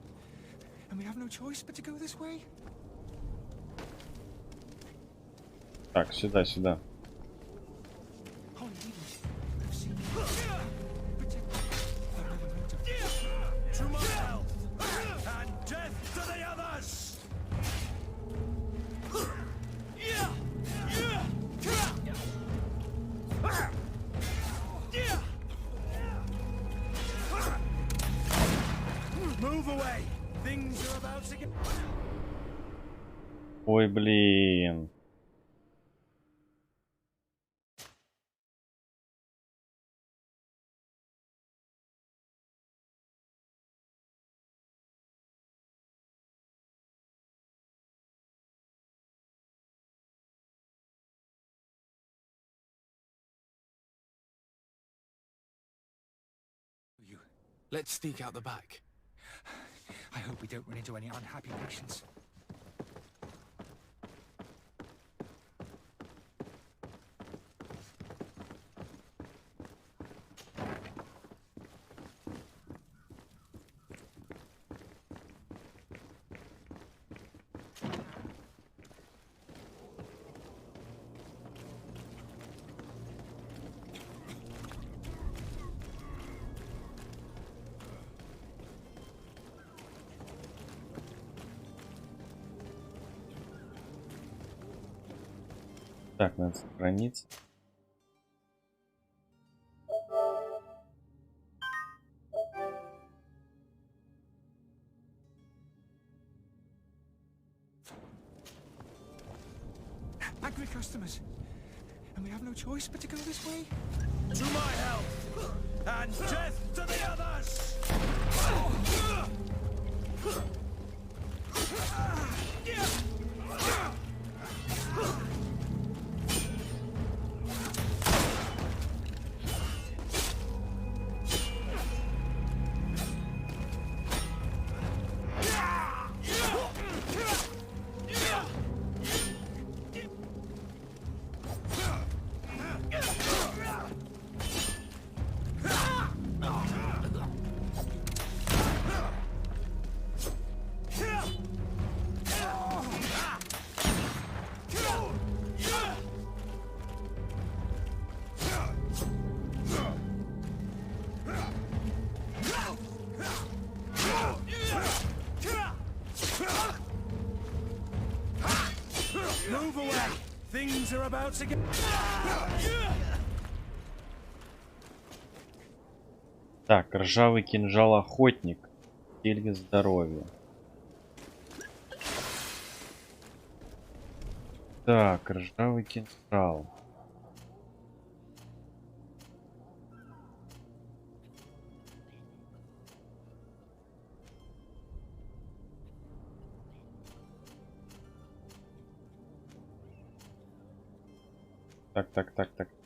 Speaker 16: And we have no choice but to go this way.
Speaker 1: Так, сюда, сюда. Ой, блин.
Speaker 3: Let's sneak out the back.
Speaker 16: I hope we don't run into any unhappy patients.
Speaker 1: Так, надо сохраниться.
Speaker 8: Angry customers. And we have no choice but to go this way? To my health! And death to the others! Move away! Things are about to get...
Speaker 1: Так, ржавый кинжал охотник. Зелье здоровья. Так, ржавый кинжал.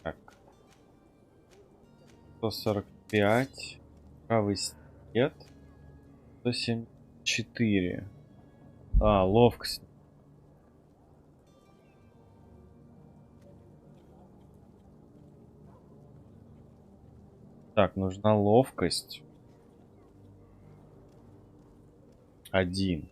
Speaker 1: Так. 145. Правый стет. 174. А, ловкость. Так, нужна ловкость. 1.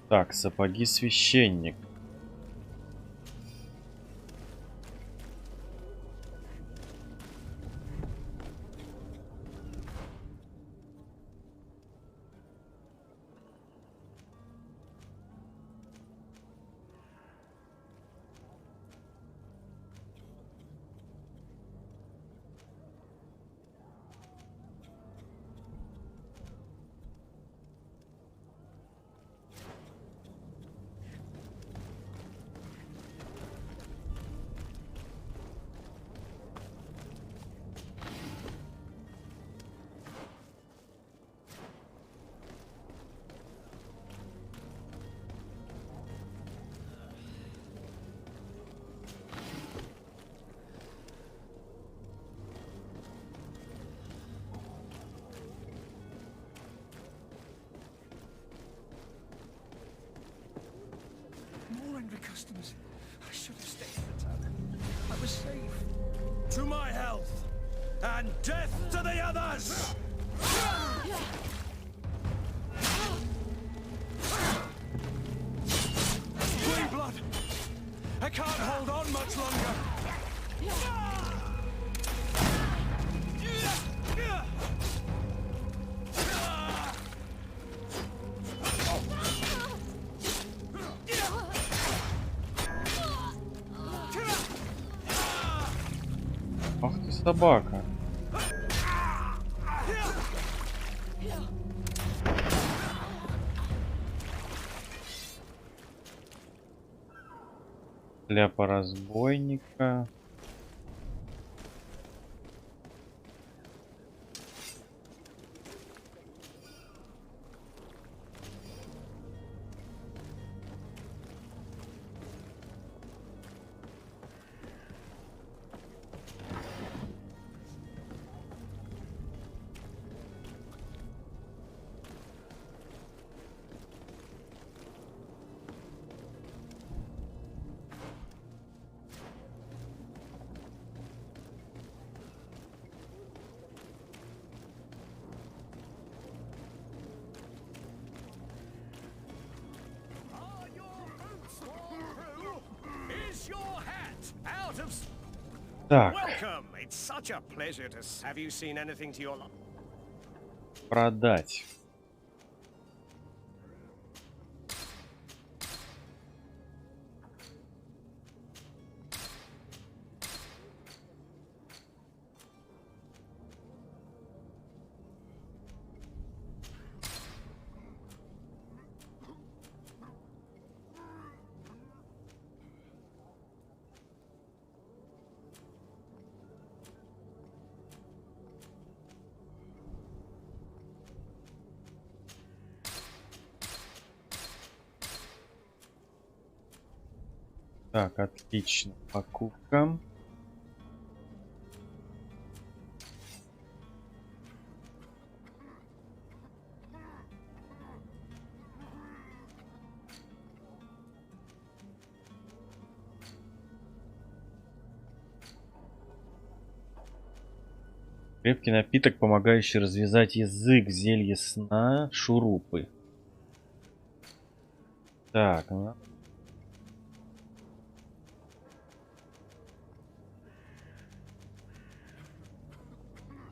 Speaker 1: Так, сапоги священник.
Speaker 8: More angry customers. I should have stayed in the tavern. I was safe. To my health! And death to the others! Free blood! I can't hold on much longer!
Speaker 1: Ах ты собака. Шляпа разбойника. Так. Продать. Так, отлично. Покупка. Крепкий напиток, помогающий развязать язык, зелье сна, шурупы. Так, ну.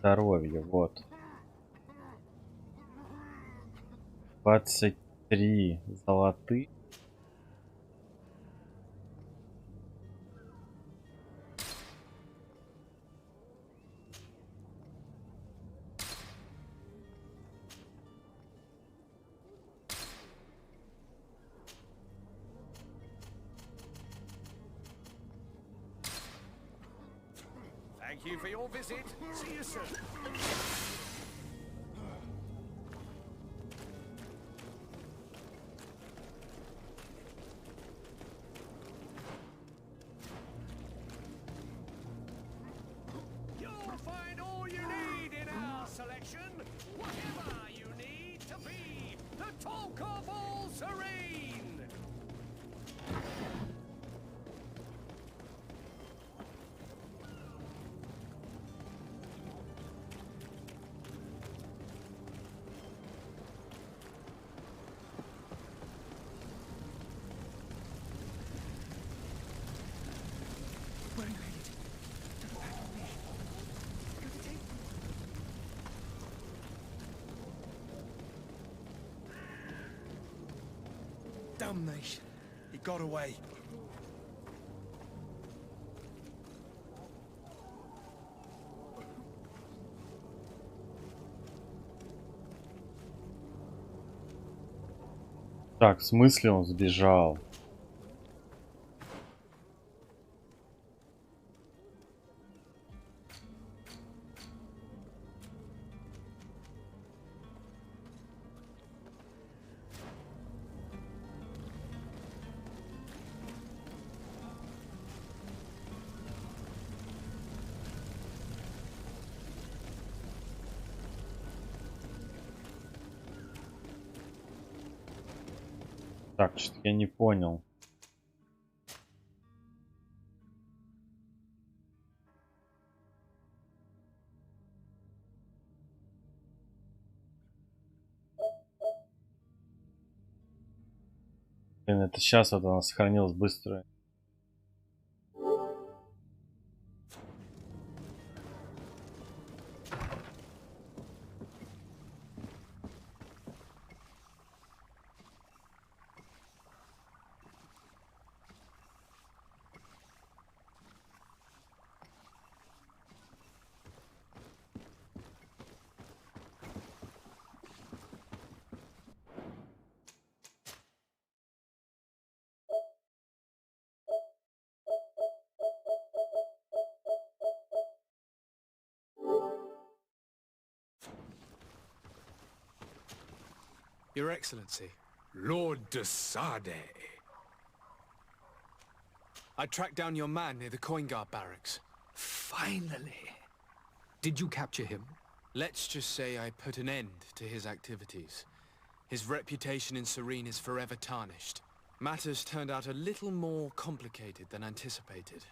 Speaker 1: Здоровье, вот. 23 золотых.
Speaker 13: Thank you for your visit. See you soon. You'll find all you need in our selection. Whatever you need to be the talk of all Serene.
Speaker 8: Damnation. He got away.
Speaker 1: Так, в смысле он сбежал? Так, что я не понял. Блин, это сейчас вот она сохранилась быстро.
Speaker 3: Your Excellency.
Speaker 15: Lord de Sade.
Speaker 3: I tracked down your man near the coin guard barracks.
Speaker 15: Finally. Did you capture him?
Speaker 3: Let's just say I put an end to his activities. His reputation in Serene is forever tarnished. Matters turned out a little more complicated than anticipated.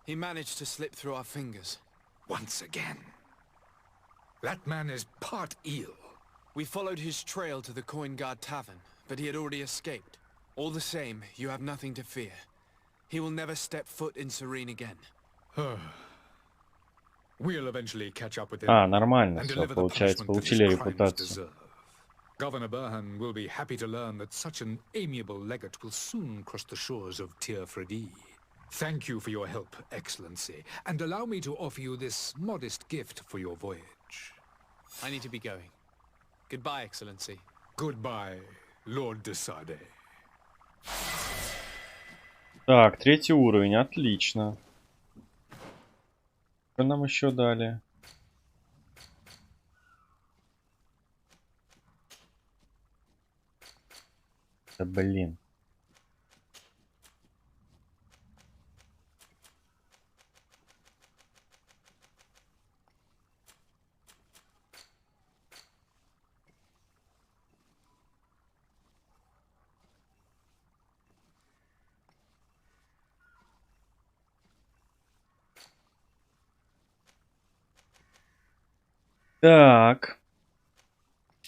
Speaker 3: He managed to slip through our fingers.
Speaker 15: Once again. That man is part eel.
Speaker 3: We followed his trail to the Coin Guard Tavern, but he had already escaped. All the same, you have nothing to fear. He will never step foot in Serene again.
Speaker 15: We'll eventually catch up with him.
Speaker 1: Нормально
Speaker 15: and
Speaker 1: все,
Speaker 15: deliver the
Speaker 1: получается,
Speaker 15: punishment that his
Speaker 1: получили
Speaker 15: crimes
Speaker 1: репутацию.
Speaker 15: deserve. Governor Burhan will be happy to learn that such an amiable legate will soon cross the shores of Tir Fredi. Thank you for your help, Excellency, and allow me to offer you this modest gift for your voyage.
Speaker 3: I need to be going. Goodbye, Excellency.
Speaker 15: Goodbye, Lord de Sade.
Speaker 1: Так, 3-й уровень, отлично. Что нам еще дали? Да блин. Так.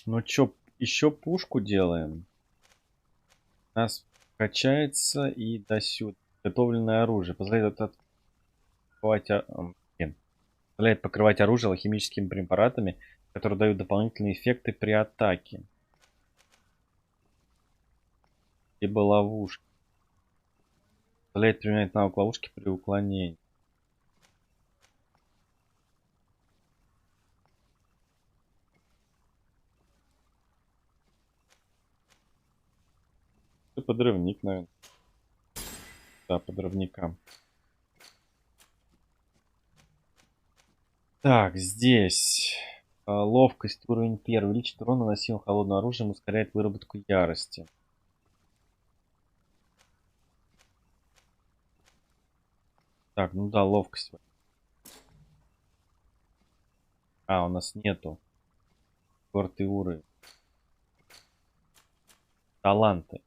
Speaker 1: Ну чё, еще пушку делаем. У нас качается и досюда. Готовленное оружие. Позволяет покрывать оружие алхимическими препаратами, которые дают дополнительные эффекты при атаке. Либо ловушки. Позволяет применять навык ловушки при уклонении. Подрывник, наверное. Да, подрывника. Так, здесь ловкость уровень 1. Увеличит урон наносимым холодным оружием, ускоряет выработку ярости. Так, ну да, ловкость. А, у нас нету. 4-й уровень. Таланты.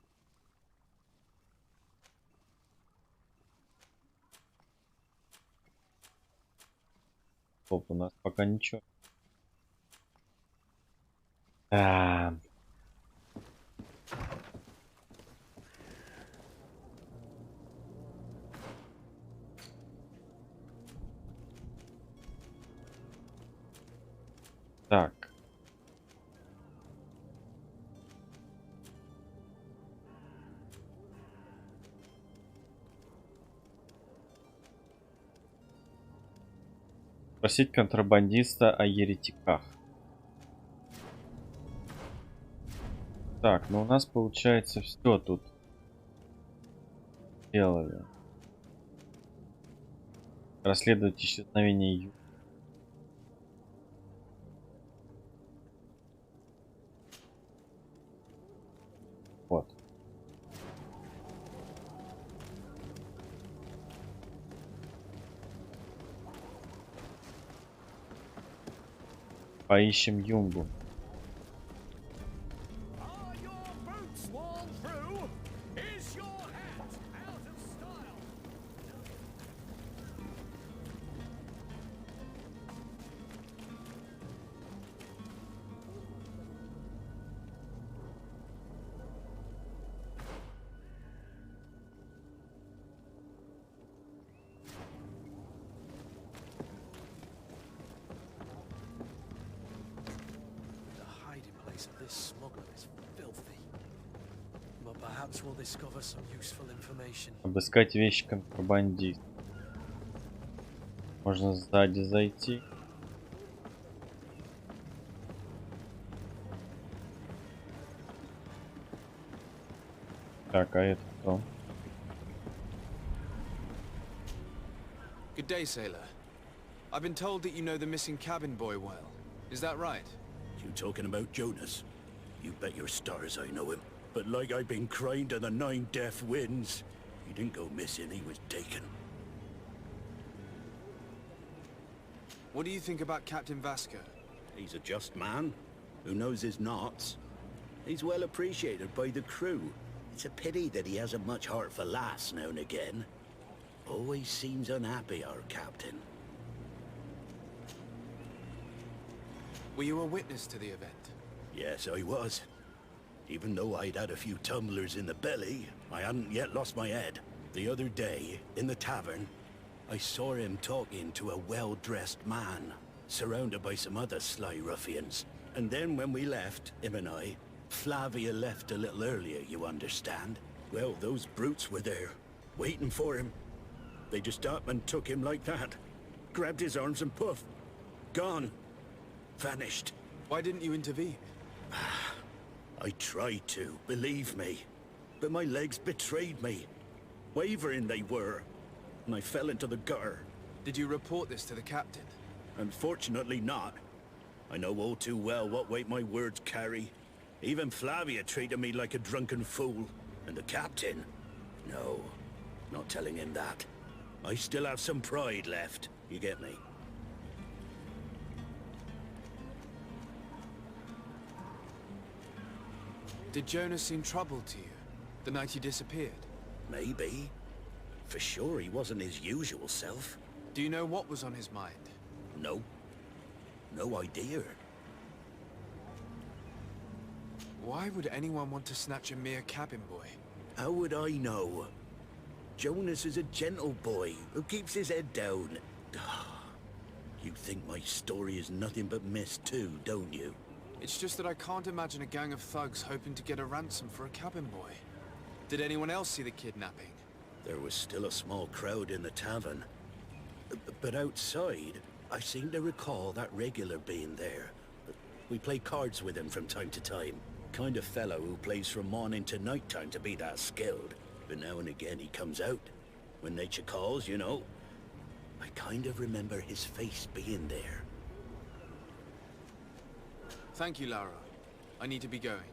Speaker 1: Стоп, у нас пока ничего. Так. Спросить контрабандиста о еретиках. Так, ну у нас получается все тут делали. Расследовать исчезновение Ю. Вот. Поищем Юнгу. Обыскать вещи контрабандиста. Можно сзади зайти. Так, а это кто?
Speaker 3: Good day, sailor. I've been told that you know the missing cabin boy well. Is that right?
Speaker 16: You talking about Jonas?
Speaker 17: You bet your stars I know him. But like I've been crying to the 9 death winds, he didn't go missing, he was taken.
Speaker 3: What do you think about Captain Vasco?
Speaker 17: He's a just man, who knows his knots. He's well appreciated by the crew. It's a pity that he hasn't much heart for laughs now and again. Always seems unhappy, our captain.
Speaker 3: Were you a witness to the event?
Speaker 17: Yes, I was. Even though I'd had a few tumblers in the belly, I hadn't yet lost my head. The other day, in the tavern, I saw him talking to a well-dressed man, surrounded by some other sly ruffians. And then when we left, him and I, Flavia left a little earlier, you understand? Well, those brutes were there, waiting for him. They just up and took him like that. Grabbed his arms and poof. Gone. Vanished.
Speaker 3: Why didn't you intervene?
Speaker 17: I tried to, believe me. But my legs betrayed me. Wavering they were. And I fell into the gutter.
Speaker 3: Did you report this to the captain?
Speaker 17: Unfortunately not. I know all too well what weight my words carry. Even Flavia treated me like a drunken fool. And the captain? No, not telling him that. I still have some pride left. You get me?
Speaker 3: Did Jonas seem troubled to you, the night he disappeared?
Speaker 17: Maybe. For sure he wasn't his usual self.
Speaker 3: Do you know what was on his mind?
Speaker 17: No. No idea.
Speaker 3: Why would anyone want to snatch a mere cabin boy?
Speaker 17: How would I know? Jonas is a gentle boy who keeps his head down. You think my story is nothing but mist too, don't you?
Speaker 3: It's just that I can't imagine a gang of thugs hoping to get a ransom for a cabin boy. Did anyone else see the kidnapping?
Speaker 17: There was still a small crowd in the tavern. But outside, I seem to recall that regular being there. We play cards with him from time to time. Kind of fellow who plays from morning to night time to be that skilled. But now and again he comes out. When nature calls, you know. I kind of remember his face being there.
Speaker 3: Thank you, Lara. I need to be going.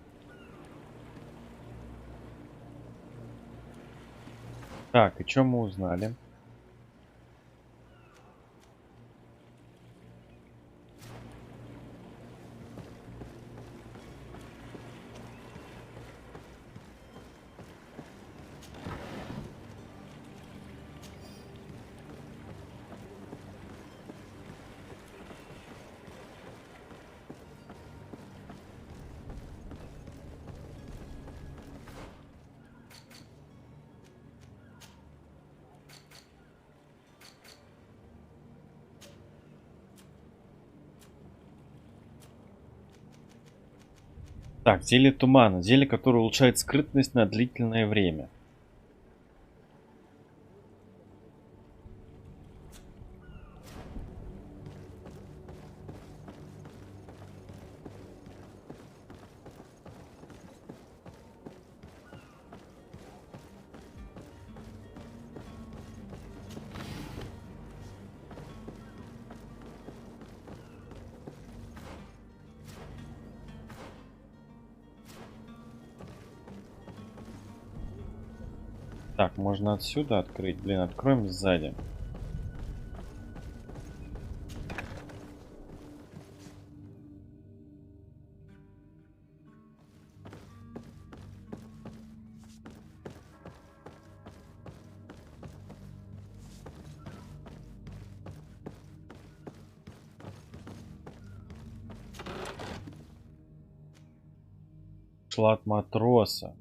Speaker 1: Так, и что мы узнали? Так, зелье тумана. Зелье, которое улучшает скрытность на длительное время. Так, можно отсюда открыть. Блин, откроем сзади. Шла от матроса.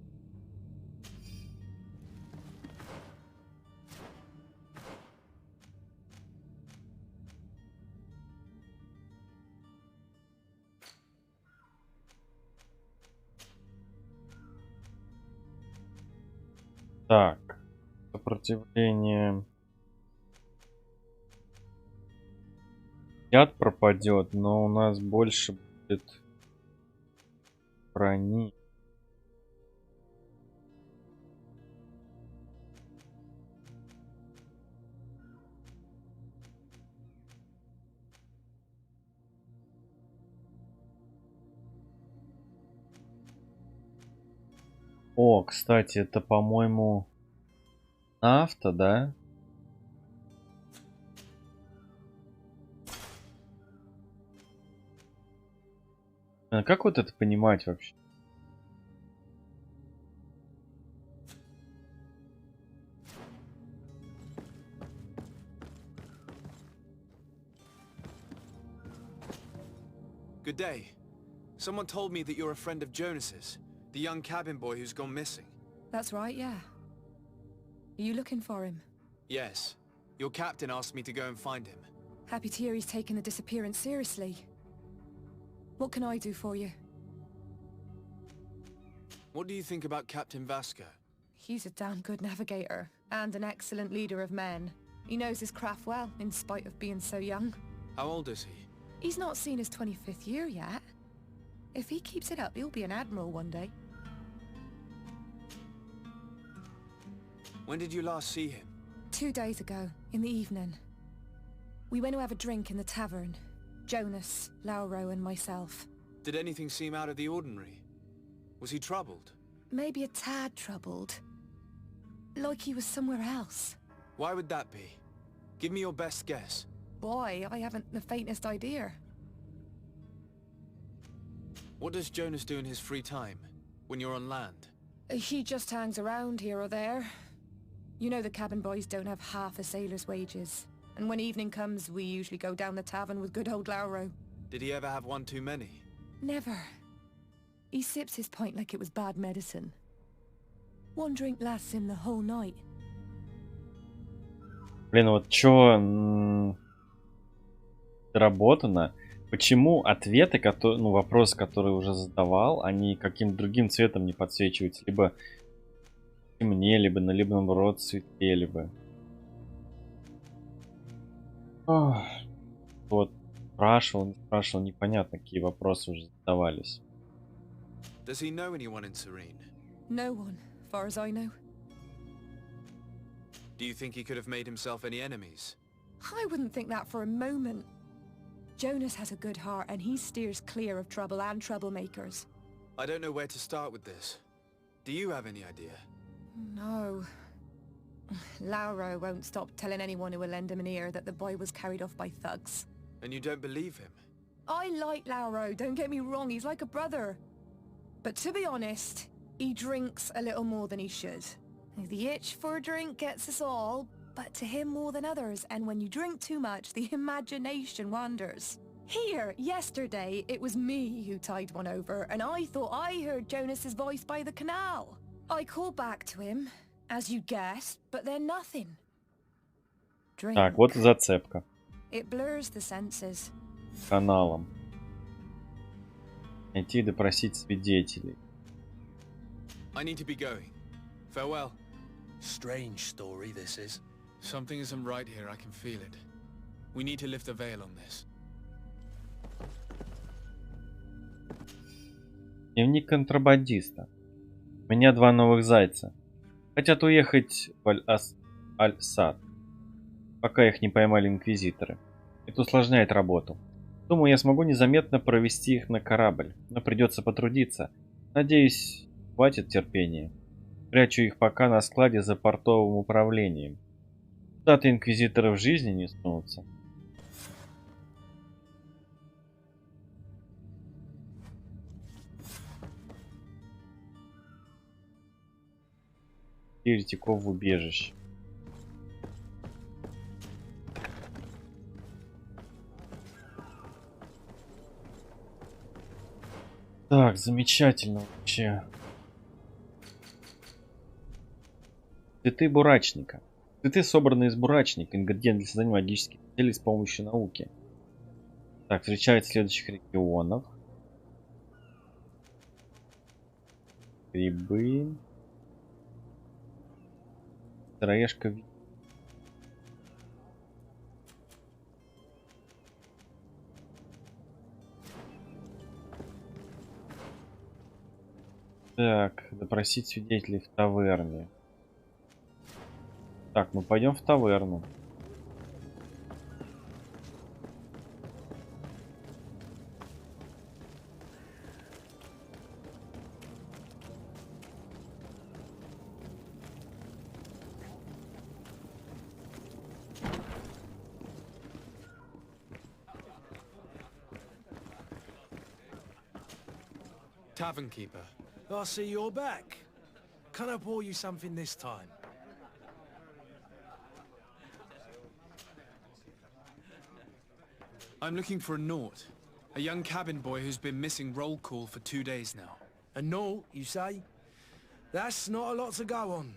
Speaker 1: Так, сопротивление. Яд пропадет, но у нас больше будет брони. О, кстати, это, по-моему, авто, да? А как вот это понимать вообще?
Speaker 3: Good day. Someone told me that you're a friend of Jonas's, the young cabin boy who's gone missing.
Speaker 18: That's right, yeah. Are you looking for him?
Speaker 3: Yes. Your captain asked me to go and find him.
Speaker 18: Happy to hear he's taken the disappearance seriously. What can I do for you?
Speaker 3: What do you think about Captain Vasco?
Speaker 18: He's a damn good navigator, and an excellent leader of men. He knows his craft well, in spite of being so young.
Speaker 3: How old is he?
Speaker 18: He's not seen his 25th year yet. If he keeps it up, he'll be an admiral one day.
Speaker 3: When did you last see him?
Speaker 18: 2 days ago, in the evening. We went to have a drink in the tavern. Jonas, Lauro, and myself.
Speaker 3: Did anything seem out of the ordinary? Was he troubled?
Speaker 18: Maybe a tad troubled. Like he was somewhere else.
Speaker 3: Why would that be? Give me your best guess.
Speaker 18: Boy, I haven't the faintest idea.
Speaker 3: What does Jonas do in his free time, when you're on land?
Speaker 18: He just hangs around here or there. You know the cabin boys don't have half a sailor's wages. And when evening comes, we usually go down the tavern with good old Lauro.
Speaker 3: Did he ever have one too many?
Speaker 18: Never. He sips his pint like it was bad medicine. One drink lasts him the whole night.
Speaker 1: Блин, вот чё доработано? Почему ответы, которые, ну, вопросы, которые уже задавал, они каким-то другим цветом не подсвечиваются? Либо темнее, либо наоборот светлее, бы. Вот, спрашивал, не спрашивал, непонятно, какие вопросы уже задавались.
Speaker 3: Does he know anyone in Serene?
Speaker 18: No one, far as I know.
Speaker 3: Do you think he could have made himself any enemies?
Speaker 18: I wouldn't think that for a moment. Jonas has a good heart and he steers clear of trouble and troublemakers.
Speaker 3: I don't know where to start with this. Do you have any idea?
Speaker 18: No. Lauro won't stop telling anyone who will lend him an ear that the boy was carried off by thugs.
Speaker 3: And you don't believe him?
Speaker 18: I like Lauro, don't get me wrong, he's like a brother. But to be honest, he drinks a little more than he should. The itch for a drink gets us all, but to him more than others, and when you drink too much, the imagination wanders. Here, yesterday, it was me who tied one over, and I thought I heard Jonas's voice by the canal. I called back to him, as you guessed, but then nothing. Drink.
Speaker 1: Так, вот и зацепка.
Speaker 18: It blurs the senses.
Speaker 1: Каналом. Найти и допросить свидетелей.
Speaker 3: I need to be going. Farewell.
Speaker 8: Strange story this is.
Speaker 3: Something isn't right here, I can feel it. We need to lift the veil on this.
Speaker 1: Дневник контрабандиста. У меня 2 новых зайца. Хотят уехать в Аль-Сад, пока их не поймали инквизиторы. Это усложняет работу. Думаю, я смогу незаметно провести их на корабль, но придется потрудиться. Надеюсь, хватит терпения. Прячу их пока на складе за портовым управлением. Туда-то инквизиторы в жизни не снутся. Еретиков в убежище. Так, замечательно вообще. Цветы бурачника. Цветы собраны из бурачника, ингредиент для создания магических целей с помощью науки. Так, встречаются в следующих регионах. Грибы. Сыроежка. Так, допросить свидетелей в таверне. Так, мы пойдем в таверну.
Speaker 3: Tavern keeper.
Speaker 8: I see you're back. Can I pour you something this time?
Speaker 3: I'm looking for a Naut. A young cabin boy who's been missing roll call for 2 days now.
Speaker 8: A Naut, you say? That's not a lot to go on.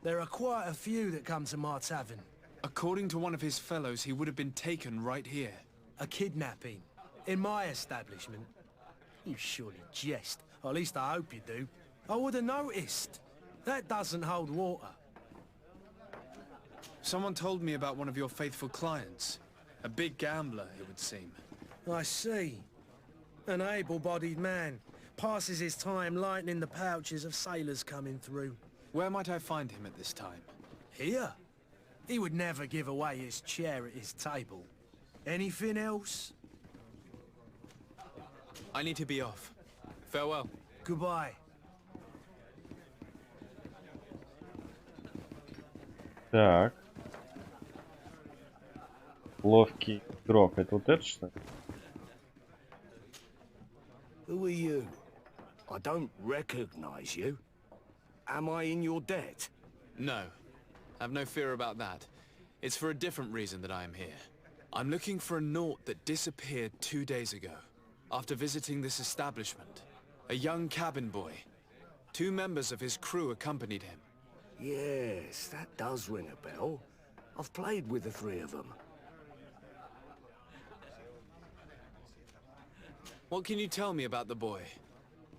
Speaker 8: There are quite a few that come to my tavern.
Speaker 3: According to one of his fellows, he would have been taken right here.
Speaker 8: A kidnapping? In my establishment? You surely jest. Or at least I hope you do. I would have noticed. That doesn't hold water.
Speaker 3: Someone told me about one of your faithful clients. A big gambler, it would seem.
Speaker 8: I see. An able-bodied man. Passes his time lightening the pouches of sailors coming through.
Speaker 3: Where might I find him at this time?
Speaker 8: Here? He would never give away his chair at his table. Anything else?
Speaker 3: I need to be off. Farewell.
Speaker 8: Goodbye.
Speaker 1: Так. Ловкий игрок. Это вот это что ли?
Speaker 17: Who are you? I don't recognize you. Am I in your debt?
Speaker 3: No. Have no fear about that. It's for a different reason that I am here. I'm looking for a Naut that disappeared 2 days ago, after visiting this establishment. A young cabin boy. 2 members of his crew accompanied him.
Speaker 17: Yes, that does ring a bell. I've played with the 3 of them.
Speaker 3: What can you tell me about the boy?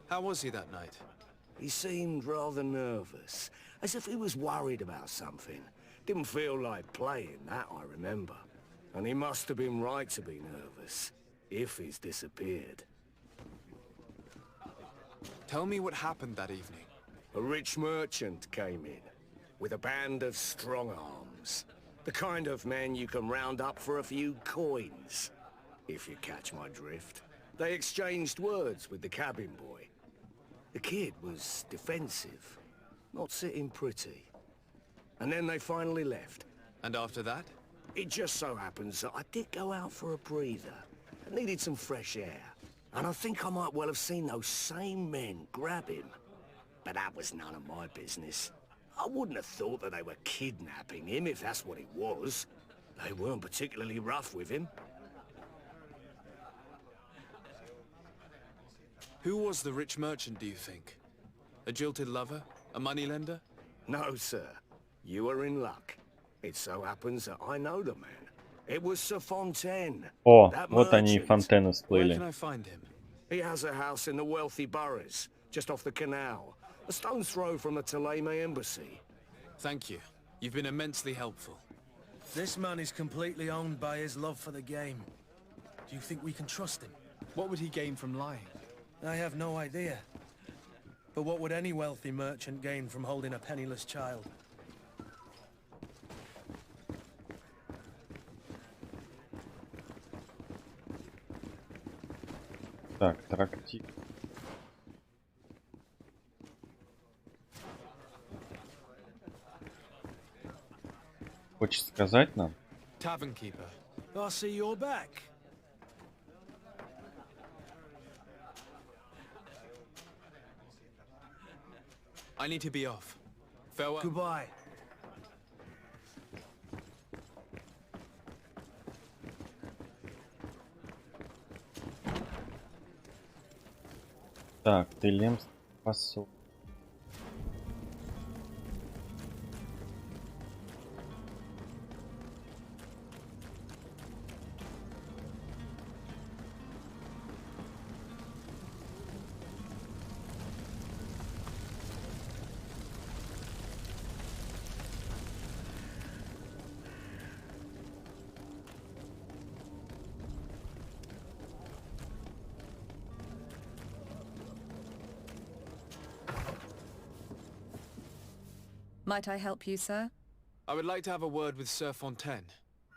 Speaker 3: How was he that night?
Speaker 17: He seemed rather nervous, as if he was worried about something. Didn't feel like playing, that I remember. And he must have been right to be nervous, if he's disappeared.
Speaker 3: Tell me what happened that evening.
Speaker 17: A rich merchant came in, with a band of strong arms. The kind of men you can round up for a few coins, if you catch my drift. They exchanged words with the cabin boy. The kid was defensive, not sitting pretty. And then they finally left.
Speaker 3: And after that?
Speaker 17: It just so happens that I did go out for a breather. I needed some fresh air. And I think I might well have seen those same men grab him. But that was none of my business. I wouldn't have thought that they were kidnapping him if that's what it was. They weren't particularly rough with him.
Speaker 3: Who was the rich merchant, do you think? A jilted lover? A moneylender?
Speaker 17: No, sir. You are in luck. It so happens that I know the man. It was Sir Fontaine.
Speaker 1: О,
Speaker 17: that
Speaker 1: вот они и
Speaker 17: merchant.
Speaker 1: Фонтена
Speaker 3: Where
Speaker 1: всплыли.
Speaker 3: can I find him?
Speaker 17: He has a house in the wealthy boroughs, just off the canal. A stone's throw from the Theleme embassy.
Speaker 3: Thank you. You've been immensely helpful.
Speaker 8: This man is completely owned by his love for the game. Do you think we can trust him?
Speaker 3: What would he gain from lying?
Speaker 8: I have no idea. But what would any wealthy merchant gain from holding a penniless child?
Speaker 1: Так, трактир. Хочешь сказать нам?
Speaker 3: Tavern keeper.
Speaker 8: I see you're back.
Speaker 3: I need to be off. Farewell.
Speaker 8: Goodbye.
Speaker 1: Так, ты лемс посол.
Speaker 18: Might I help you, sir?
Speaker 3: I would like to have a word with Sir Fontaine.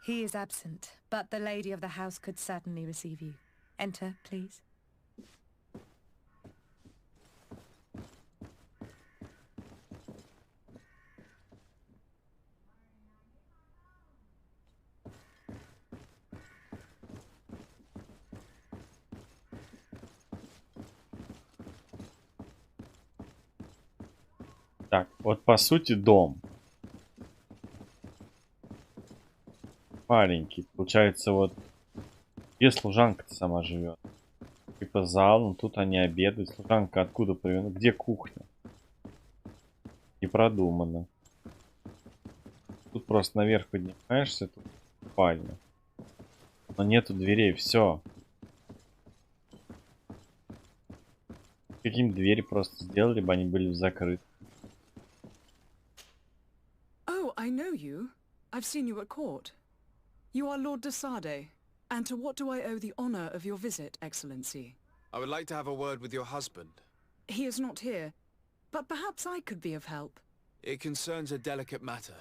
Speaker 18: He is absent, but the lady of the house could certainly receive you. Enter, please.
Speaker 1: Так, вот по сути дом. Маленький. Получается, вот где служанка-то сама живет? Типа зал, ну тут они обедают. Служанка откуда привезена? Где кухня? Не продумано. Тут просто наверх поднимаешься, тут спальня. Но нету дверей, все. Какие-нибудь двери просто сделали бы, они были закрыты.
Speaker 6: Oh, I know you. I've seen you at court. You are Lord de Sade. And to what do I owe the honor of your visit, Excellency?
Speaker 3: I would like to have a word with your husband.
Speaker 6: He is not here, but perhaps I could be of help.
Speaker 3: It concerns a delicate matter.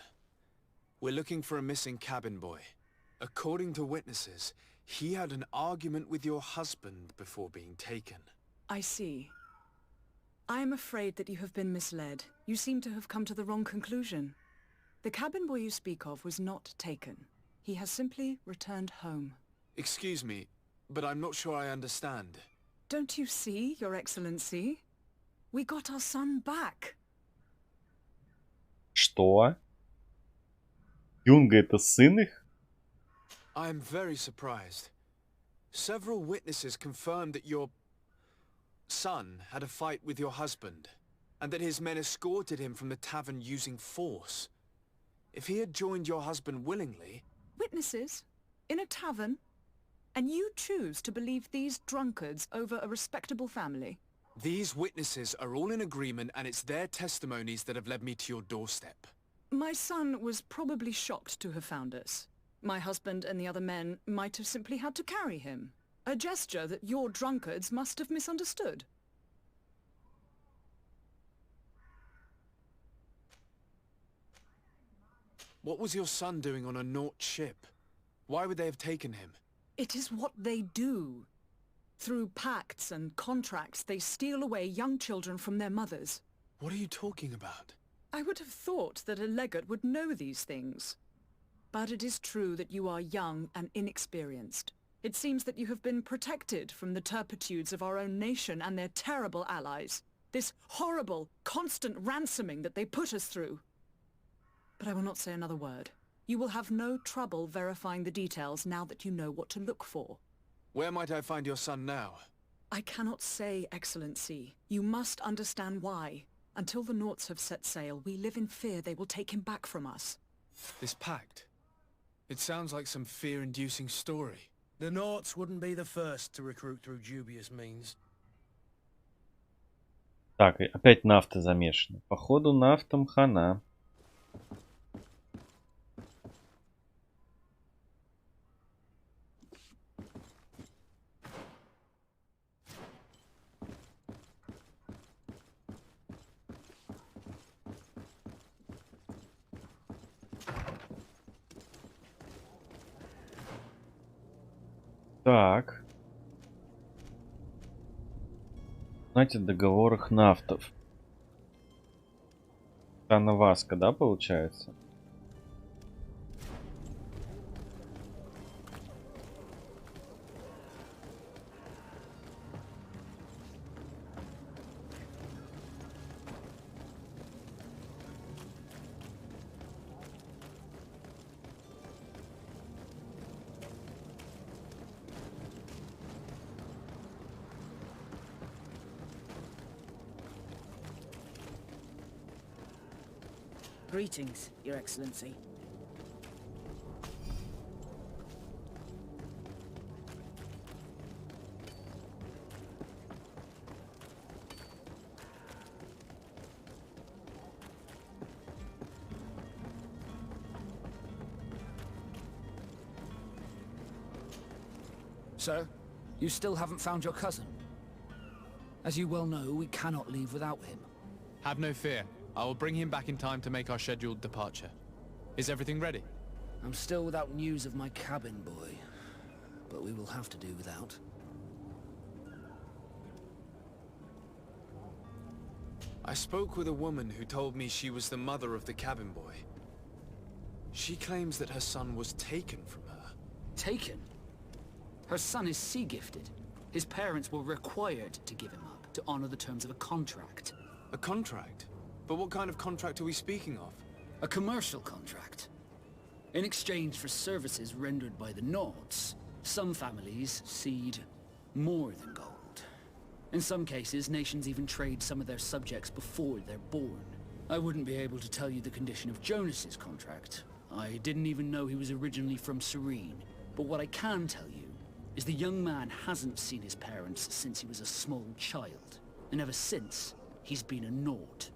Speaker 3: We're looking for a missing cabin boy. According to witnesses, he had an argument with your husband before being taken.
Speaker 6: I see. I am afraid that you have been misled. You seem to have come to the wrong conclusion. The cabin boy you speak of was not taken. He has simply returned home.
Speaker 3: Excuse me, but I'm not sure I understand.
Speaker 6: Don't you see, Your Excellency? We got our son back.
Speaker 1: Что? Юнга — это сын их?
Speaker 3: I am very surprised. Several witnesses confirmed that your son had a fight with your husband, and that his men escorted him from the tavern using force. If he had joined your husband willingly...
Speaker 6: Witnesses? In a tavern? And you choose to believe these drunkards over a respectable family?
Speaker 3: These witnesses are all in agreement, and it's their testimonies that have led me to your doorstep.
Speaker 6: My son was probably shocked to have found us. My husband and the other men might have simply had to carry him. A gesture that your drunkards must have misunderstood.
Speaker 3: What was your son doing on a Naut ship? Why would they have taken him?
Speaker 6: It is what they do. Through pacts and contracts, they steal away young children from their mothers.
Speaker 3: What are you talking about?
Speaker 6: I would have thought that a legate would know these things. But it is true that you are young and inexperienced. It seems that you have been protected from the turpitudes of our own nation and their terrible allies. This horrible, constant ransoming that they put us through. But I will not say another word. You will have no trouble verifying the details now that you know what to look for.
Speaker 3: Where might I find your son now?
Speaker 6: I cannot say, Excellency. You must understand why. Until the Nauts have set sail, we live in fear they will take him back from us.
Speaker 3: This pact? It sounds like some fear-inducing story.
Speaker 8: The Nauts wouldn't be the first to recruit through dubious means.
Speaker 1: Так, опять нафта замешана. Походу, нафтам хана. Так. Знаете, в договорах нафтов. Канаваска, да, получается?
Speaker 11: Greetings, Your Excellency.
Speaker 10: Sir, you still haven't found your cousin. As you well know, we cannot leave without him.
Speaker 3: Have no fear. I will bring him back in time to make our scheduled departure. Is everything ready?
Speaker 10: I'm still without news of my cabin boy, but we will have to do without.
Speaker 3: I spoke with a woman who told me she was the mother of the cabin boy. She claims that her son was taken from her.
Speaker 10: Taken? Her son is sea-gifted. His parents were required to give him up to honor the terms of a contract.
Speaker 3: A contract? But what kind of contract are we speaking of?
Speaker 10: A commercial contract. In exchange for services rendered by the Nords, some families cede more than gold. In some cases, nations even trade some of their subjects before they're born. I wouldn't be able to tell you the condition of Jonas's contract. I didn't even know he was originally from Serene. But what I can tell you is the young man hasn't seen his parents since he was a small child. And ever since, he's been a Nord.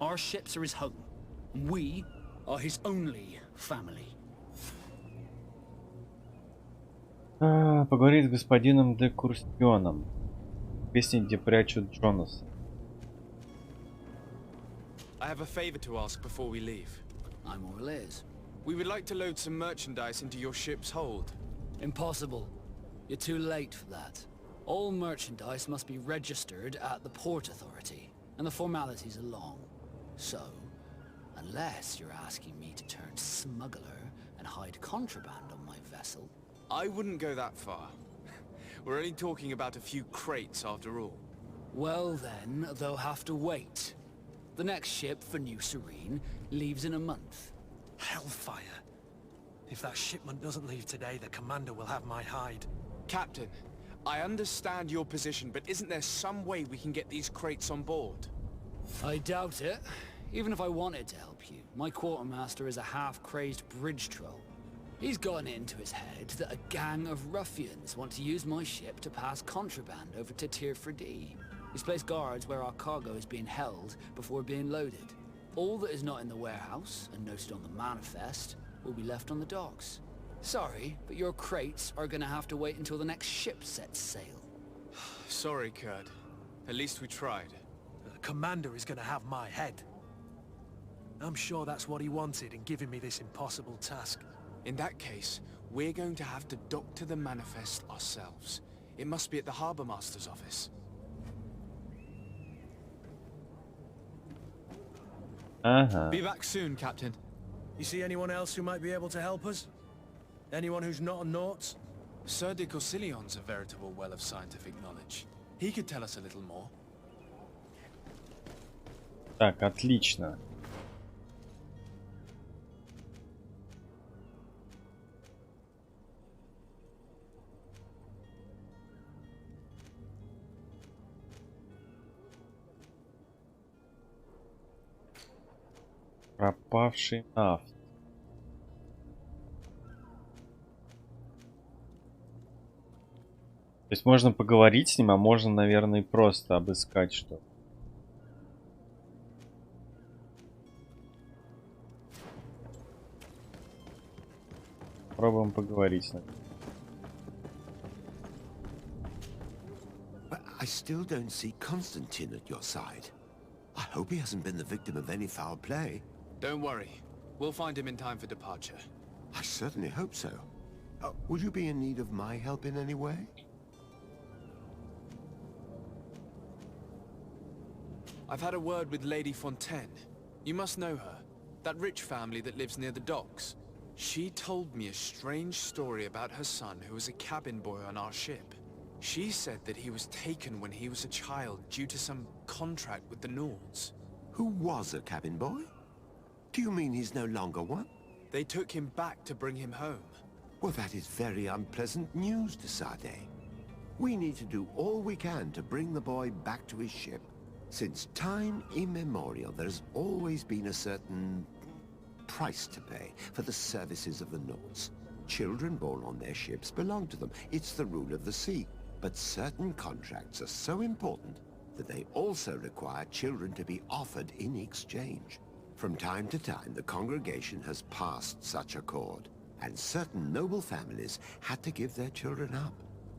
Speaker 10: Our ships are his home. And we are his only family.
Speaker 1: Поговорить с господином де Курстионом. Песни, где прячут Джонаса.
Speaker 3: I have a favor to ask before we leave.
Speaker 10: I'm all ears.
Speaker 3: We would like to load some merchandise into your ship's hold.
Speaker 10: Impossible. You're too late for that. All merchandise must be registered at the Port Authority, and the formalities are long. So, unless you're asking me to turn smuggler and hide contraband on my vessel...
Speaker 3: I wouldn't go that far. We're only talking about a few crates after all.
Speaker 10: Well then, they'll have to wait. The next ship for New Serene leaves in a month.
Speaker 8: Hellfire. If that shipment doesn't leave today, the commander will have my hide.
Speaker 3: Captain, I understand your position, but isn't there some way we can get these crates on board?
Speaker 10: I doubt it. Even if I wanted to help you, my quartermaster is a half-crazed bridge troll. He's gotten it into his head that a gang of ruffians want to use my ship to pass contraband over to Tier 4D. He's placed guards where our cargo is being held before being loaded. All that is not in the warehouse, and noted on the manifest, will be left on the docks. Sorry, but your crates are gonna have to wait until the next ship sets sail.
Speaker 3: Sorry, Kurt. At least we tried.
Speaker 8: The commander is gonna have my head. I'm sure that's what he wanted in giving me this impossible task.
Speaker 3: In that case, we're going to have to doctor the manifest ourselves. It must be at the Harbour Master's office. Be back soon, Captain.
Speaker 8: You see anyone else who might be able to help us? Anyone who's not a Naut?
Speaker 3: Sir de Corsillion's a veritable well of scientific knowledge. He could tell us a little more.
Speaker 1: Так, отлично. Пропавший нафт. То есть можно поговорить с ним, а можно, наверное, и просто обыскать что-то. Пробуем поговорить с ним.
Speaker 4: I still don't see Constantine at your side. I hope he hasn't been the victim of any foul play.
Speaker 3: Don't worry. We'll find him in time for departure.
Speaker 4: I certainly hope so. Would you be in need of my help in any way?
Speaker 3: I've had a word with Lady Fontaine. You must know her. That rich family that lives near the docks. She told me a strange story about her son who was a cabin boy on our ship. She said that he was taken when he was a child due to some contract with the Nords.
Speaker 4: Who was a cabin boy? Do you mean he's no longer one?
Speaker 3: They took him back to bring him home.
Speaker 4: Well, that is very unpleasant news, de Sade. We need to do all we can to bring the boy back to his ship. Since time immemorial, there has always been a certain price to pay for the services of the Nords. Children born on their ships belong to them. It's the rule of the sea. But certain contracts are so important that they also require children to be offered in exchange. From time to time, the congregation has passed such accord, and certain noble families had to give their children up.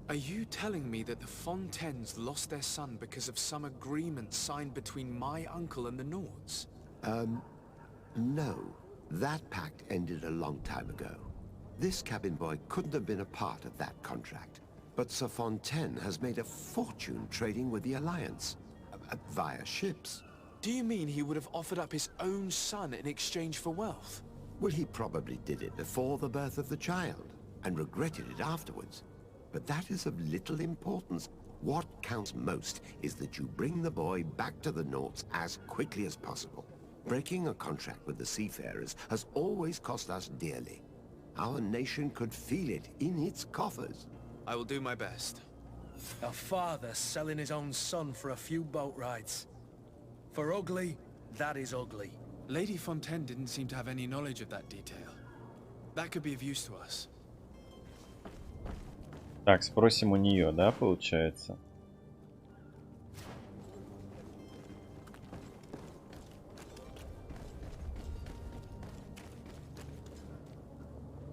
Speaker 3: Are you telling me that the Fontaines lost their son because of some agreement signed between my uncle and the Nords?
Speaker 4: No. That pact ended a long time ago. This cabin boy couldn't have been a part of that contract. But Sir Fontaine has made a fortune trading with the Alliance, via ships.
Speaker 3: Do you mean he would have offered up his own son in exchange for wealth?
Speaker 4: Well, he probably did it before the birth of the child, and regretted it afterwards. But that is of little importance. What counts most is that you bring the boy back to the North as quickly as possible. Breaking a contract with the seafarers has always cost us dearly. Our nation could feel it in its coffers.
Speaker 3: I will do my best.
Speaker 8: A father selling his own son for a few boat rides. For ugly, that is ugly.
Speaker 3: Lady Fontaine didn't seem to have any knowledge of that detail. That could be of use to us.
Speaker 1: Так, спросим у нее, да, получается?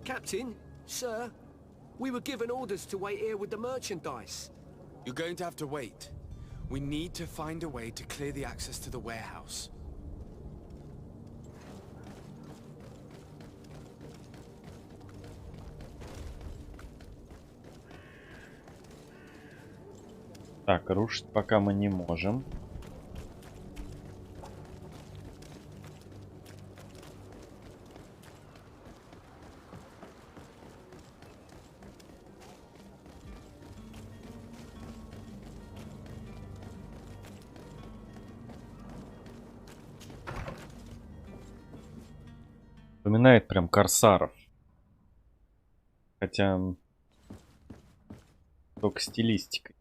Speaker 13: Captain, sir, we were given orders to wait here with the merchandise.
Speaker 3: You're going to have to wait. We need to find a way to clear the access to the warehouse.
Speaker 1: Так, рушить пока мы не можем. Напоминает прям корсаров. Хотя только стилистикой.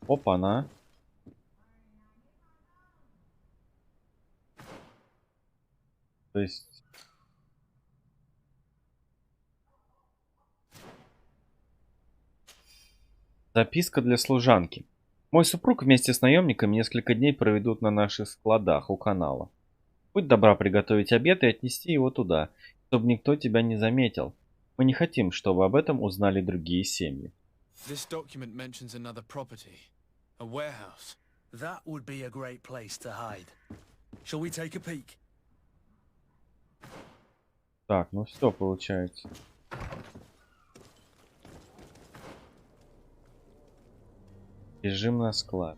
Speaker 1: Опа-на. То есть... Записка для служанки. Мой супруг вместе с наемниками несколько дней проведут на наших складах у канала. Будь добра приготовить обед и отнести его туда, чтобы никто тебя не заметил. Мы не хотим, чтобы об этом узнали другие семьи.
Speaker 3: This document mentions another property, a warehouse.
Speaker 8: That would be a great place to hide. Shall we take a peek?
Speaker 1: Так, ну все получается. Бежим на склад.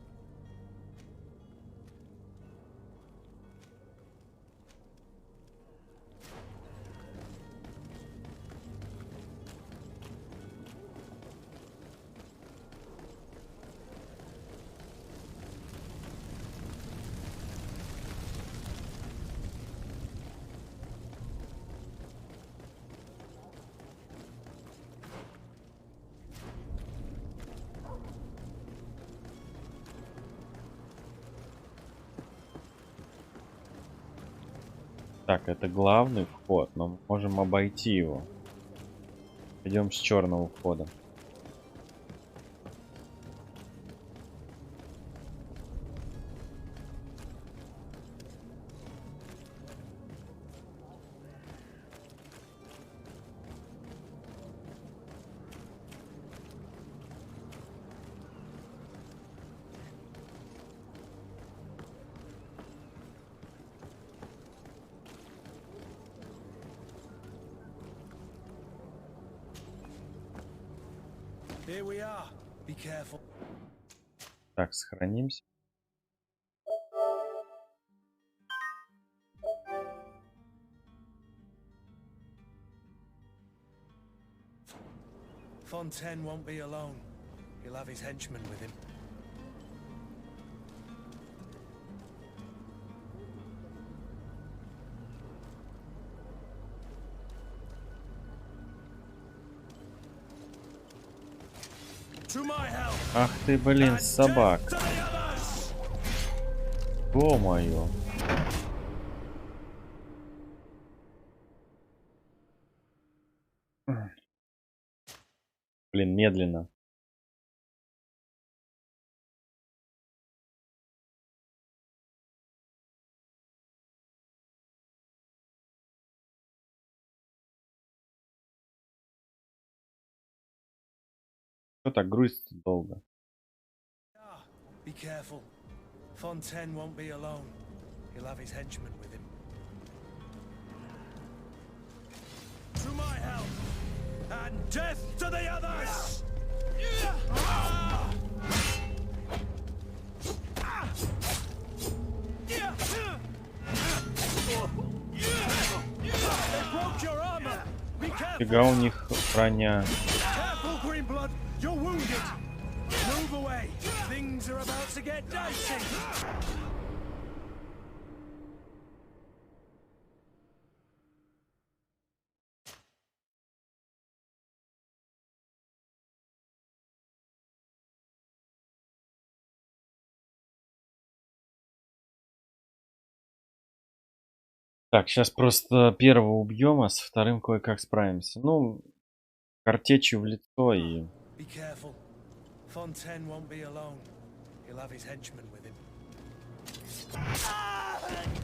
Speaker 1: Так, это главный вход, но мы можем обойти его. Идем с черного входа.
Speaker 8: Here we are. Be careful.
Speaker 1: Так, сохранимся.
Speaker 8: Fontaine won't be alone. He'll have his henchmen with him.
Speaker 1: Ах ты, блин, собак. О-моё. Блин, медленно. Что так грузится долго?
Speaker 8: Be careful. Fontaine won't be alone. He'll have his henchmen with him. To my help! And death to the others! They broke your armor! Be careful!
Speaker 1: Фига у них броня.
Speaker 8: Careful, Greenblood! You're wounded! Things are about to get dicey.
Speaker 1: Так, сейчас просто первого убьем, а с вторым кое-как справимся. Ну, картечью в лицо и...
Speaker 8: Be careful. Fontaine won't be alone. He'll have his henchmen with him.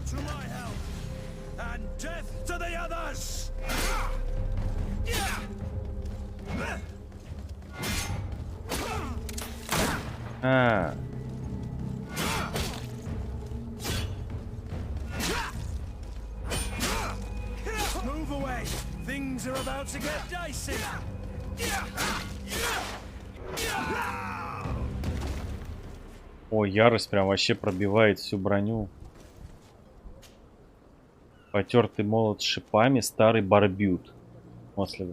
Speaker 8: To my help! And death to the others!
Speaker 1: А,
Speaker 8: Move away! Things are about to get dicey!
Speaker 1: о, ярость прям вообще пробивает всю броню. Потертый молот с шипами, старый барбют. После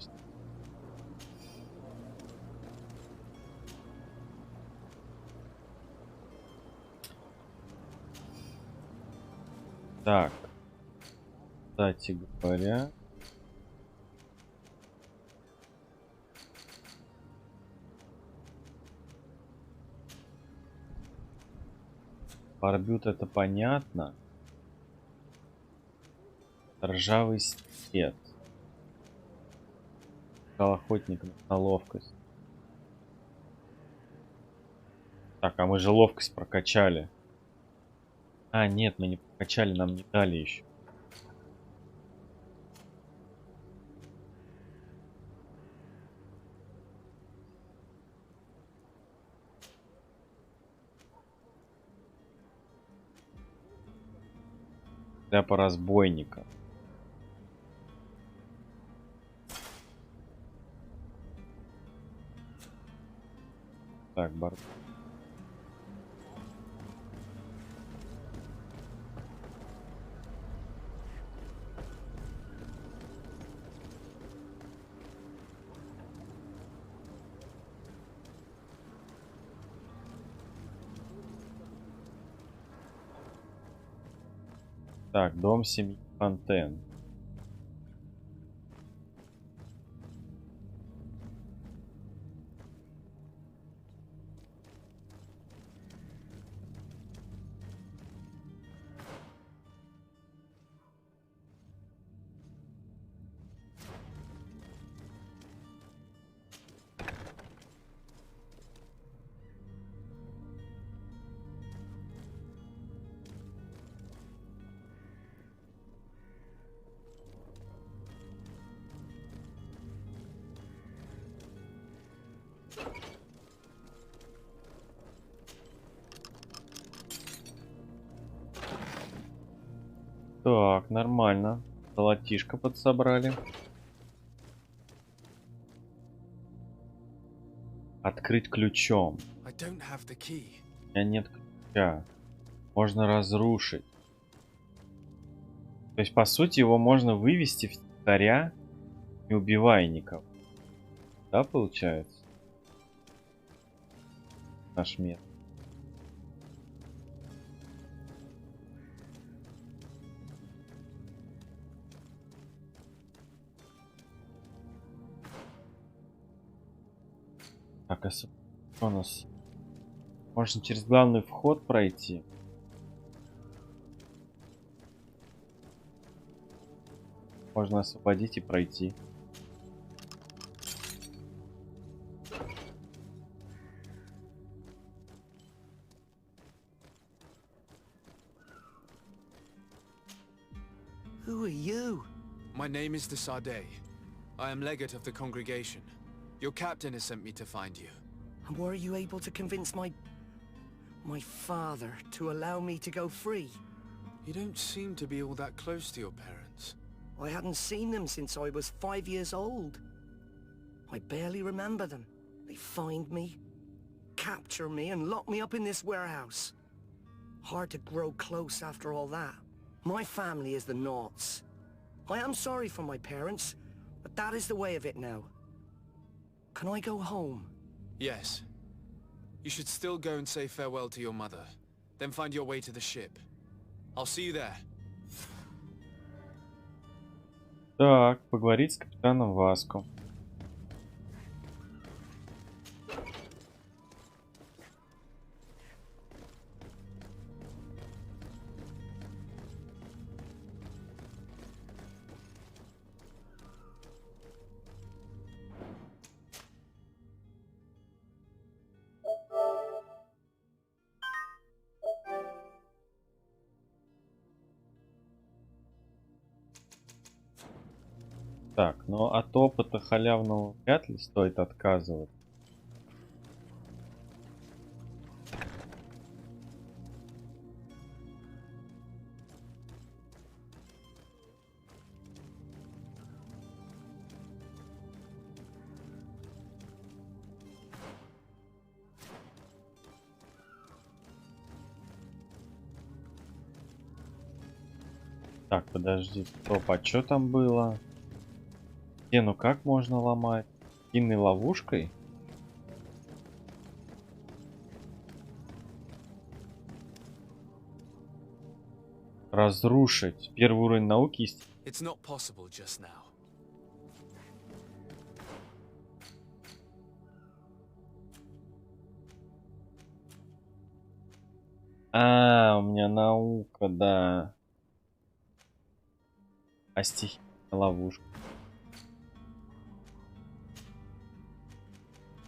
Speaker 1: Так. Кстати говоря... Барбют это понятно. Ржавый стет. Охотник на ловкость. Так, а мы же ловкость прокачали. А, нет, мы не прокачали, нам не дали еще. Да, по разбойникам. Так, бар. Так, дом семьи Фонтен. Так, нормально. Золотишко подсобрали. Открыть ключом. У меня нет ключа. Можно разрушить. То есть, по сути, его можно вывести в царя, не убивая никого. Да, получается? Наш метод. Так, а что у нас? Можно через главный вход пройти. Можно освободить и пройти.
Speaker 13: Who are you?
Speaker 3: My name is de Sardet. I am legate of the congregation. Your captain has sent me to find you.
Speaker 13: And were you able to convince my father to allow me to go free?
Speaker 3: You don't seem to be all that close to your parents.
Speaker 13: I hadn't seen them since I was 5 years old. I barely remember them. They find me, capture me, and lock me up in this warehouse. Hard to grow close after all that. My family is the Naughts. I am sorry for my parents, but that is the way of it now. Can I go home?
Speaker 3: Yes. You should still go and say farewell to your mother. Then find your way to the ship. I'll see you there.
Speaker 1: Так, поговорить с капитаном Васко. Так, ну от опыта халявного вряд ли стоит отказывать. Так, подожди, стоп, а что там было? Ну как можно ломать? Кинной ловушкой? Разрушить. Первый уровень науки есть.
Speaker 3: It's not possible just now.
Speaker 1: А, у меня наука, да. А стихийная ловушка.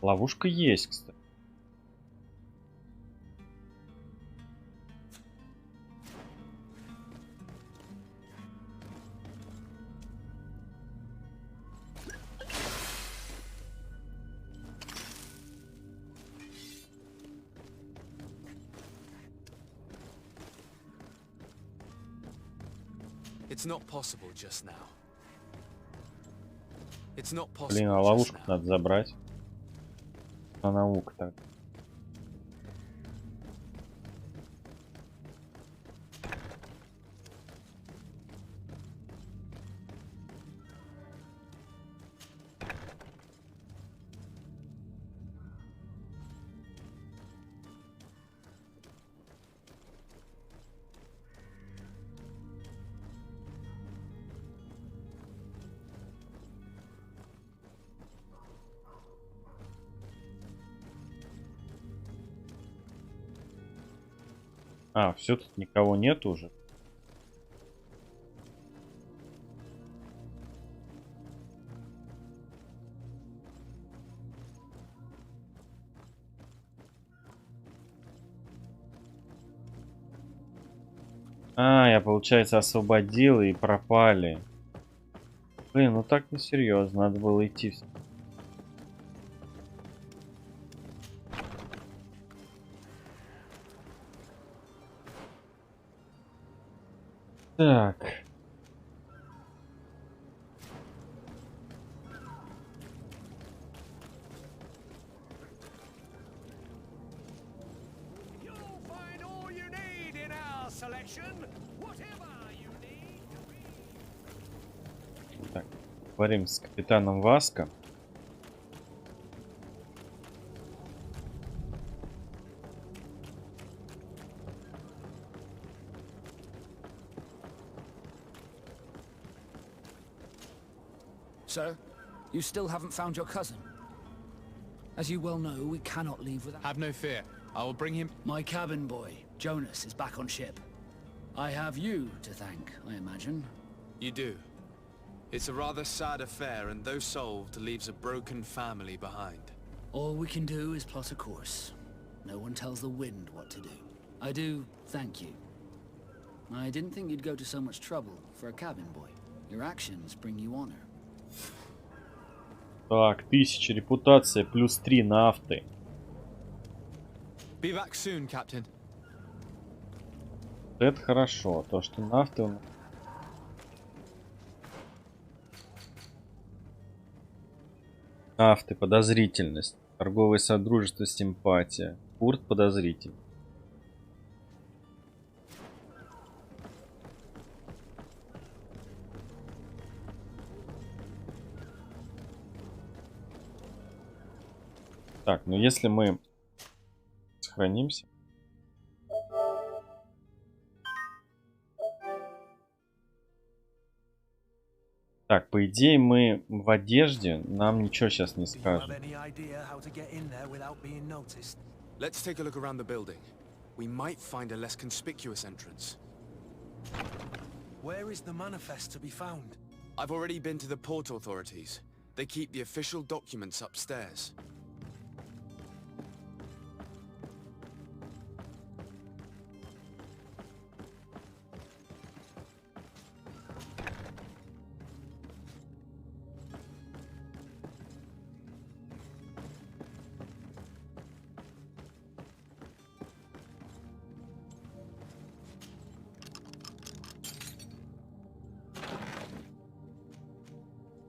Speaker 1: Ловушка есть, кстати.
Speaker 3: It's not possible just now. It's not possible.
Speaker 1: Блин, а ловушку надо забрать. А наука так. А, все, тут никого нет уже. А, я, получается, освободил и пропали. Блин, ну так несерьезно, надо было идти. Так. Так, говорим с капитаном Васко.
Speaker 10: Sir, you still haven't found your cousin. As you well know, we cannot leave without...
Speaker 3: Have no fear. I will bring him...
Speaker 10: My cabin boy, Jonas, is back on ship. I have you to thank, I imagine.
Speaker 3: You do. It's a rather sad affair, and though solved, leaves a broken family behind.
Speaker 10: All we can do is plot a course. No one tells the wind what to do. I do thank you. I didn't think you'd go to so much trouble for a cabin boy. Your actions bring you honor.
Speaker 1: Так, 1000 репутация, плюс 3 нафты.
Speaker 3: Be back soon, Captain.
Speaker 1: Это хорошо, то что нафты... Нафты, подозрительность. Торговое содружество, симпатия. Курт подозритель. Так, ну если мы сохранимся. Так, по идее, мы в одежде, нам ничего сейчас не скажут.
Speaker 3: Let's take a look around the building. We might find a less conspicuous entrance.
Speaker 8: Where is the manifest to be found?
Speaker 3: I've already been to the port authorities. They keep the official documents upstairs.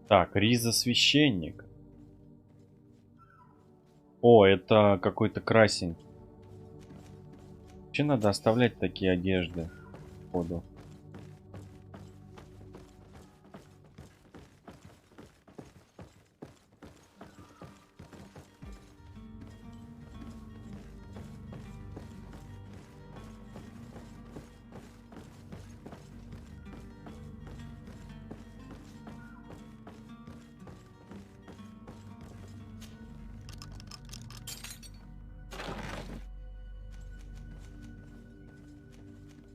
Speaker 1: Так, Риза священник. О, это какой-то красенький. Вообще надо оставлять такие одежды походу.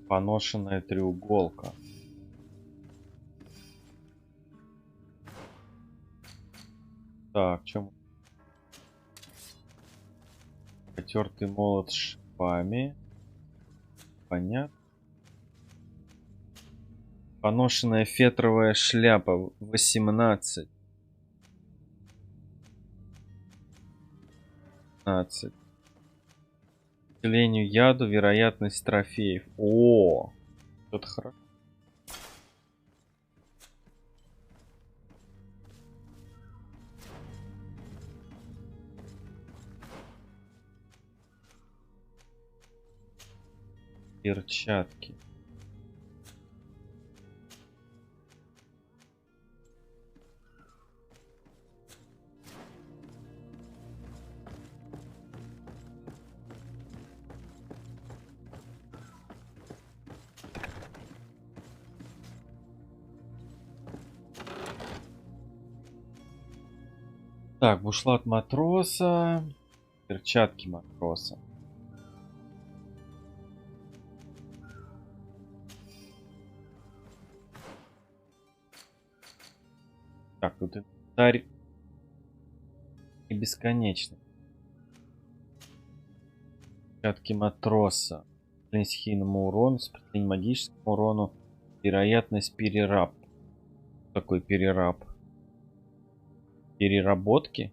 Speaker 1: Поношенная треуголка. Так, чем? Потертый молот с шипами. Понятно. Поношенная фетровая шляпа 18. 15. К усилению яду, вероятность трофеев. О, это хорошо. Перчатки. Так, бушлат матроса, перчатки матроса. Так, тут инвентарь и бесконечный. Перчатки матроса. Сопротивление стихийному урону, сопротивление магическому урону, вероятность перераб. Что такое перераб? Переработки?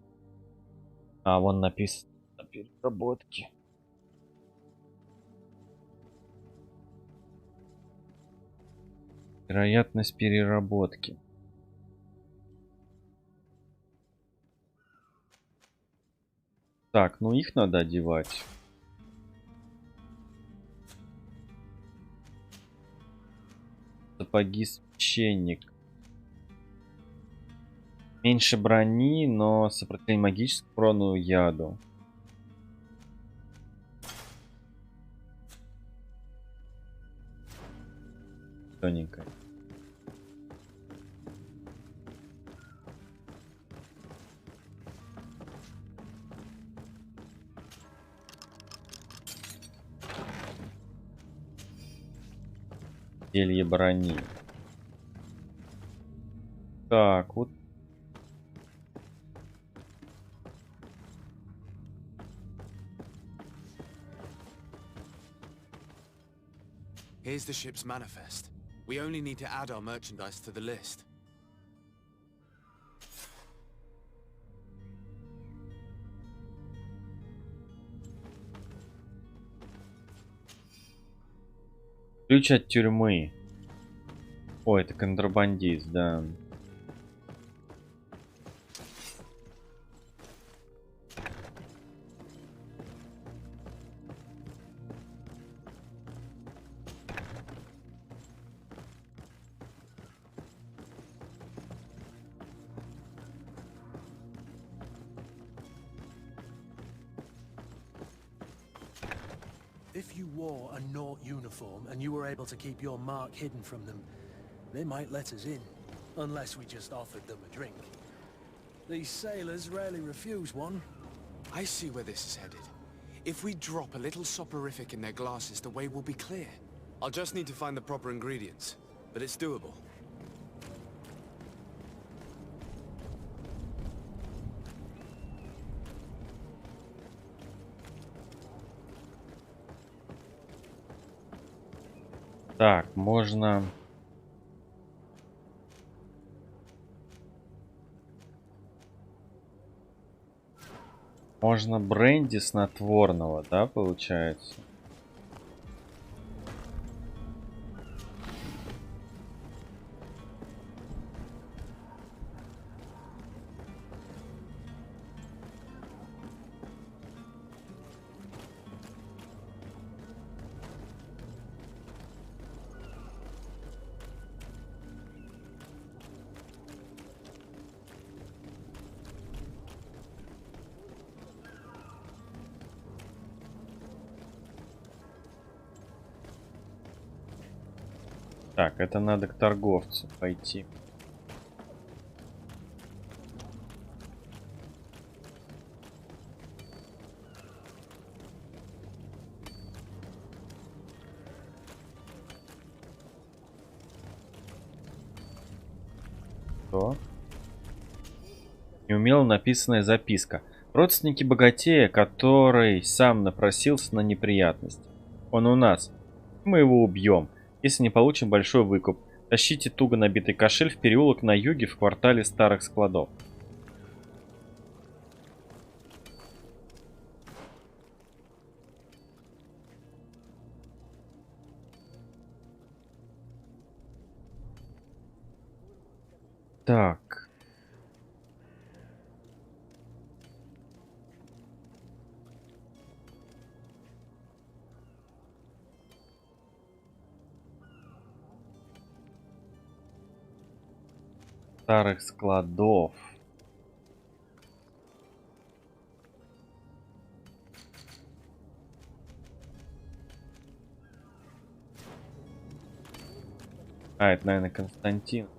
Speaker 1: А, вон написано переработки. Вероятность переработки. Так, ну их надо одевать. Сапоги священник. Меньше брони, но сопротивление магическому урону, яду. Тоненькая. Зелье брони. Так, вот.
Speaker 3: Here's the ship's manifest. We only need to add our merchandise to the list.
Speaker 1: Ключ от тюрьмы. О, это контрабандист, да.
Speaker 8: If you wore a Naut uniform and you were able to keep your mark hidden from them, they might let us in, unless we just offered them a drink. These sailors rarely refuse one.
Speaker 19: I see where this is headed. If we drop a little soporific in their glasses, the way will be clear. I'll just need to find the proper ingredients, but it's doable.
Speaker 1: Так, можно... Можно бренди снотворного, да, получается? Так, это надо к торговцу пойти. Что? Неумело написанная записка. Родственники богатея, который сам напросился на неприятность. Он у нас. Мы его убьем, если не получим большой выкуп. Тащите туго набитый кошель в переулок на юге в квартале старых складов. Так. Старых складов. А, это, наверное, Константин.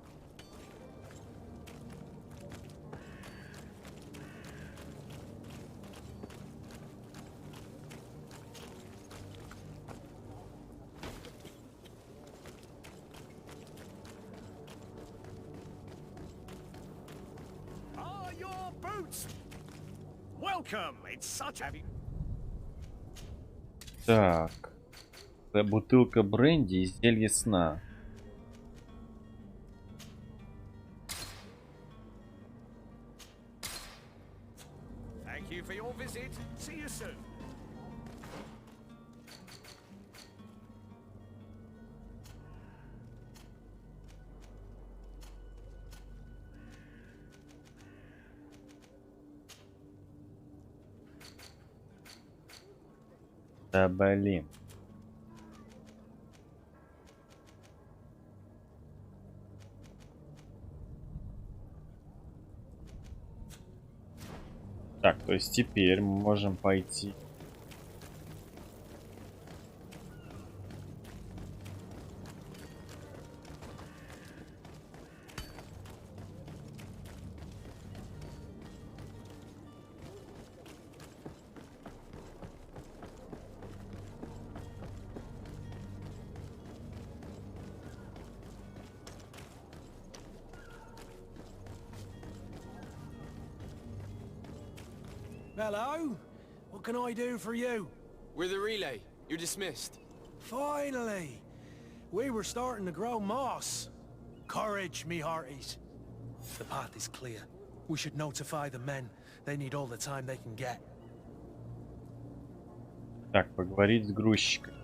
Speaker 1: Так. Бутылка бренди и зелье сна. Да блин. Так, то есть теперь мы можем пойти.
Speaker 8: Hello? What can I do for you?
Speaker 19: We're the relay. You're dismissed.
Speaker 8: Finally! We were starting to grow moss. Courage, me hearties. The path is clear. We should notify the men. They need all the time they can get.
Speaker 1: Так, поговорить с грузчиком.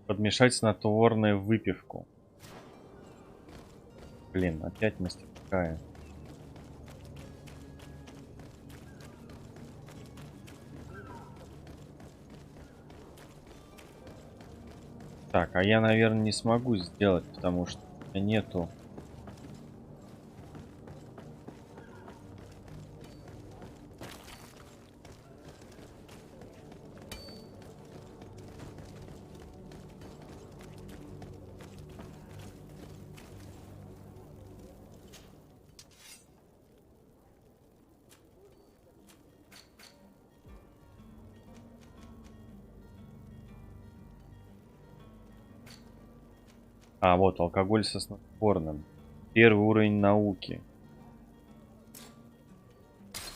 Speaker 1: Подмешать снотворную выпивку. Блин, опять мастерская. Так, а я, наверное, не смогу сделать, потому что нету А, вот, алкоголь со снотворным. Первый уровень науки.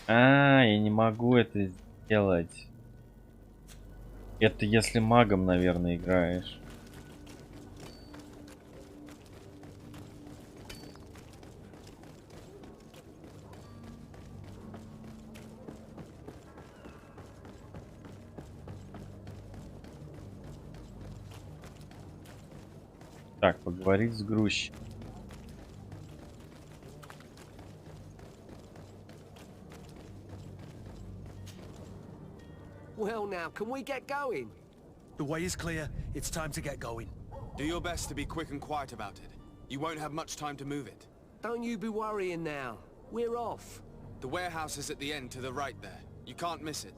Speaker 1: А, я не могу это сделать. Это если магом, наверное, играешь. Так, поговорить с грузчиком.
Speaker 13: Well now, can we get going?
Speaker 8: The way is clear. It's time to get going.
Speaker 19: Do your best to be quick and quiet about it. You won't have much time to move it.
Speaker 13: Don't you be worrying now. We're off.
Speaker 19: The warehouse is at the end to the right there. You can't miss it.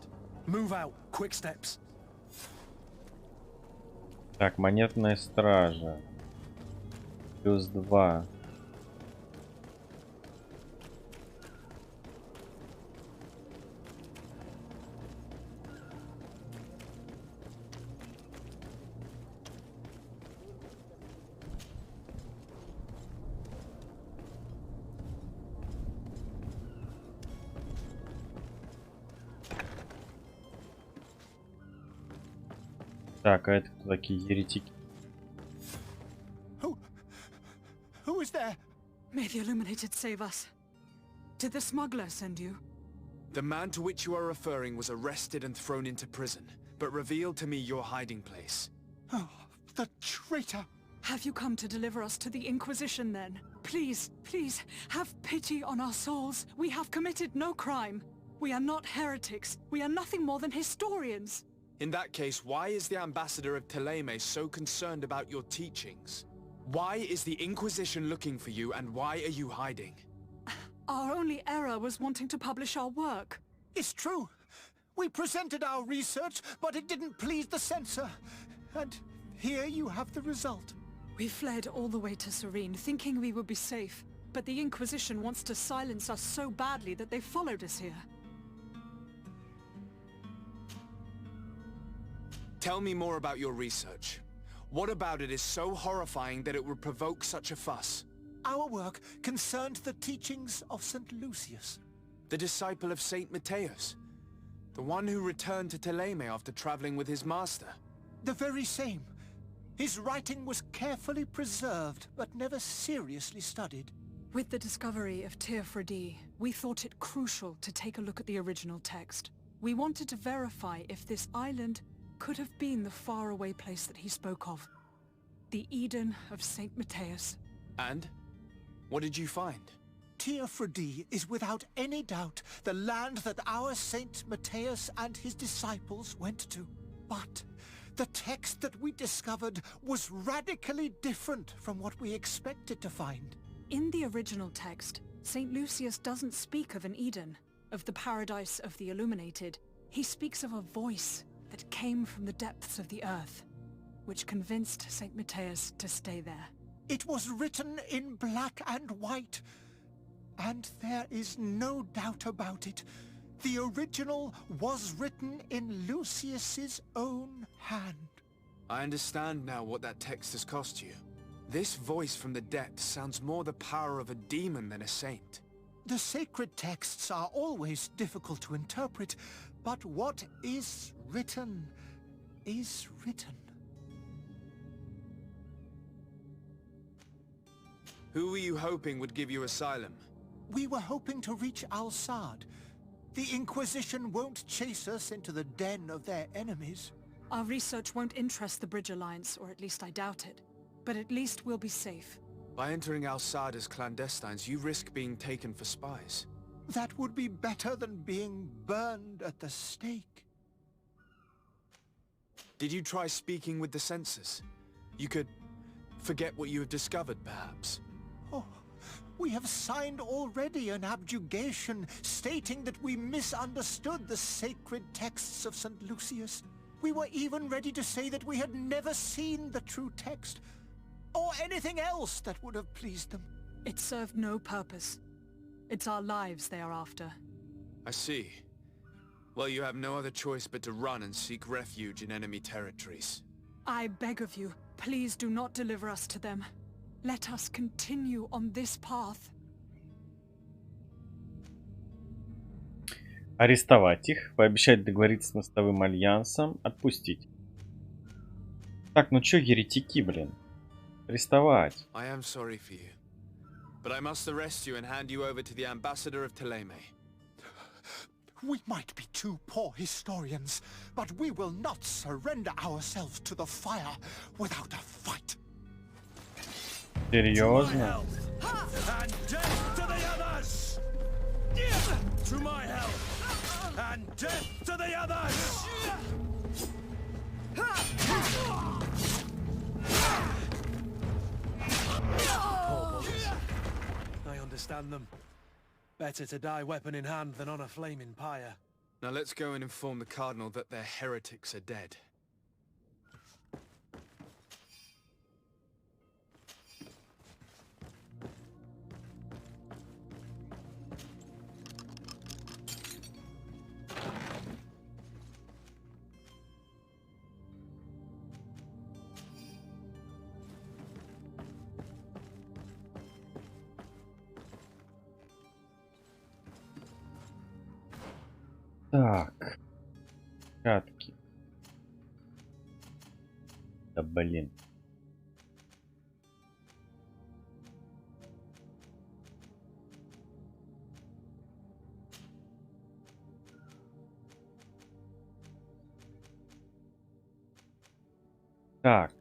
Speaker 8: Move out. Quick steps.
Speaker 1: Так, монетная стража. +2. Так, а это кто такие еретики?
Speaker 2: Who is there?
Speaker 6: May the Illuminated save us. Did the smuggler send you?
Speaker 19: The man to which you are referring was arrested and thrown into prison, but revealed to me your hiding place.
Speaker 2: Oh, the traitor!
Speaker 6: Have you come to deliver us to the Inquisition then? Please, please, have pity on our souls. We have committed no crime. We are not heretics. We are nothing more than historians.
Speaker 19: In that case, why is the ambassador of Teleme so concerned about your teachings? Why is the Inquisition looking for you, and why are you hiding?
Speaker 6: Our only error was wanting to publish our work.
Speaker 2: It's true. We presented our research, but it didn't please the censor. And here you have the result.
Speaker 6: We fled all the way to Serene, thinking we would be safe. But the Inquisition wants to silence us so badly that they followed us here.
Speaker 19: Tell me more about your research. What about it is so horrifying that it would provoke such a fuss?
Speaker 2: Our work concerned the teachings of St. Lucius.
Speaker 19: The disciple of Saint Matthias? The one who returned to Teleme after traveling with his master?
Speaker 2: The very same. His writing was carefully preserved, but never seriously studied.
Speaker 6: With the discovery of Teofredi, we thought it crucial to take a look at the original text. We wanted to verify if this island could have been the faraway place that he spoke of. The Eden of Saint Matthias.
Speaker 19: And? What did you find?
Speaker 2: Teofredi is without any doubt the land that our Saint Matthias and his disciples went to. But the text that we discovered was radically different from what we expected to find.
Speaker 6: In the original text, Saint Lucius doesn't speak of an Eden, of the paradise of the illuminated. He speaks of a voice that came from the depths of the earth, which convinced Saint Matthias to stay there.
Speaker 2: It was written in black and white, and there is no doubt about it. The original was written in Lucius's own hand.
Speaker 19: I understand now what that text has cost you. This voice from the depths sounds more the power of a demon than a saint.
Speaker 2: The sacred texts are always difficult to interpret, but what is written is written.
Speaker 19: Who were you hoping would give you asylum?
Speaker 2: We were hoping to reach Al-Sad. The Inquisition won't chase us into the den of their enemies.
Speaker 6: Our research won't interest the Bridge Alliance, or at least I doubt it. But at least we'll be safe.
Speaker 19: By entering Al-Sad as clandestines, you risk being taken for spies.
Speaker 2: That would be better than being burned at the stake.
Speaker 19: Did you try speaking with the censors? You could forget what you have discovered, perhaps.
Speaker 2: Oh, we have signed already an abjugation stating that we misunderstood the sacred texts of St. Lucius. We were even ready to say that we had never seen the true text, or anything else that would have pleased them.
Speaker 6: It served no purpose. It's our lives they are after.
Speaker 19: I see. Well, you have no other choice but to run and seek refuge in enemy territories.
Speaker 6: I beg of you, please do not deliver us to them. Let us continue on this path.
Speaker 1: Арестовать их, пообещать договориться с мостовым альянсом, отпустить. Так, ну чё, еретики, блин? Арестовать.
Speaker 3: I am sorry for you, but I must arrest you and hand you over to the ambassador of Teleme.
Speaker 2: We might be two poor historians, but we will not surrender ourselves to the fire without a fight.
Speaker 1: Серьезно?
Speaker 8: And death to the others! To my help! And death to the others! Poor boys. I understand them. Better to die weapon in hand than on a flaming pyre.
Speaker 3: Now let's go and inform the Cardinal that their heretics are dead.
Speaker 1: Так. Катки. Да блин. Так.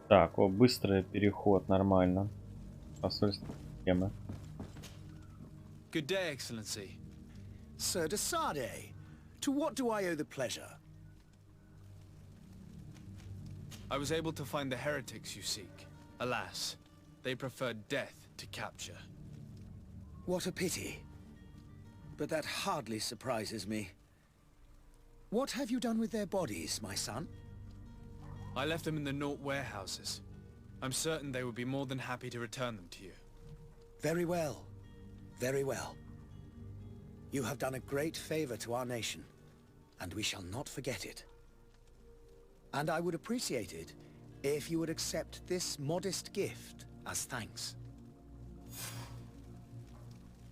Speaker 1: Так, о, быстрый переход, нормально. Посольство темы.
Speaker 3: Good day, Excellency.
Speaker 7: Sir de Sardet, to what do I owe the pleasure?
Speaker 3: I was able to find the heretics you seek. Alas, they preferred death to capture.
Speaker 7: What a pity. But that hardly surprises me. What have you done with their bodies, my son?
Speaker 3: I left them in the Nort warehouses. I'm certain they would be more than happy to return them to you.
Speaker 7: Very well. Very well. You have done a great favor to our nation, and we shall not forget it. And I would appreciate it if you would accept this modest gift as thanks.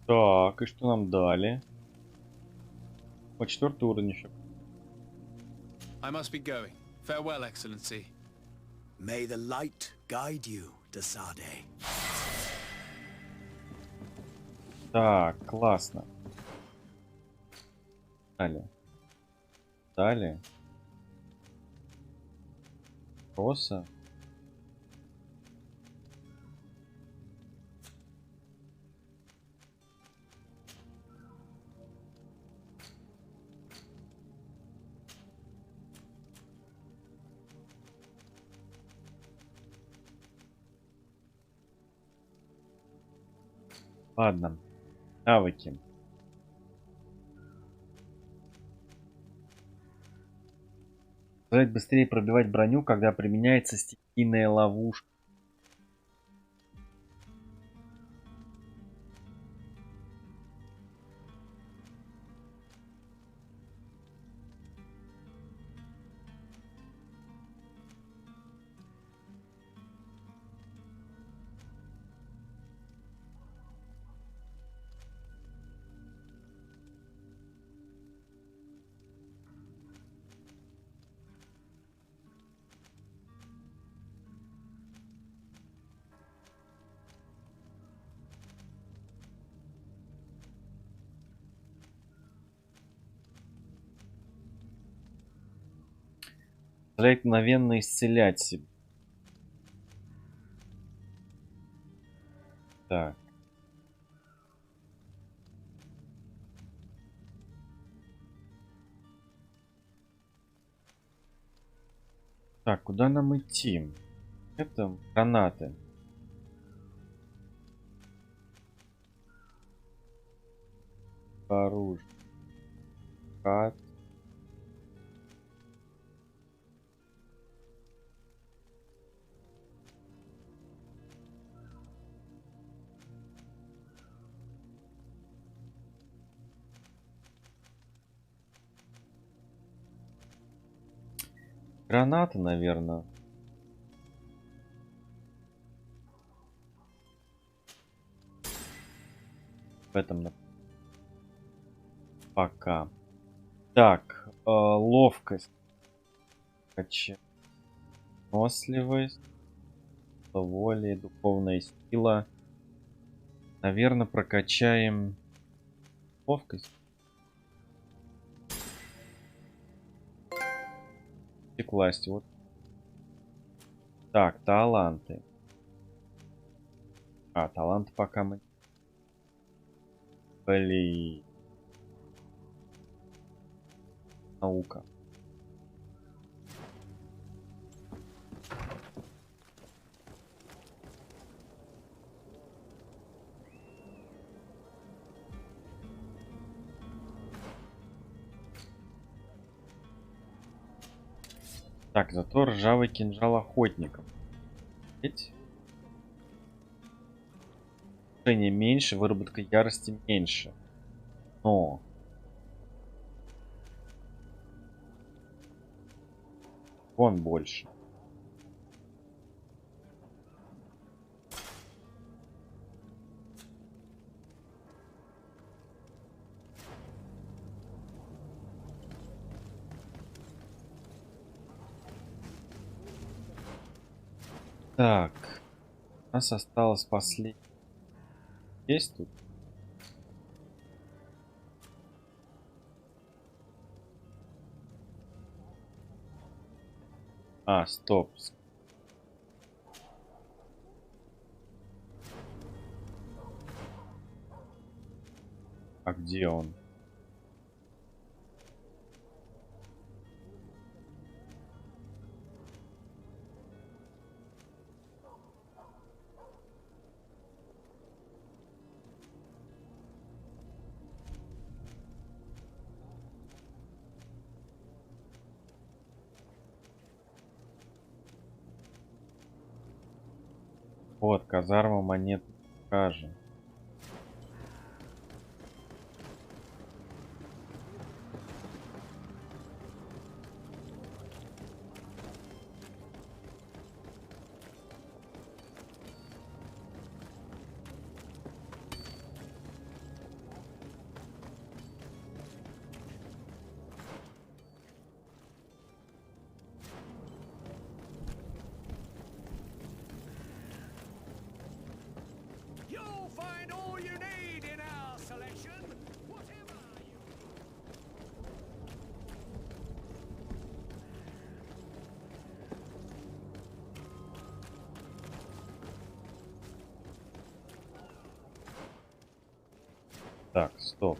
Speaker 1: Так, и что нам дали? По 4-й уровень еще.
Speaker 3: I must be going. Farewell, Excellency.
Speaker 7: May the light guide you, de Sardet.
Speaker 1: Так, классно. Далее. Далее. Роса. Ладно. Навыки. Позволяет быстрее пробивать броню, когда применяется стихийная ловушка. Позволяет мгновенно исцелять себя. Так. Так, куда нам идти? Это гранаты. Оружие. Кат. Граната, наверное. В этом пока. Так, ловкость. Выносливость. Воля, духовная сила. Наверное, прокачаем ловкость. Класть, вот. Так, таланты. Таланты пока мы... Блин. Наука. Так, зато ржавый кинжал охотников. Ведь меньше, выработка ярости меньше. Но вон больше. Так, у нас осталось последний. Есть тут? Стоп. Где он? Вот, казарма монет покажем. Так, стоп.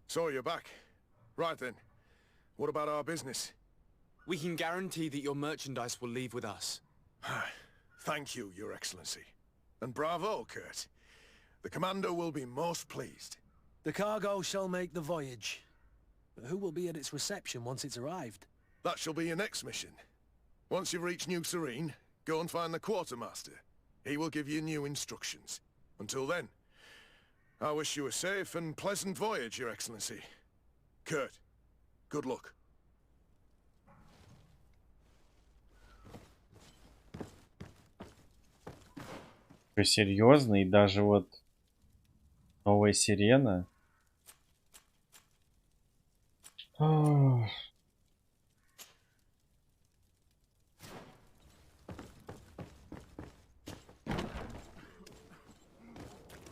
Speaker 12: So you're back. Right then. What about our business?
Speaker 19: We can guarantee that your merchandise will leave with us.
Speaker 12: Thank you, Your Excellency. And bravo, Kurt. The commander will be most pleased.
Speaker 8: The cargo shall make the voyage. But who will be at its reception once it's arrived?
Speaker 12: That shall be your next mission. Once you've reached New Serene, go and find the quartermaster. He will give you new instructions. Until then, I wish you a safe and pleasant voyage, Your Excellency. Kurt, good luck.
Speaker 1: Серьезно, и даже вот новая сирена.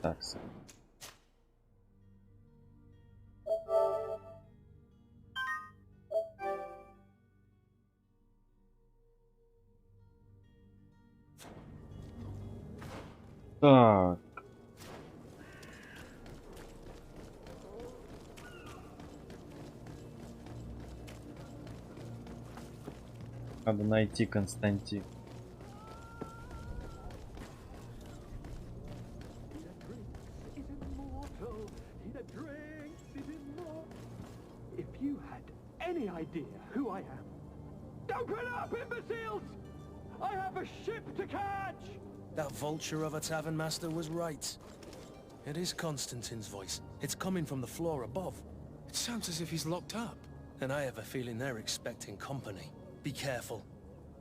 Speaker 1: Так. Так. Надо найти Константин.
Speaker 20: Any idea who I am? Open up, imbeciles! I have a ship to catch!
Speaker 8: That vulture of a tavern master was right. It is Constantine's voice. It's coming from the floor above.
Speaker 3: It sounds as if he's locked up.
Speaker 8: And I have a feeling they're expecting company. Be careful.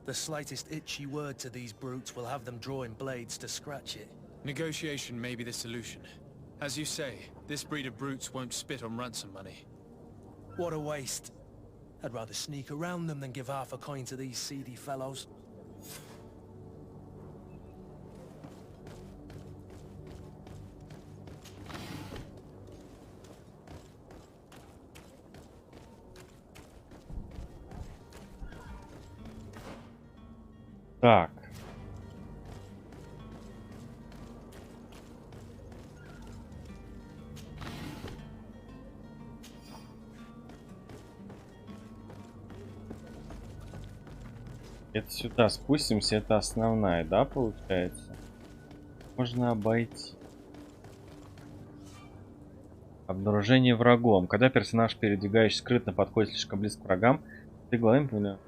Speaker 8: The slightest itchy word to these brutes will have them drawing blades to scratch it.
Speaker 3: Negotiation may be the solution. As you say, this breed of brutes won't spit on ransom money.
Speaker 8: What a waste. I'd rather sneak around them than give half a coin to these seedy fellows.
Speaker 1: Так. Это сюда спустимся, это основная, да, получается? Можно обойти. Обнаружение врагом. Когда персонаж, передвигающийся скрытно, подходит слишком близко к врагам, ты главным понял.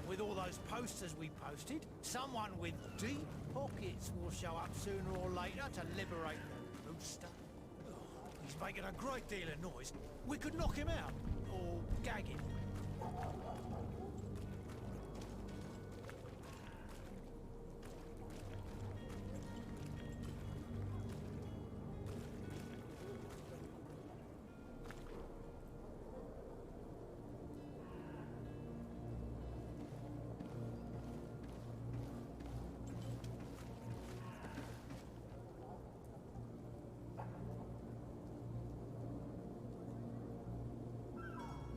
Speaker 2: With all those posters we posted, someone with deep pockets will show up sooner or later to liberate the rooster. He's making a great deal of noise. We could knock him out, or gag him.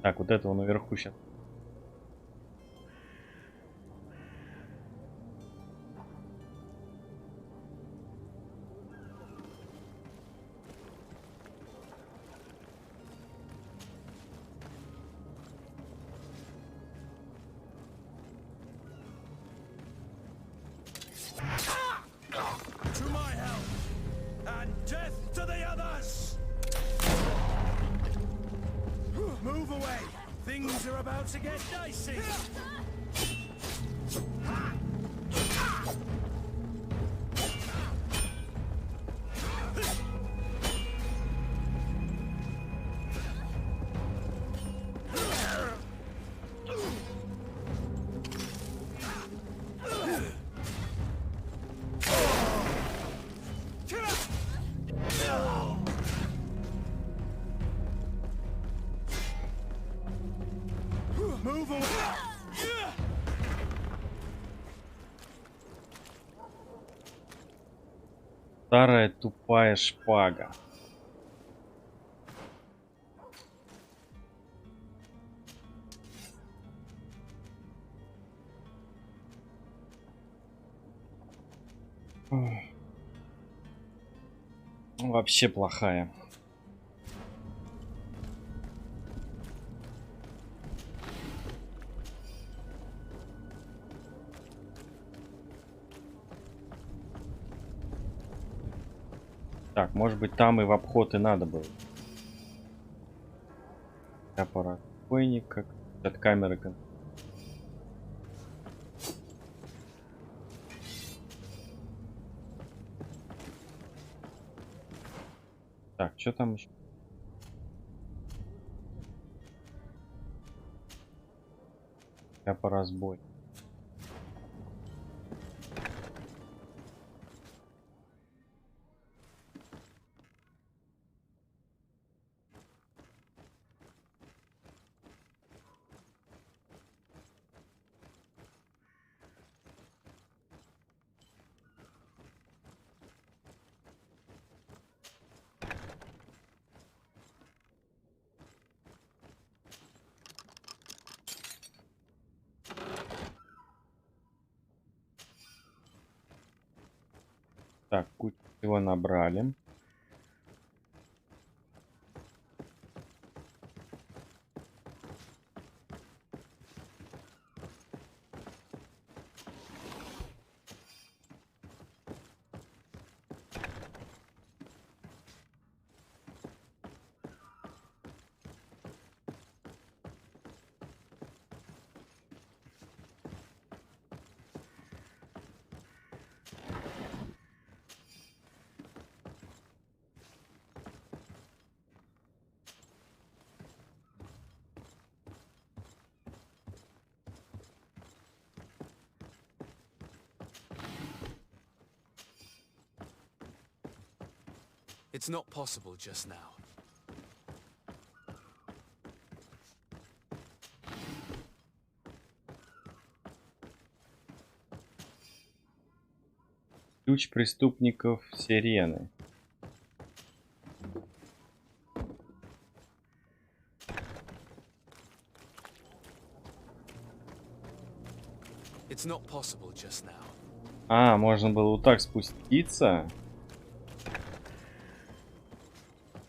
Speaker 1: Так, вот этого наверху сейчас.
Speaker 8: To my help, and death to the others! Move away! Things are about to get dicey! Move away!
Speaker 1: Старая тупая шпага. Вообще плохая. Так, может быть, там и в обход и надо было. Аппарат покойник, как от камеры. Так, что там еще? По разбой. Так, кучу всего набрали.
Speaker 19: It's not possible just now.
Speaker 1: Ключ преступников Сирены.
Speaker 19: It's not possible just now.
Speaker 1: А, можно было вот так спуститься.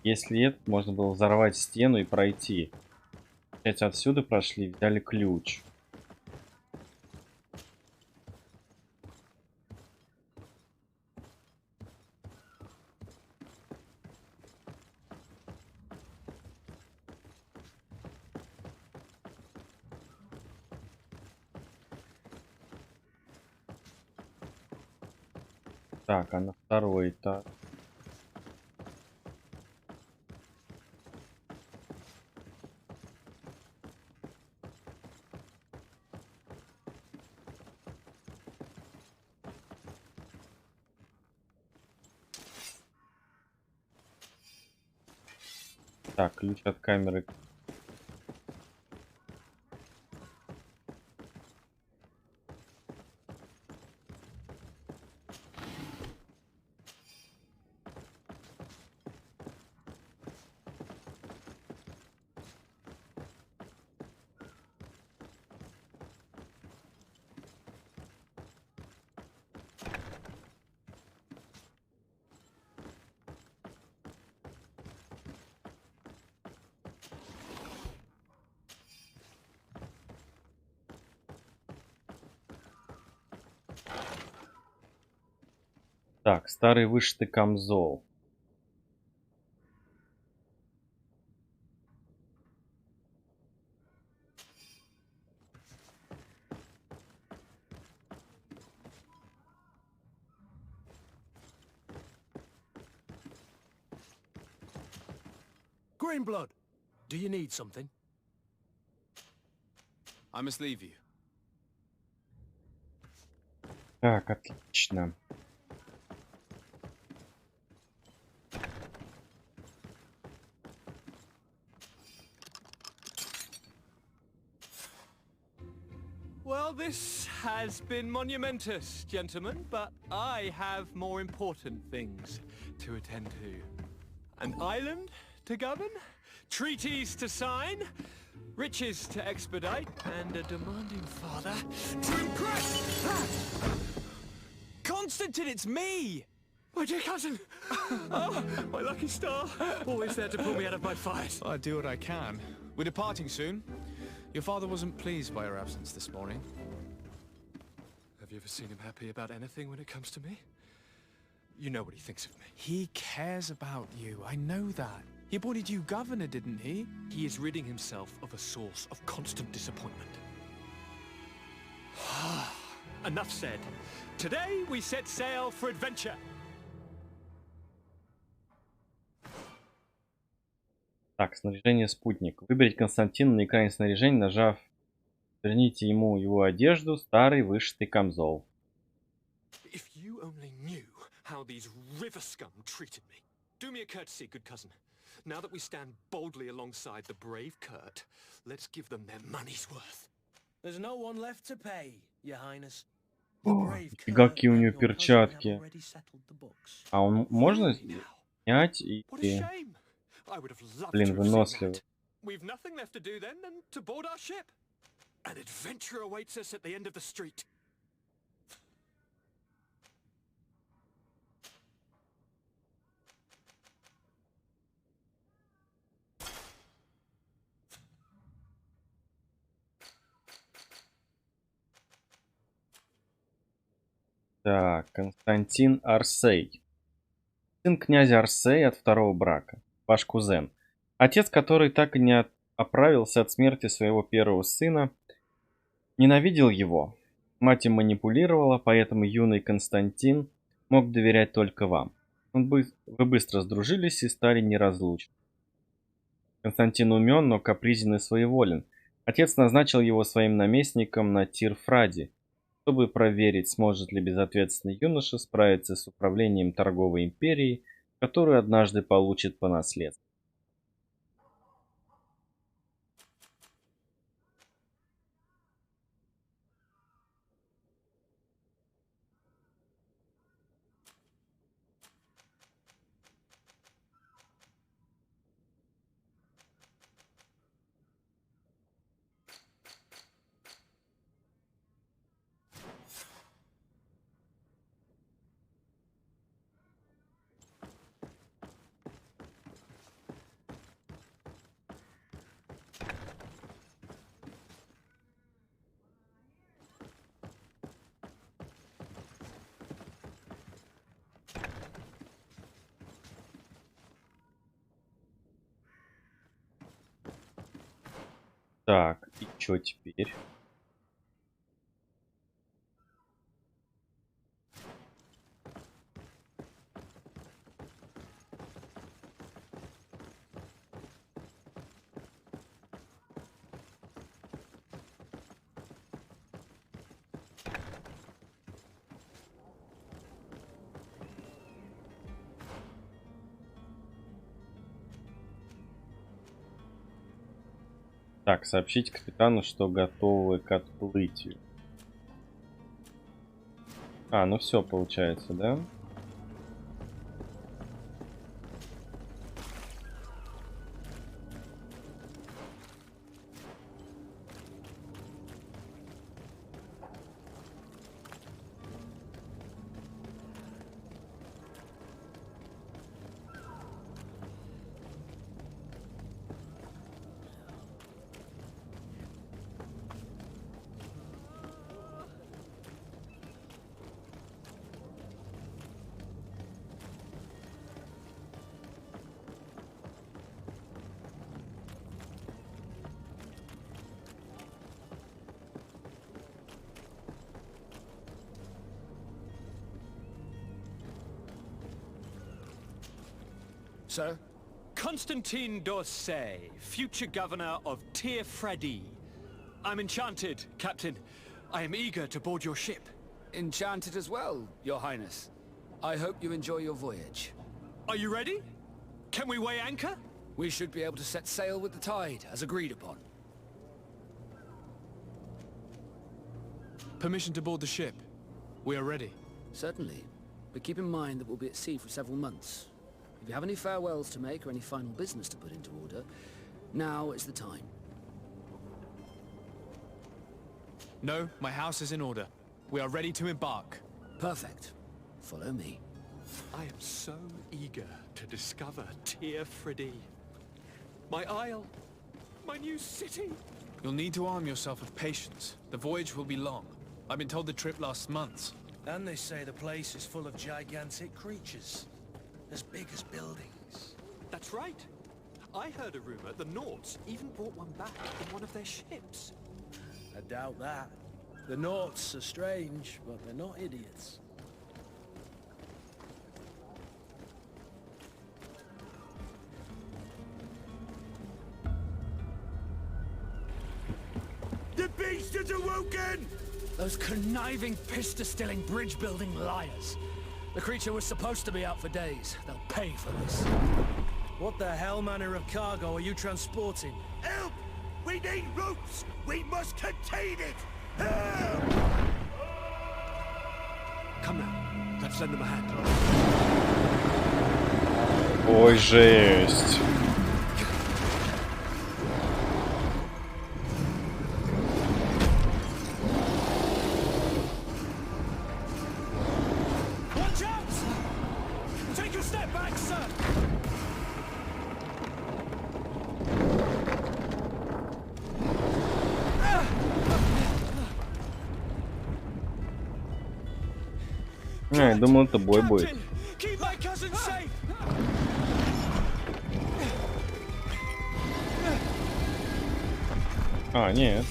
Speaker 1: Если это, можно было взорвать стену и пройти. Опять отсюда прошли, взяли ключ. Так, а на второй этаж? Так, ключ от камеры. Так, старый вышитый камзол.
Speaker 8: Greenblood, do you need something?
Speaker 19: I must leave you.
Speaker 1: Так, отлично.
Speaker 20: Well, this has been monumentous, gentlemen, but I have more important things to attend to. An island to govern, treaties to sign, riches to expedite, and a demanding father to impress! Constantine, it's me! My dear cousin! Oh, my lucky star! Always there to pull me out of my fight.
Speaker 3: I do what I can. We're departing soon. Your father wasn't pleased by your absence this morning.
Speaker 20: Have you ever seen him happy about anything when it comes to me? You know what he thinks of me.
Speaker 3: He cares about you, I know that. He appointed you governor, didn't he?
Speaker 20: He is ridding himself of a source of constant disappointment. Enough said. Today we set sail for adventure.
Speaker 1: Так, снаряжение спутник. Выберите Константина на экране снаряжения, нажав, верните ему его одежду, старый вышитый камзол.
Speaker 20: If you only knew how these river scum treated me. Do me a courtesy, good cousin. Now that we stand boldly alongside the brave Kurt, let's give them their money's worth.
Speaker 8: There's no one left to pay, Your Highness.
Speaker 1: О, какие у него перчатки. А он можно снять и... Блин, выносливый.
Speaker 20: We've nothing left to do then than to board our ship. An adventure awaits us at the end of the street.
Speaker 1: Так, Константин Арсей. Сын князя Арсея от второго брака. Ваш кузен. Отец, который так и не оправился от смерти своего первого сына, ненавидел его. Мать им манипулировала, поэтому юный Константин мог доверять только вам. Вы быстро сдружились и стали неразлучны. Константин умен, но капризен и своеволен. Отец назначил его своим наместником на Тирфраде, чтобы проверить, сможет ли безответственный юноша справиться с управлением торговой империей, которую однажды получит по наследству. Так, и что теперь? Так, сообщить капитану, что готовы к отплытию. А, ну все получается, да?
Speaker 20: Sir? Constantine d'Orsay, future governor of Tyrfredi. I'm enchanted, Captain. I am eager to board your ship.
Speaker 10: Enchanted as well, Your Highness. I hope you enjoy your voyage.
Speaker 20: Are you ready? Can we weigh anchor?
Speaker 10: We should be able to set sail with the tide, as agreed upon.
Speaker 3: Permission to board the ship. We are ready.
Speaker 10: Certainly. But keep in mind that we'll be at sea for several months. If you have any farewells to make or any final business to put into order, now is the time.
Speaker 3: No, my house is in order. We are ready to embark.
Speaker 10: Perfect. Follow me.
Speaker 20: I am so eager to discover Tyrfredi. My isle. My new city.
Speaker 3: You'll need to arm yourself with patience. The voyage will be long. I've been told the trip lasts months.
Speaker 8: And they say the place is full of gigantic creatures. As big as buildings.
Speaker 20: That's right. I heard a rumor the Nords even brought one back in one of their ships.
Speaker 8: I doubt that. The Nords are strange, but they're not idiots.
Speaker 16: The beast has awoken!
Speaker 10: Those conniving, pista-stilling, bridge-building liars. The creature was supposed to be out for days. They'll pay for this.
Speaker 8: What the hell manner of cargo are you transporting?
Speaker 16: Help! We need ropes! We must contain it! Help!
Speaker 20: Come now, let's lend them a hand.
Speaker 1: Ой, жесть. Я думал, это бой будет. А, нет.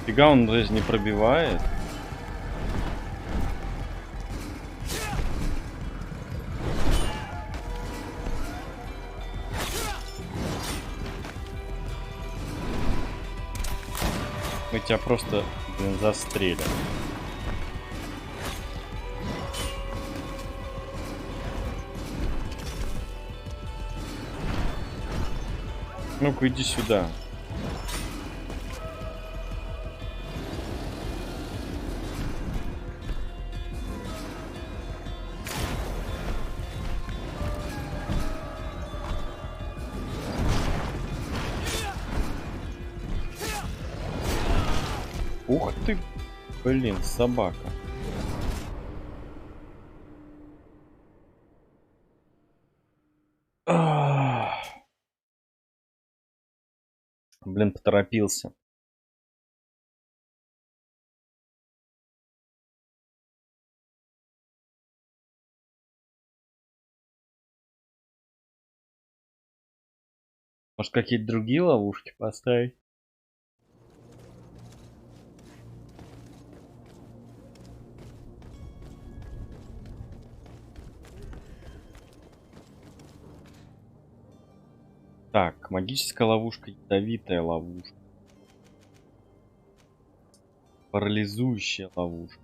Speaker 1: Фига, он даже не пробивает. Мы тебя просто, блин, застрелим. Ну-ка, иди сюда. Ух ты, блин, собака. Блин, поторопился. Может, какие-то другие ловушки поставить? Так, магическая ловушка, ядовитая ловушка. Парализующая ловушка.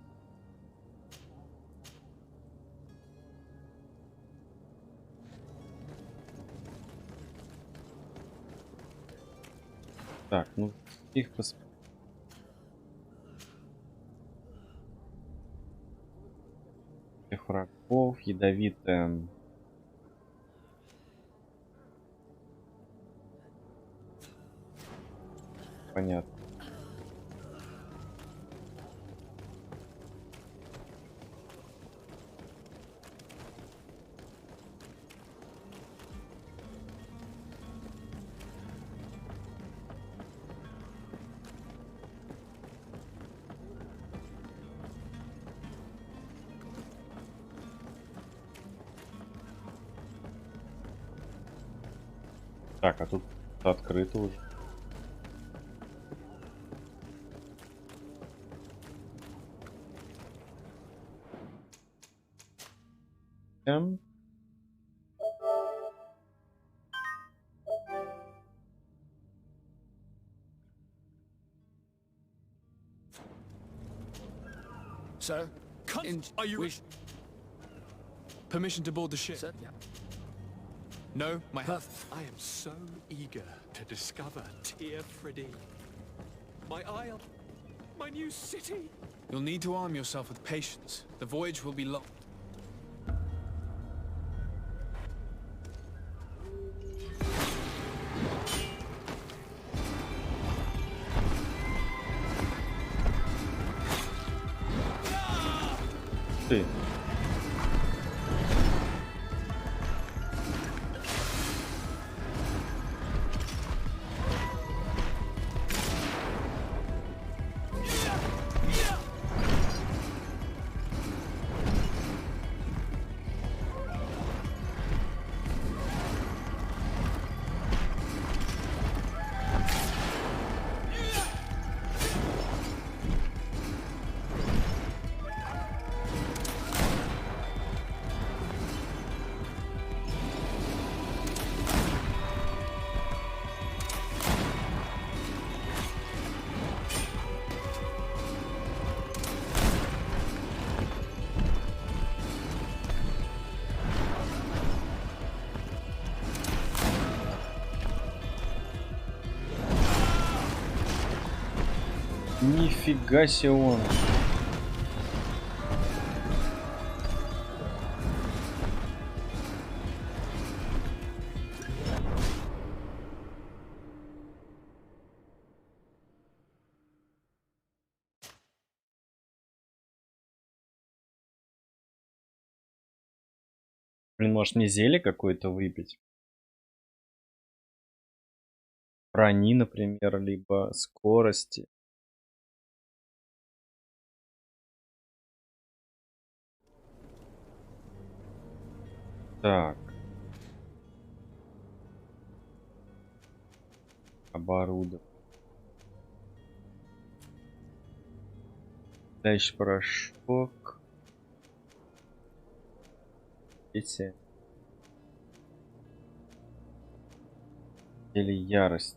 Speaker 1: Так, ну их посмотрим. Врагов, ядовитая. Понятно. Так, а тут открыто уже.
Speaker 3: Sir, are you permission to board the ship? Sir, yeah. No, I am so eager to discover Tear Freddy. My isle, my new city. You'll need to arm yourself with patience. The voyage will be long.
Speaker 1: Ты. Нифига себе он. Блин, может мне зелье какое-то выпить? Брони, например, либо скорости. Так. Оборудование. Дальше порошок. Эти. Или ярость.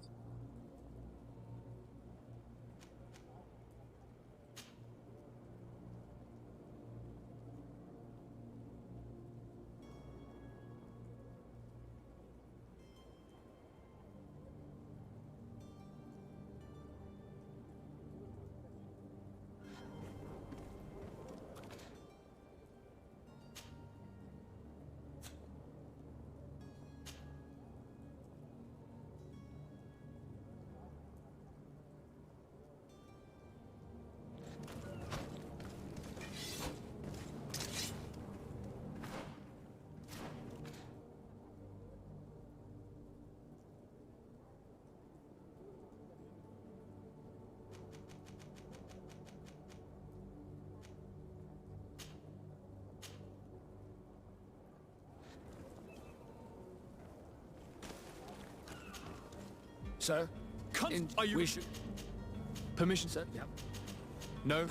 Speaker 3: Sir, are you... Permission, sir? Yeah. No?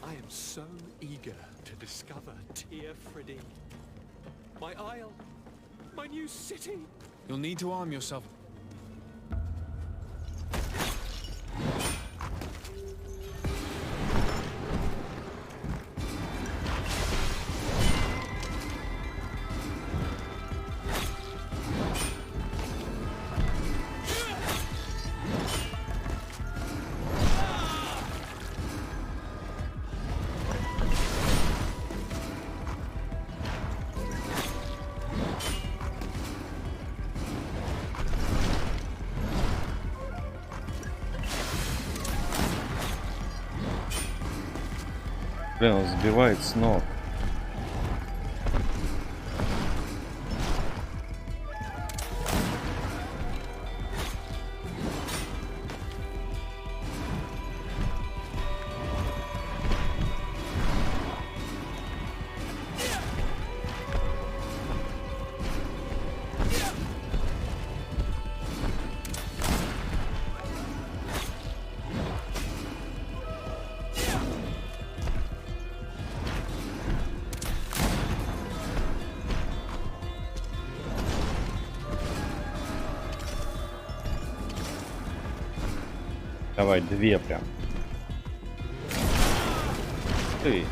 Speaker 3: I am so eager to discover Tear Friddy. My isle, my new city. You'll need to arm yourself.
Speaker 1: Блин, он сбивает с ног. Давай, две прям. Ты.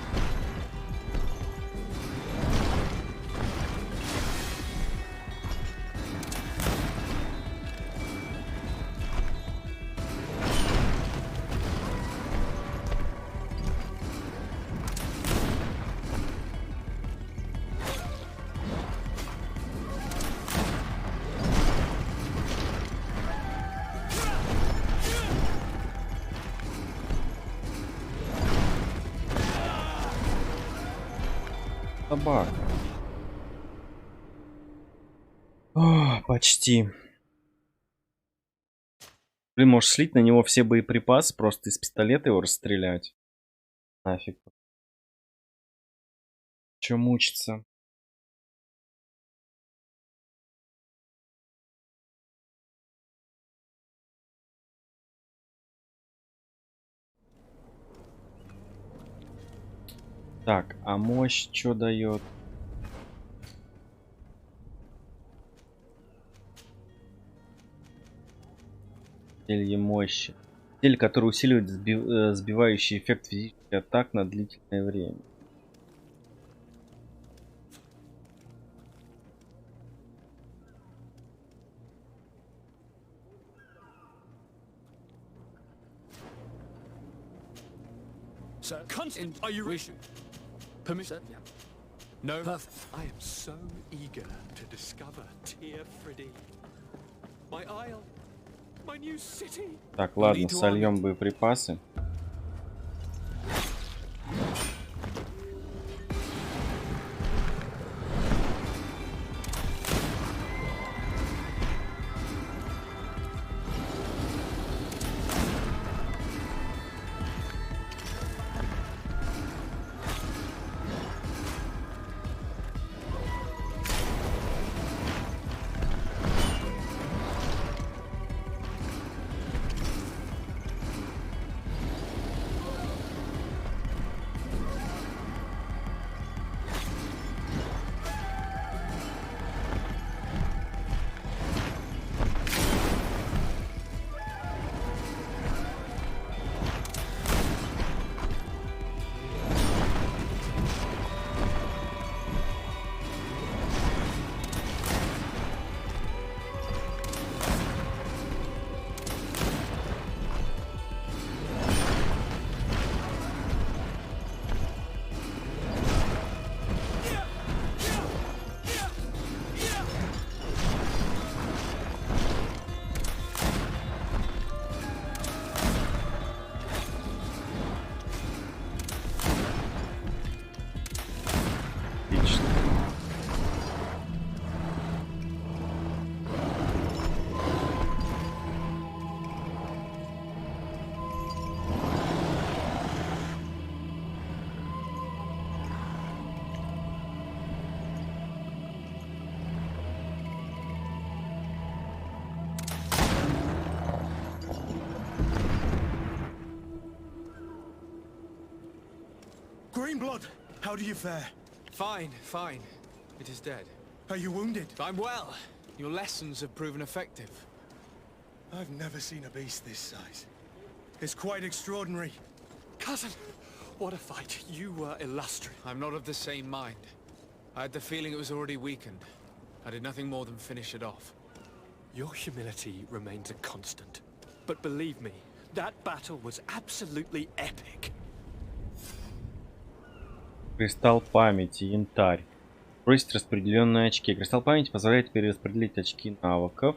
Speaker 1: Собака. О, почти. Блин, можешь слить на него все боеприпасы, просто из пистолета его расстрелять. Нафиг. Чё мучиться? Так, а мощь что дает? Зелье мощи. Зелье, которое усиливает сбивающий эффект физических атак на длительное время.
Speaker 3: Sir, Constant, are you ready? Permission? Yeah. No? Perfect. I am so eager to discover Tear Friddy. My isle, my new city.
Speaker 1: Так, ладно, сольем боеприпасы.
Speaker 8: Greenblood, how do you fare?
Speaker 3: Fine, fine. It is dead.
Speaker 8: Are you wounded?
Speaker 3: I'm well. Your lessons have proven effective.
Speaker 8: I've never seen a beast this size. It's quite extraordinary.
Speaker 20: Cousin, what a fight. You were illustrious.
Speaker 3: I'm not of the same mind. I had the feeling it was already weakened. I did nothing more than finish it off.
Speaker 20: Your humility remains a constant. But believe me, that battle was absolutely epic.
Speaker 1: Кристалл памяти, янтарь. Просит распределенные очки. Кристалл памяти позволяет перераспределить очки навыков.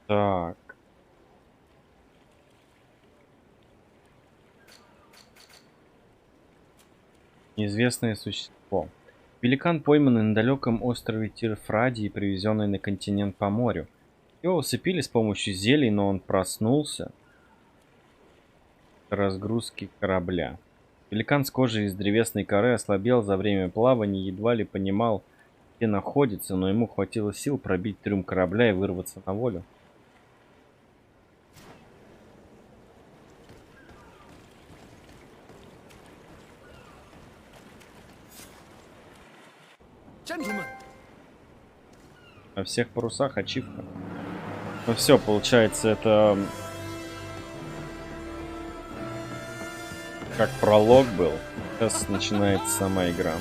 Speaker 1: Так. Неизвестное существо. Великан, пойманный на далеком острове Тирфради и привезенный на континент по морю. Его усыпили с помощью зелий, но он проснулся к разгрузке корабля. Великан с кожей из древесной коры ослабел за время плавания, едва ли понимал, где находится, но ему хватило сил пробить трюм корабля и вырваться на волю. На всех парусах ачивка. Ну все, получается, это как пролог был. Сейчас начинается сама игра.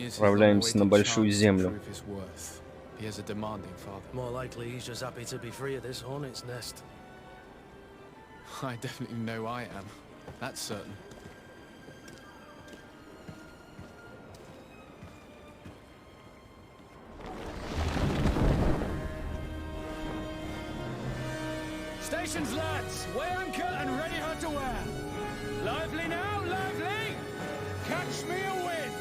Speaker 1: Отправляемся на большую землю.
Speaker 3: I definitely know I am. That's certain.
Speaker 10: Stations, lads! Weigh anchor and ready her to wear. Lively now, lively! Catch me a wind!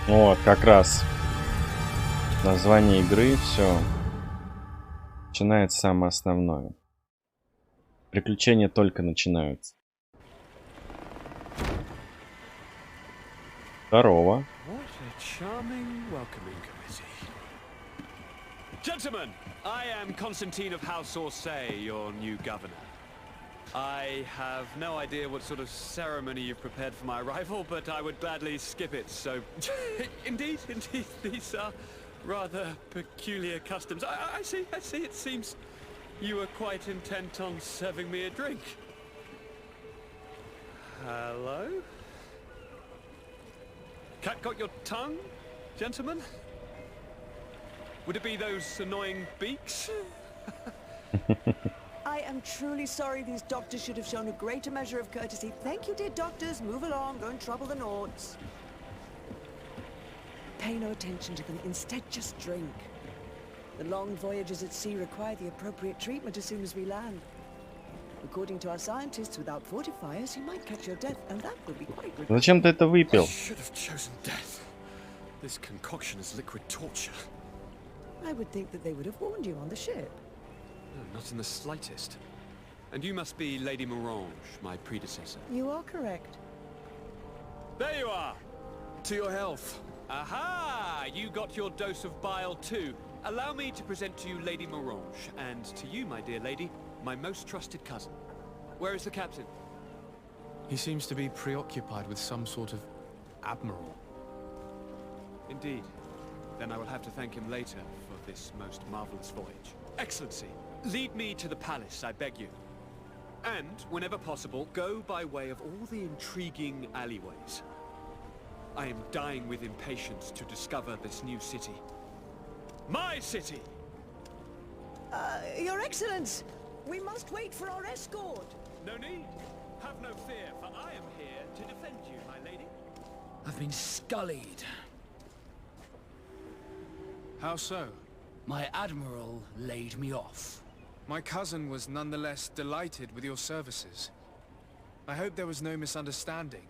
Speaker 1: Вот, как раз название игры, все. Начинается самое основное. Приключения только начинаются. Здорово.
Speaker 20: What a charming welcoming committee. Gentlemen, I am Constantine of House Orsay, your new governor. I have no idea what sort of ceremony you've prepared for my arrival, but I would gladly skip it, so... indeed, these are rather peculiar customs. I see, it seems you were quite intent on serving me a drink. Hello? Cat got your tongue, gentlemen? Would it be those annoying beaks?
Speaker 11: I am truly sorry. These doctors should have shown a greater measure of courtesy. Thank you, dear doctors. Move along. Don't trouble the Nords. Pay no attention to them. Instead, just drink. The long voyages at sea require the appropriate treatment as soon as we land. According to our scientists, without fortifiers, you might catch your death, and that would be quite good.
Speaker 1: Зачем ты это выпил?
Speaker 20: I should have chosen death. This concoction is liquid torture.
Speaker 11: I would think that they would have warned you on the ship.
Speaker 20: No, not in the slightest. And you must be Lady Morange, my predecessor.
Speaker 11: You are correct.
Speaker 20: There you are! To your health. Aha! You got your dose of bile too. Allow me to present to you Lady Morange, and to you, my dear lady, my most trusted cousin. Where is the captain? He seems to be preoccupied with some sort of admiral. Indeed. Then I will have to thank him later for this most marvelous voyage. Excellency, lead me to the palace, I beg you. And, whenever possible, go by way of all the intriguing alleyways. I am dying with impatience to discover this new city. My city!
Speaker 11: Your Excellence! We must wait for our escort!
Speaker 20: No need. Have no fear, for I am here to defend you, my lady.
Speaker 10: I've been scullied.
Speaker 3: How so?
Speaker 10: My admiral laid me off.
Speaker 3: My cousin was nonetheless delighted with your services. I hope there was no misunderstanding.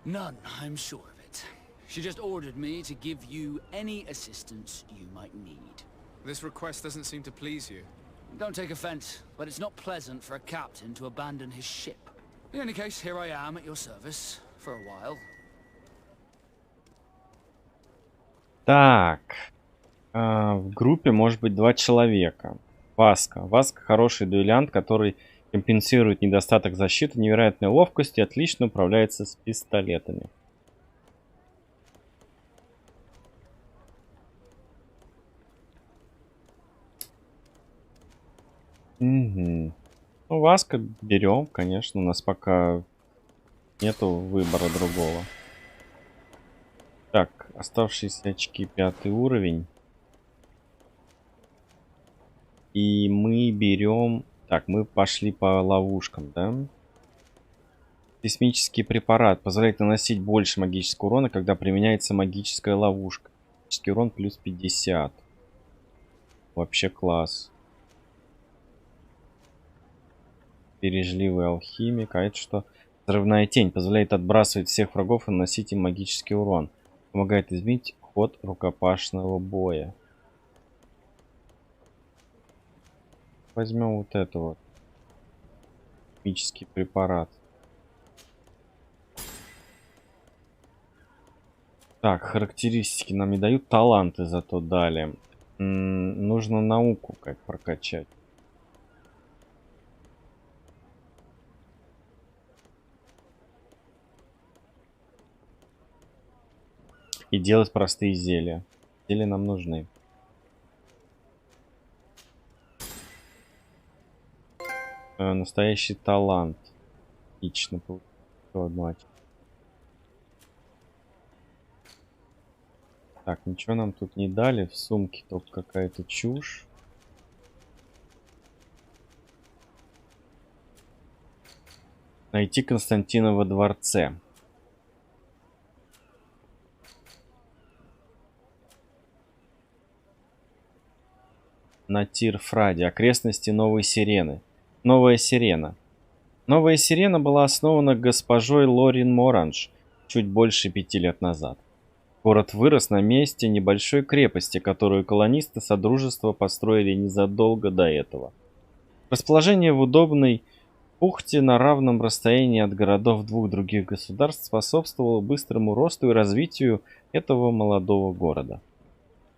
Speaker 10: None, I'm sure of it. She just ordered me to give you any assistance you might need.
Speaker 3: This request doesn't seem to please you.
Speaker 10: Don't take offense, but it's not pleasant for a captain to abandon his ship. In any case, here I am at your service for a while.
Speaker 1: Так. В группе может быть 2 человека. Васка. Васка хороший дуэлянт, который компенсирует недостаток защиты, невероятной ловкости и отлично управляется с пистолетами. Угу. Ну, Васка берем, конечно. У нас пока нету выбора другого. Так, оставшиеся очки 5 уровень. И мы берем... Так, мы пошли по ловушкам, да? Сейсмический препарат позволяет наносить больше магического урона, когда применяется магическая ловушка. Магический урон плюс 50. Вообще класс. Бережливый алхимик. А это что? Взрывная тень позволяет отбрасывать всех врагов и наносить им магический урон. Помогает изменить ход рукопашного боя. Возьмем вот это вот. Химический препарат. Так, характеристики нам не дают. Таланты зато дали. Нужно науку как прокачать. И делать простые зелья. Зелья нам нужны. Настоящий талант. Отлично. Так, ничего нам тут не дали. В сумке только какая-то чушь. Найти Константина во дворце. На Тир-Фраде. Окрестности Новой Сирены. Новая Сирена. Новая Сирена была основана госпожой Лорин Моранж чуть больше 5 лет назад. Город вырос на месте небольшой крепости, которую колонисты Содружества построили незадолго до этого. Расположение в удобной бухте на равном расстоянии от городов 2 других государств способствовало быстрому росту и развитию этого молодого города.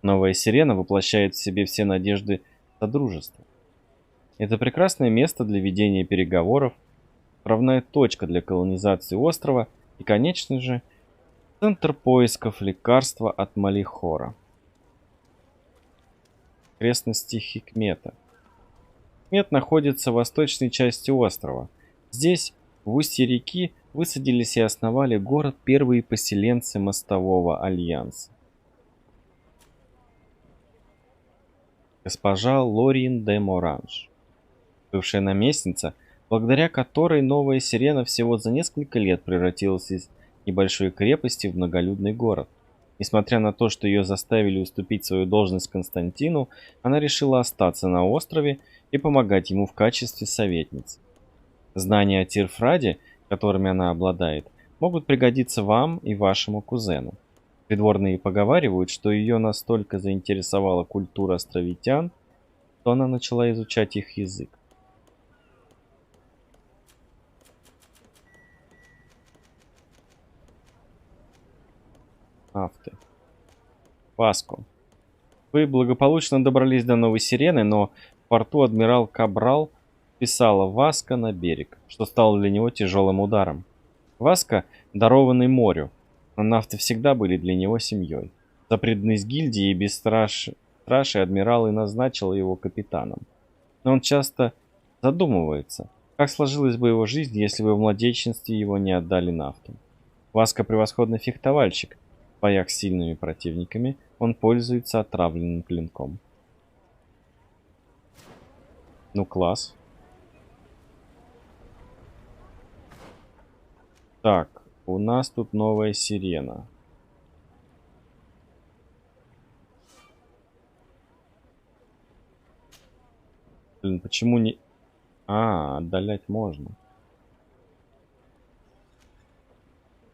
Speaker 1: Новая Сирена воплощает в себе все надежды Содружества. Это прекрасное место для ведения переговоров, отправная точка для колонизации острова и, конечно же, центр поисков лекарства от Малихора. Окрестности Хикмета. Хикмет находится в восточной части острова. Здесь, в устье реки, высадились и основали город первые поселенцы мостового альянса. Госпожа Лорин де Моранж, бывшая наместница, благодаря которой Новая Сирена всего за несколько лет превратилась из небольшой крепости в многолюдный город. Несмотря на то, что ее заставили уступить свою должность Константину, она решила остаться на острове и помогать ему в качестве советницы. Знания о Тирфраде, которыми она обладает, могут пригодиться вам и вашему кузену. Придворные поговаривают, что ее настолько заинтересовала культура островитян, что она начала изучать их язык. Авты. Васко. Вы благополучно добрались до Новой Сирены, но в порту адмирал Кабрал списала Васко на берег, что стало для него тяжелым ударом. Васко, дарованный морю, но нафты всегда были для него семьей. За преданность гильдии и бесстрашие адмирал и назначил его капитаном. Но он часто задумывается, как сложилась бы его жизнь, если бы в младенчестве его не отдали нафтам. Васко превосходный фехтовальщик. В боях с сильными противниками он пользуется отравленным клинком. Ну класс. Так, у нас тут Новая Сирена. Блин, почему не... отдалять можно.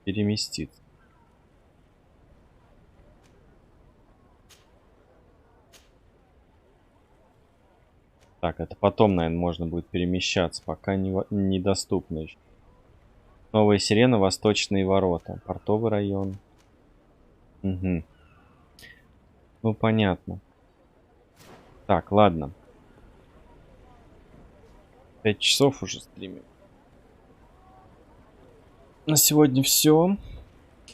Speaker 1: Переместиться. Так, это потом, наверное, можно будет перемещаться, пока недоступно еще. Новая Сирена, Восточные ворота, портовый район. Угу. Ну, понятно. Так, ладно. 5 часов уже стримим. На сегодня все.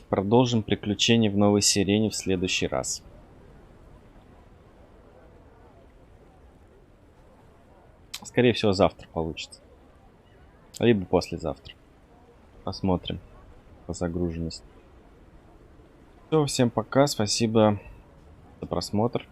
Speaker 1: Продолжим приключения в Новой Сирене в следующий раз. Скорее всего, завтра получится. Либо послезавтра. Посмотрим по загруженности. Все, всем пока. Спасибо за просмотр.